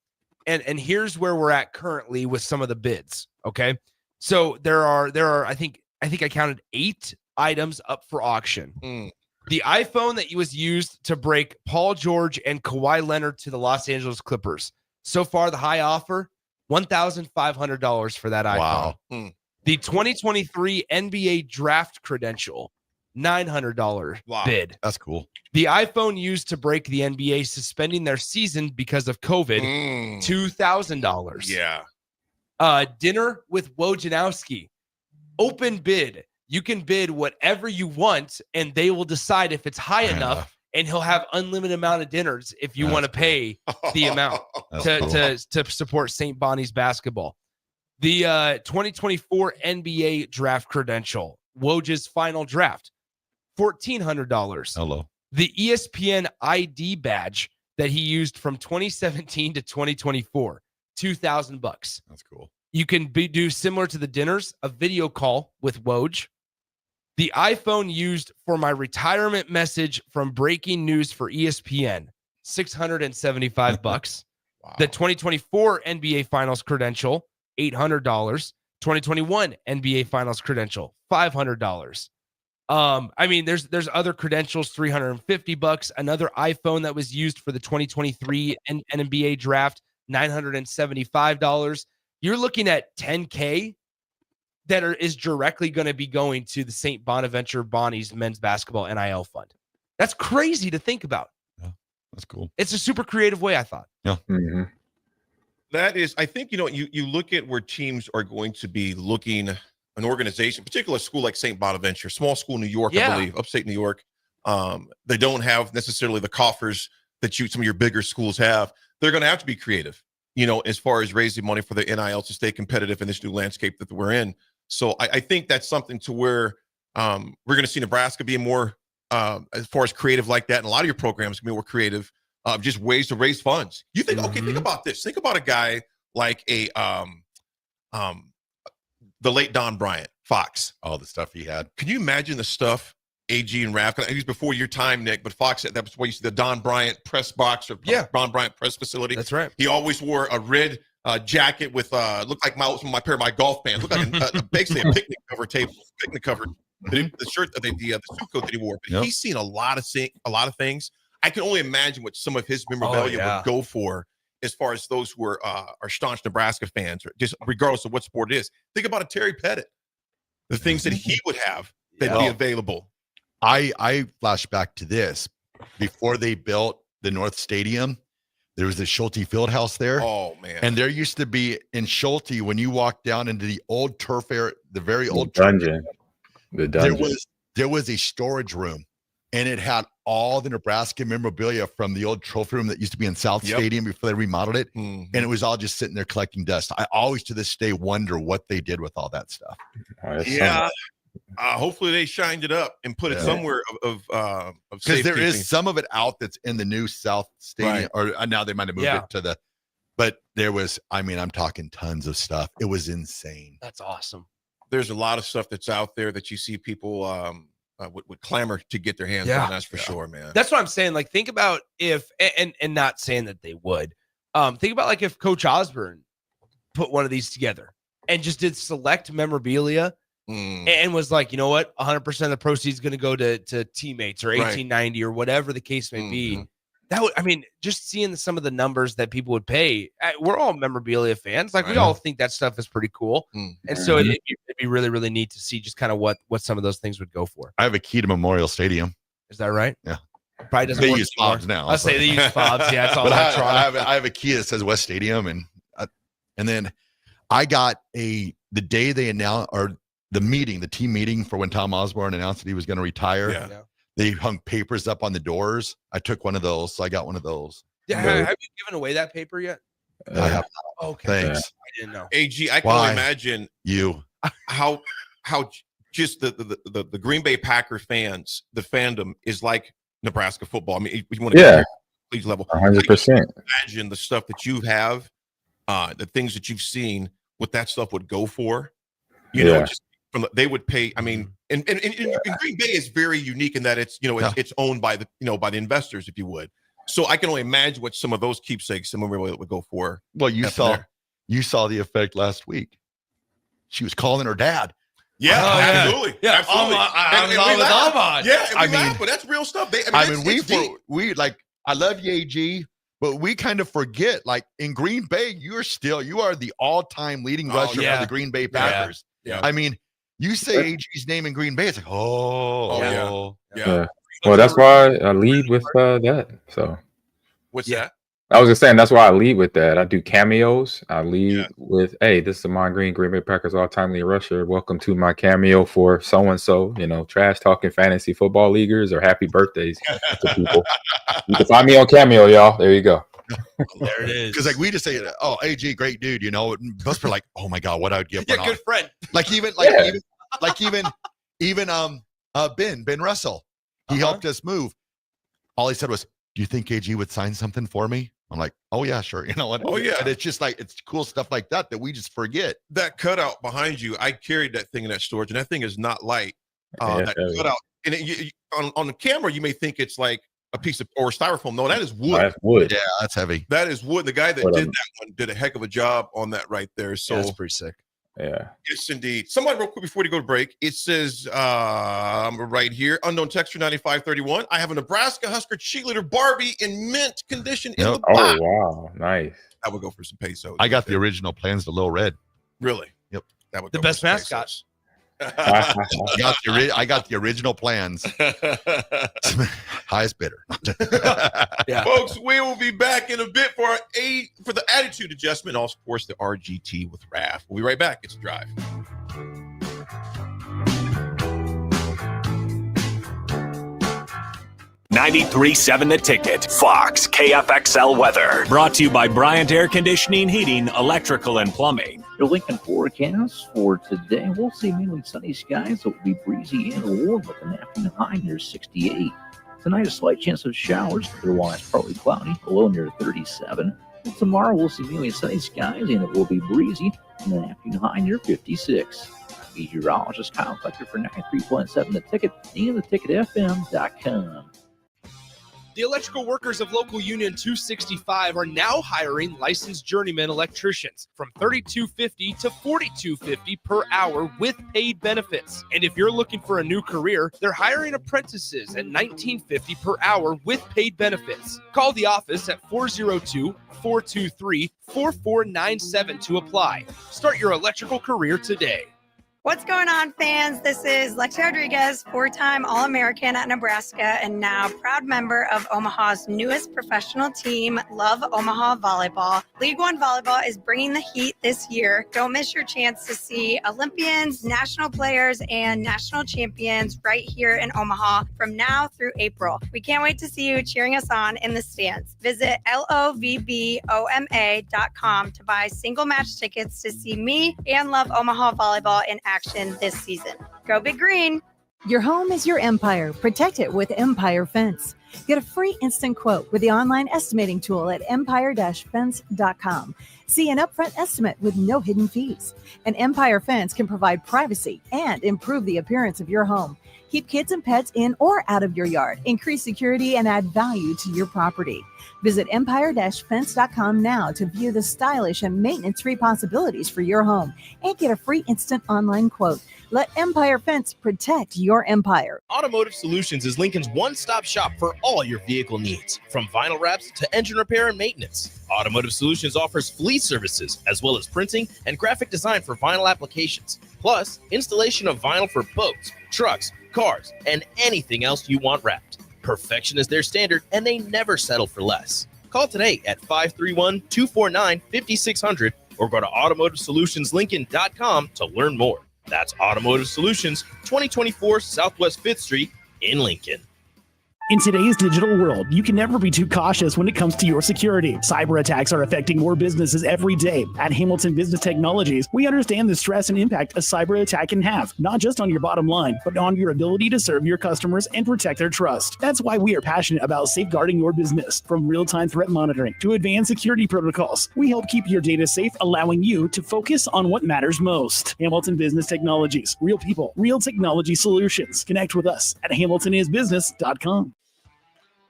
and here's where we're at currently with some of the bids. Okay, so there are I think I counted 8 items up for auction. The iPhone that was used to break Paul George and Kawhi Leonard to the Los Angeles Clippers. So far, the high offer, $1,500 for that iPhone. Wow. The 2023 NBA draft credential, $900 bid. That's cool. The iPhone used to break the NBA suspending their season because of COVID, $2,000. Yeah. Dinner with Wojnarowski, open bid. You can bid whatever you want, and they will decide if it's high enough, and he'll have unlimited amount of dinners if you want to pay the amount to support St. Bonnie's basketball. The 2024 NBA draft credential, Woj's final draft, $1,400. Hello. The ESPN ID badge that he used from 2017 to 2024, $2,000. That's cool. You can do similar to the dinners, a video call with Woj. The iPhone used for my retirement message from breaking news for ESPN, $675. Wow. The 2024 NBA Finals credential, $800. 2021 NBA Finals credential, $500. I mean, there's other credentials, $350. Another iPhone that was used for the 2023 NBA draft, $975. You're looking at $10K that is directly going to be going to the St. Bonaventure Bonnie's men's basketball NIL fund. That's crazy to think about. Yeah, that's cool. It's a super creative way, I thought. Yeah. Mm-hmm. That is, I think, you look at where teams are going to be looking, an organization, particularly a school like St. Bonaventure, small school, New York, I believe, upstate New York. They don't have necessarily the coffers that some of your bigger schools have. They're going to have to be creative, as far as raising money for the NIL to stay competitive in this new landscape that we're in. So I think that's something to where we're going to see Nebraska being more, as far as creative like that. And a lot of your programs can be more creative, just ways to raise funds. You think, okay, think about this. Think about a guy like the late Don Bryant, Fox. All the stuff he had. Can you imagine the stuff AG and Raff? It was before your time, Nick, but Fox, that was where you see the Don Bryant press box or Don Bryant press facility. That's right. He always wore a red jacket with looked like my pair of my golf pants. Looked like basically a picnic cover table, picnic cover. The shirt that the suit coat that he wore. But he's seen a lot of things. I can only imagine what some of his memorabilia would go for, as far as those who are staunch Nebraska fans, or just regardless of what sport it is. Think about a Terry Pettit, the things that he would have that'd be available. I flash back to this. Before they built the North Stadium, there was the Schulte Fieldhouse there. Oh, man. And there used to be in Schulte, when you walk down into the old turf area, the very old dungeon, there was a storage room, and it had all the Nebraska memorabilia from the old trophy room that used to be in South Stadium before they remodeled it. And it was all just sitting there collecting dust. I always to this day wonder what they did with all that stuff. Hopefully they shined it up and put it somewhere of because there is some of it out that's in the new South Stadium, or now they might have moved it to the. But there was, I'm talking tons of stuff. It was insane. That's awesome. There's a lot of stuff that's out there that you see people would clamor to get their hands on. That's for sure, man. That's what I'm saying. Like, think about if, and not saying that they would, think about like if Coach Osborne put one of these together and just did select memorabilia. And was like, you know what, 100% of the proceeds is going to go to teammates or 1890 or whatever the case may be. Just seeing some of the numbers that people would pay. We're all memorabilia fans. Like we all think that stuff is pretty cool. And so it'd be really, really neat to see just kind of what some of those things would go for. I have a key to Memorial Stadium. Is that right? Yeah. Probably doesn't they work use anymore. fobs now. I'll say they use fobs. Yeah, it's all but electronic. I have a key that says West Stadium, and then I got the day they announced, or the team meeting for when Tom Osborne announced that he was going to retire. Yeah. They hung papers up on the doors. I took one of those, so I got one of those. Yeah, have you given away that paper yet? I have. Okay. Thanks. I didn't know. AG, I can Why? only imagine how just the Green Bay Packer fans, the fandom is like Nebraska football. I mean, you want to please level 100%. Imagine the stuff that you have, the things that you've seen, what that stuff would go for. You know, just they would pay. I mean, and Green Bay is very unique in that it's it's owned by the investors, if you would. So I can only imagine what some of those keepsakes some of them would go for. Well, you saw the effect last week. She was calling her dad. Yeah, absolutely. Yeah, absolutely. I'm with Ahman. Yeah, I mean, but that's real stuff. We I love you, AG, but we kind of forget, like in Green Bay, you are the all-time leading rusher for the Green Bay Packers. Yeah. I mean, you say AG's name in Green Bay, it's like, yeah. Well, that's why I lead with that. So what's that? I was just saying that's why I lead with that. I do cameos. I lead with, hey, this is Ahman Green Bay Packers all-time lead rusher. Welcome to my cameo for so-and-so, trash talking fantasy football leaguers or happy birthdays to people. You can find me on Cameo, y'all. There you go. There it is. Because we just say, oh, AG, great dude, Most are like, oh my God, what I would give for good friend. Ben Russell. He helped us move. All he said was, do you think AG would sign something for me? I'm like, oh yeah, sure. Oh yeah. And it's just like, it's cool stuff like that we just forget. That cutout behind you, I carried that thing in that storage, and that thing is not light. That cutout, and on the camera, you may think it's like a piece of or styrofoam. No, that is wood. That's wood. Yeah, that's heavy. That is wood. The guy that did that one did a heck of a job on that right there. So that's pretty sick. Yeah. Yes, indeed. Somebody real quick before we go to break. It says right here, unknown texture 9531. I have a Nebraska Husker cheerleader Barbie in mint condition in the box. Oh wow, nice. That would go for some pesos. I got the original plans to Lil Red. Really? Yep. That would the go best for some mascot. pesos. I got the original plans. Highest bidder. Yeah. Folks, we will be back in a bit for the attitude adjustment. Also, of course, the RGT with Raff. We'll be right back. It's a drive. 93.7 The Ticket, Fox, KFXL weather. Brought to you by Bryant Air Conditioning, Heating, Electrical, and Plumbing. Your Lincoln forecast for today, we'll see mainly sunny skies. It will be breezy and warm with an afternoon high near 68. Tonight, a slight chance of showers, otherwise partly cloudy, a low near 37. And tomorrow, we'll see mainly sunny skies, and it will be breezy and an afternoon high near 56. Meteorologist Kyle Fletcher for 93.7 The Ticket and theticketfm.com. The electrical workers of local Union 265 are now hiring licensed journeyman electricians from $32.50 to $42.50 per hour with paid benefits. And if you're looking for a new career, they're hiring apprentices at $19.50 per hour with paid benefits. Call the office at 402-423-4497 to apply. Start your electrical career today. What's going on, fans? This is Lexi Rodriguez, four-time All-American at Nebraska and now proud member of Omaha's newest professional team, Love Omaha Volleyball. League One Volleyball is bringing the heat this year. Don't miss your chance to see Olympians, national players, and national champions right here in Omaha from now through April. We can't wait to see you cheering us on in the stands. Visit lovboma.com to buy single match tickets to see me and Love Omaha Volleyball in action this season. Go Big Green. Your home is your empire. Protect it with Empire Fence. Get a free instant quote with the online estimating tool at empire-fence.com. See an upfront estimate with no hidden fees. An Empire Fence can provide privacy and improve the appearance of your home. Keep kids and pets in or out of your yard. Increase security and add value to your property. Visit empire-fence.com now to view the stylish and maintenance-free possibilities for your home and get a free instant online quote. Let Empire Fence protect your empire. Automotive Solutions is Lincoln's one-stop shop for all your vehicle needs, from vinyl wraps to engine repair and maintenance. Automotive Solutions offers fleet services, as well as printing and graphic design for vinyl applications, plus installation of vinyl for boats, trucks, cars, and anything else you want wrapped. Perfection is their standard, and they never settle for less. Call today at 531-249-5600 or go to automotivesolutionslincoln.com to learn more. That's Automotive Solutions, 2024 Southwest 5th Street in Lincoln. In today's digital world, you can never be too cautious when it comes to your security. Cyber attacks are affecting more businesses every day. At Hamilton Business Technologies, we understand the stress and impact a cyber attack can have, not just on your bottom line, but on your ability to serve your customers and protect their trust. That's why we are passionate about safeguarding your business. From real-time threat monitoring to advanced security protocols, we help keep your data safe, allowing you to focus on what matters most. Hamilton Business Technologies. Real people, real technology solutions. Connect with us at hamiltonisbusiness.com.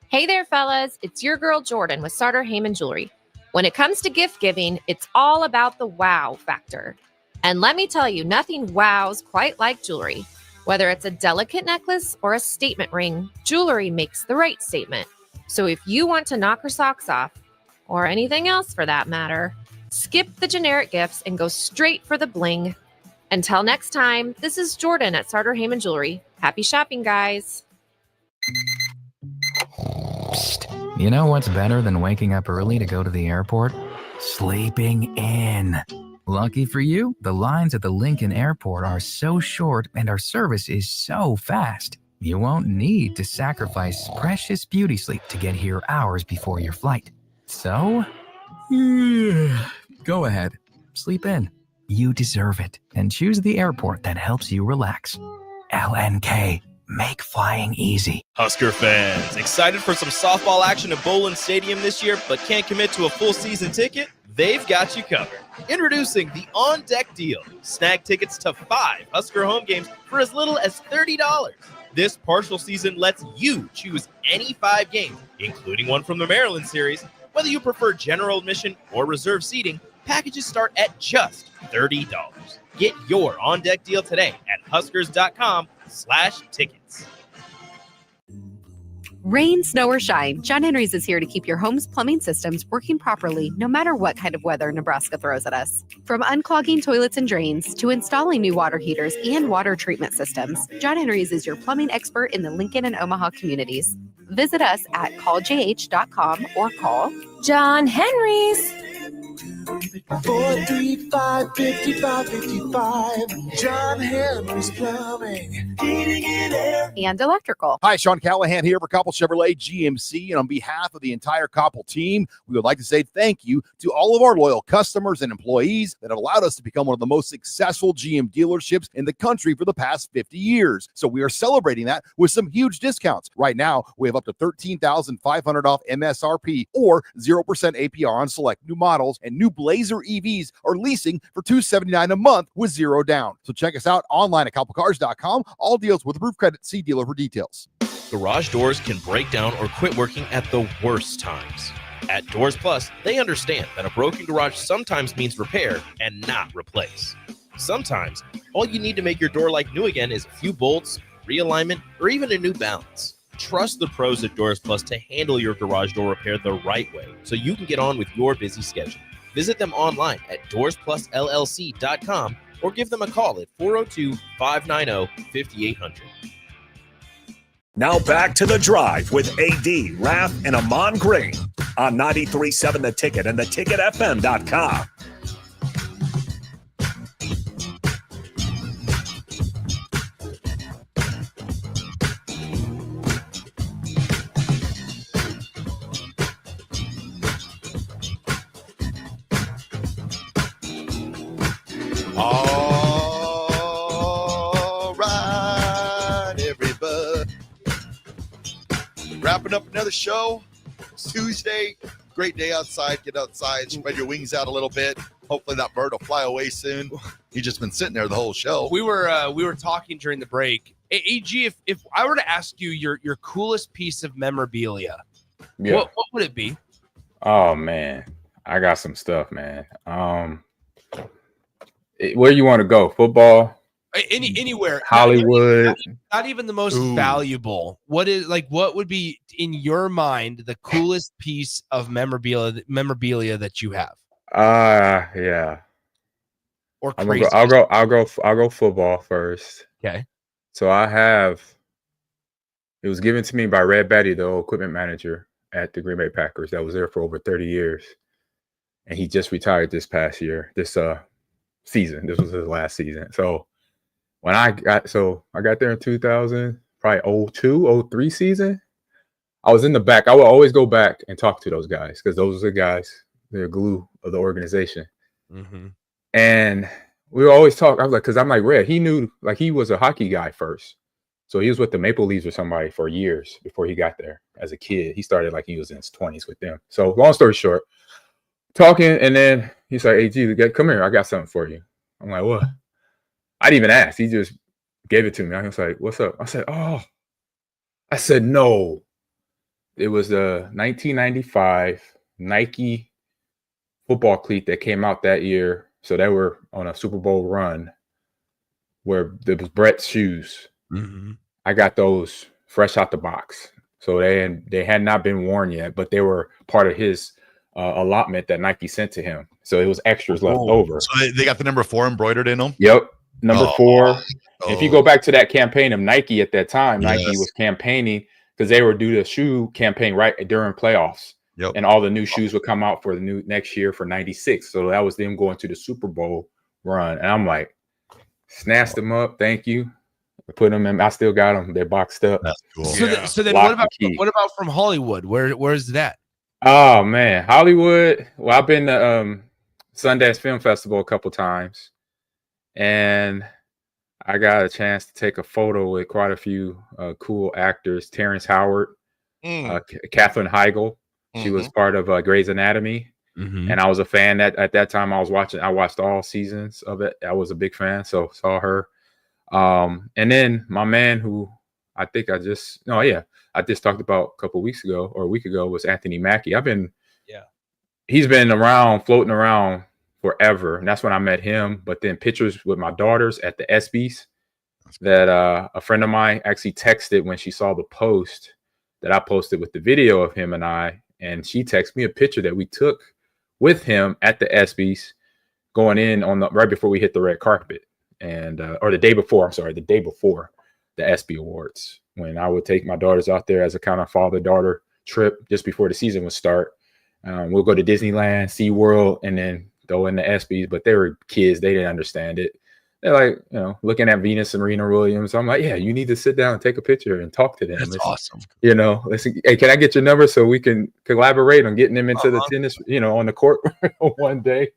Hey there, fellas. It's your girl, Jordan, with Sartor Heyman Jewelry. When it comes to gift giving, it's all about the wow factor. And let me tell you, nothing wows quite like jewelry. Whether it's a delicate necklace or a statement ring, jewelry makes the right statement. So if you want to knock her socks off, or anything else for that matter, skip the generic gifts and go straight for the bling. Until next time, this is Jordan at Sartor Heyman Jewelry. Happy shopping, guys. You know what's better than waking up early to go to the airport? Sleeping in. Lucky for you, the lines at the Lincoln Airport are so short and our service is so fast. You won't need to sacrifice precious beauty sleep to get here hours before your flight. So, go ahead, sleep in. You deserve it, and choose the airport that helps you relax. LNK. Make flying easy. Husker fans, excited for some softball action at Bowlin Stadium this year, but can't commit to a full season ticket? They've got you covered. Introducing the On Deck Deal. Snag tickets to 5 Husker home games for as little as $30. This partial season lets you choose any 5 games, including one from the Maryland series. Whether you prefer general admission or reserve seating, packages start at just $30. Get your On Deck Deal today at huskers.com/tickets. Rain, snow, or shine, John Henry's is here to keep your home's plumbing systems working properly no matter what kind of weather Nebraska throws at us. From unclogging toilets and drains to installing new water heaters and water treatment systems, John Henry's is your plumbing expert in the Lincoln and Omaha communities. Visit us at calljh.com or call John Henry's. 435-5555. John Henry's Plumbing, Heating and Air. and electrical. Hi, Sean Callahan here for Koppel Chevrolet GMC. And on behalf of the entire Koppel team, we would like to say thank you to all of our loyal customers and employees that have allowed us to become one of the most successful GM dealerships in the country for the past 50 years. So we are celebrating that with some huge discounts. Right now, we have up to $13,500 off MSRP or 0% APR on select new models, and new Blazer EVs are leasing for $279 a month with 0 down. So check us out online at koppelcars.com. All deals with approved credit. See dealer for details. Garage doors can break down or quit working at the worst times. At Doors Plus, they understand that a broken garage sometimes means repair and not replace. Sometimes, all you need to make your door like new again is a few bolts, realignment, or even a new balance. Trust the pros at Doors Plus to handle your garage door repair the right way so you can get on with your busy schedule. Visit them online at doorsplusllc.com or give them a call at 402-590-5800. Now back to The Drive with AD, Raff, and Ahman Green on 93.7 The Ticket and theticketfm.com. All right, everybody. Wrapping up another show. It's Tuesday. Great day outside. Get outside. Spread your wings out a little bit. Hopefully that bird will fly away soon. He's just been sitting there the whole show. We were talking during the break. AG, if I were to ask you your coolest piece of memorabilia, what would it be? Oh man, I got some stuff, man. Where you want to go? Football, Anywhere. Hollywood. Not even the most Ooh. valuable. What would be in your mind the coolest piece of memorabilia that you have? Yeah. Or I'm crazy? gonna go. I'll go football first. Okay. So I have. It was given to me by Red Betty, the old equipment manager at the Green Bay Packers that was there for over 30 years. And he just retired this past year, this season. This was his last season. So when I got there in 2000, probably 02, 03 season. I was in the back. I would always go back and talk to those guys because those are the guys, they're glue of the organization. Mm-hmm. And we would always talk. I was like, because I'm like, Red, he knew, like, he was a hockey guy first. So he was with the Maple Leafs or somebody for years before he got there as a kid. He started like he was in his 20s with them. So long story short, talking, and then he's like, hey, G, come here. I got something for you. I'm like, what? I didn't even ask. He just gave it to me. I was like, what's up? I said, no. It was the 1995 Nike football cleat that came out that year. So they were on a Super Bowl run where there was Brett's shoes. Mm-hmm. I got those fresh out the box. So they had not been worn yet, but they were part of his allotment that Nike sent to him. So it was extras left over. So they got the number 4 embroidered in them? Yep. Number 4. If you go back to that campaign of Nike at that time, Yes. Nike was campaigning because they were due the shoe campaign right during playoffs. Yep. And all the new shoes would come out for the new next year for 96. So that was them going to the Super Bowl run. And I'm like, snatched them up. Thank you. I put them in. I still got them. They're boxed up. That's cool. So then Lock what and key. about from Hollywood? Where's that? Oh man, Hollywood. Well, I've been to Sundance Film Festival a couple times, and I got a chance to take a photo with quite a few cool actors. Terrence Howard, Katherine Heigl. She was part of Grey's Anatomy, and I was a fan at that time. I watched all seasons of it. I was a big fan, so saw her. And then my man who I just talked about a couple weeks ago or a week ago was Anthony Mackie. He's been floating around forever. And that's when I met him. But then pictures with my daughters at the ESPYs that a friend of mine actually texted when she saw the post that I posted with the video of him and I. And she texted me a picture that we took with him at the ESPYs going in right before we hit the red carpet. And or the day before the ESPY Awards, when I would take my daughters out there as a kind of father-daughter trip just before the season would start. We'll go to Disneyland, SeaWorld, and then go in the ESPYs. But they were kids. They didn't understand it. They're like, looking at Venus and Serena Williams. I'm like, yeah, you need to sit down and take a picture and talk to them. That's awesome. Listen, hey, can I get your number so we can collaborate on getting them into the tennis, on the court one day?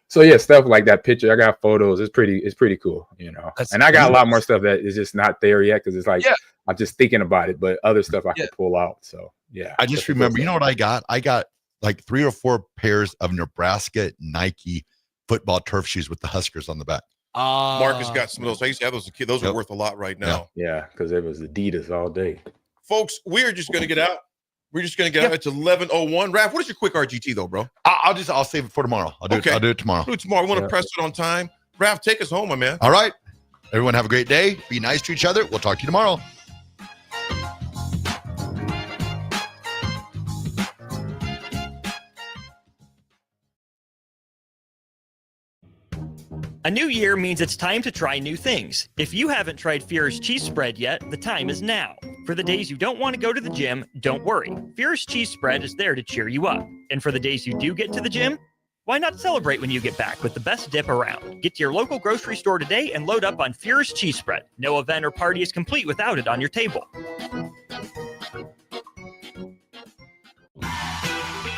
So yeah, stuff like that picture. I got photos. It's pretty cool, and I got a lot more stuff that is just not there yet because it's like I'm just thinking about it, but other stuff I could pull out. So yeah, I just remember, you know what I got? I got like 3 or 4 pairs of Nebraska Nike football turf shoes with the Huskers on the back. Marcus got some of those. I used to have those as a kid. Those are worth a lot right now. Yeah, because it was Adidas all day. Folks, we're just going to get out. We're just going to get out. It's 11:01. Raff, what is your quick RGT though, bro? I'll save it for tomorrow. I'll do it tomorrow. Do it tomorrow. We want to press it on time. Raff, take us home, my man. All right. Everyone have a great day. Be nice to each other. We'll talk to you tomorrow. A new year means it's time to try new things. If you haven't tried Fierce Cheese Spread yet, the time is now. For the days you don't want to go to the gym, don't worry. Fierce Cheese Spread is there to cheer you up. And for the days you do get to the gym, why not celebrate when you get back with the best dip around? Get to your local grocery store today and load up on Fierce Cheese Spread. No event or party is complete without it on your table.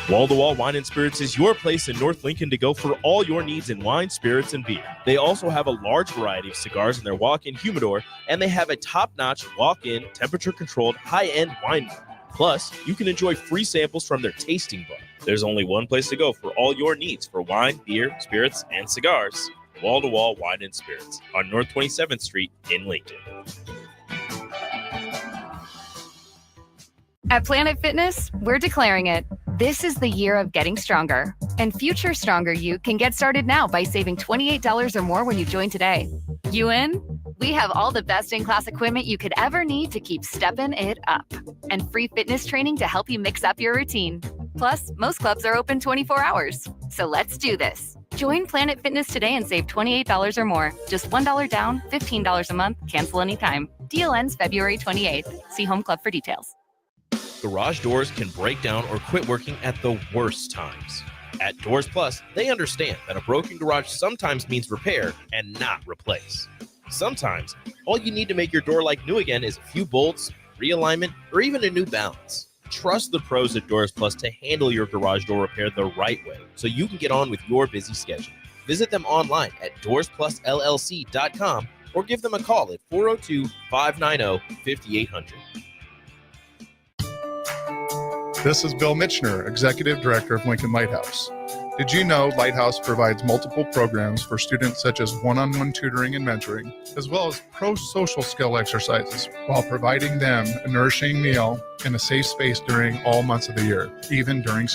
Wall to Wall Wine and Spirits is your place in North Lincoln to go for all your needs in wine, spirits, and beer. They also have a large variety of cigars in their walk-in humidor, and they have a top-notch walk-in, temperature-controlled, high-end wine bar. Plus, you can enjoy free samples from their tasting book. There's only one place to go for all your needs for wine, beer, spirits, and cigars. Wall to Wall Wine and Spirits on North 27th Street in Lincoln. At Planet Fitness, we're declaring it. This is the year of getting stronger. And future stronger you can get started now by saving $28 or more when you join today. You in? We have all the best in-class equipment you could ever need to keep stepping it up. And free fitness training to help you mix up your routine. Plus, most clubs are open 24 hours. So let's do this. Join Planet Fitness today and save $28 or more. Just $1 down, $15 a month, cancel anytime. Deal ends February 28th. See Home Club for details. Garage doors can break down or quit working at the worst times. At Doors Plus, they understand that a broken garage sometimes means repair and not replace. Sometimes, all you need to make your door like new again is a few bolts, realignment, or even a new balance. Trust the pros at Doors Plus to handle your garage door repair the right way so you can get on with your busy schedule. Visit them online at doorsplusllc.com or give them a call at 402-590-5800. This is Bill Mitchner, Executive Director of Lincoln Lighthouse. Did you know Lighthouse provides multiple programs for students such as one-on-one tutoring and mentoring, as well as pro-social skill exercises, while providing them a nourishing meal and a safe space during all months of the year, even during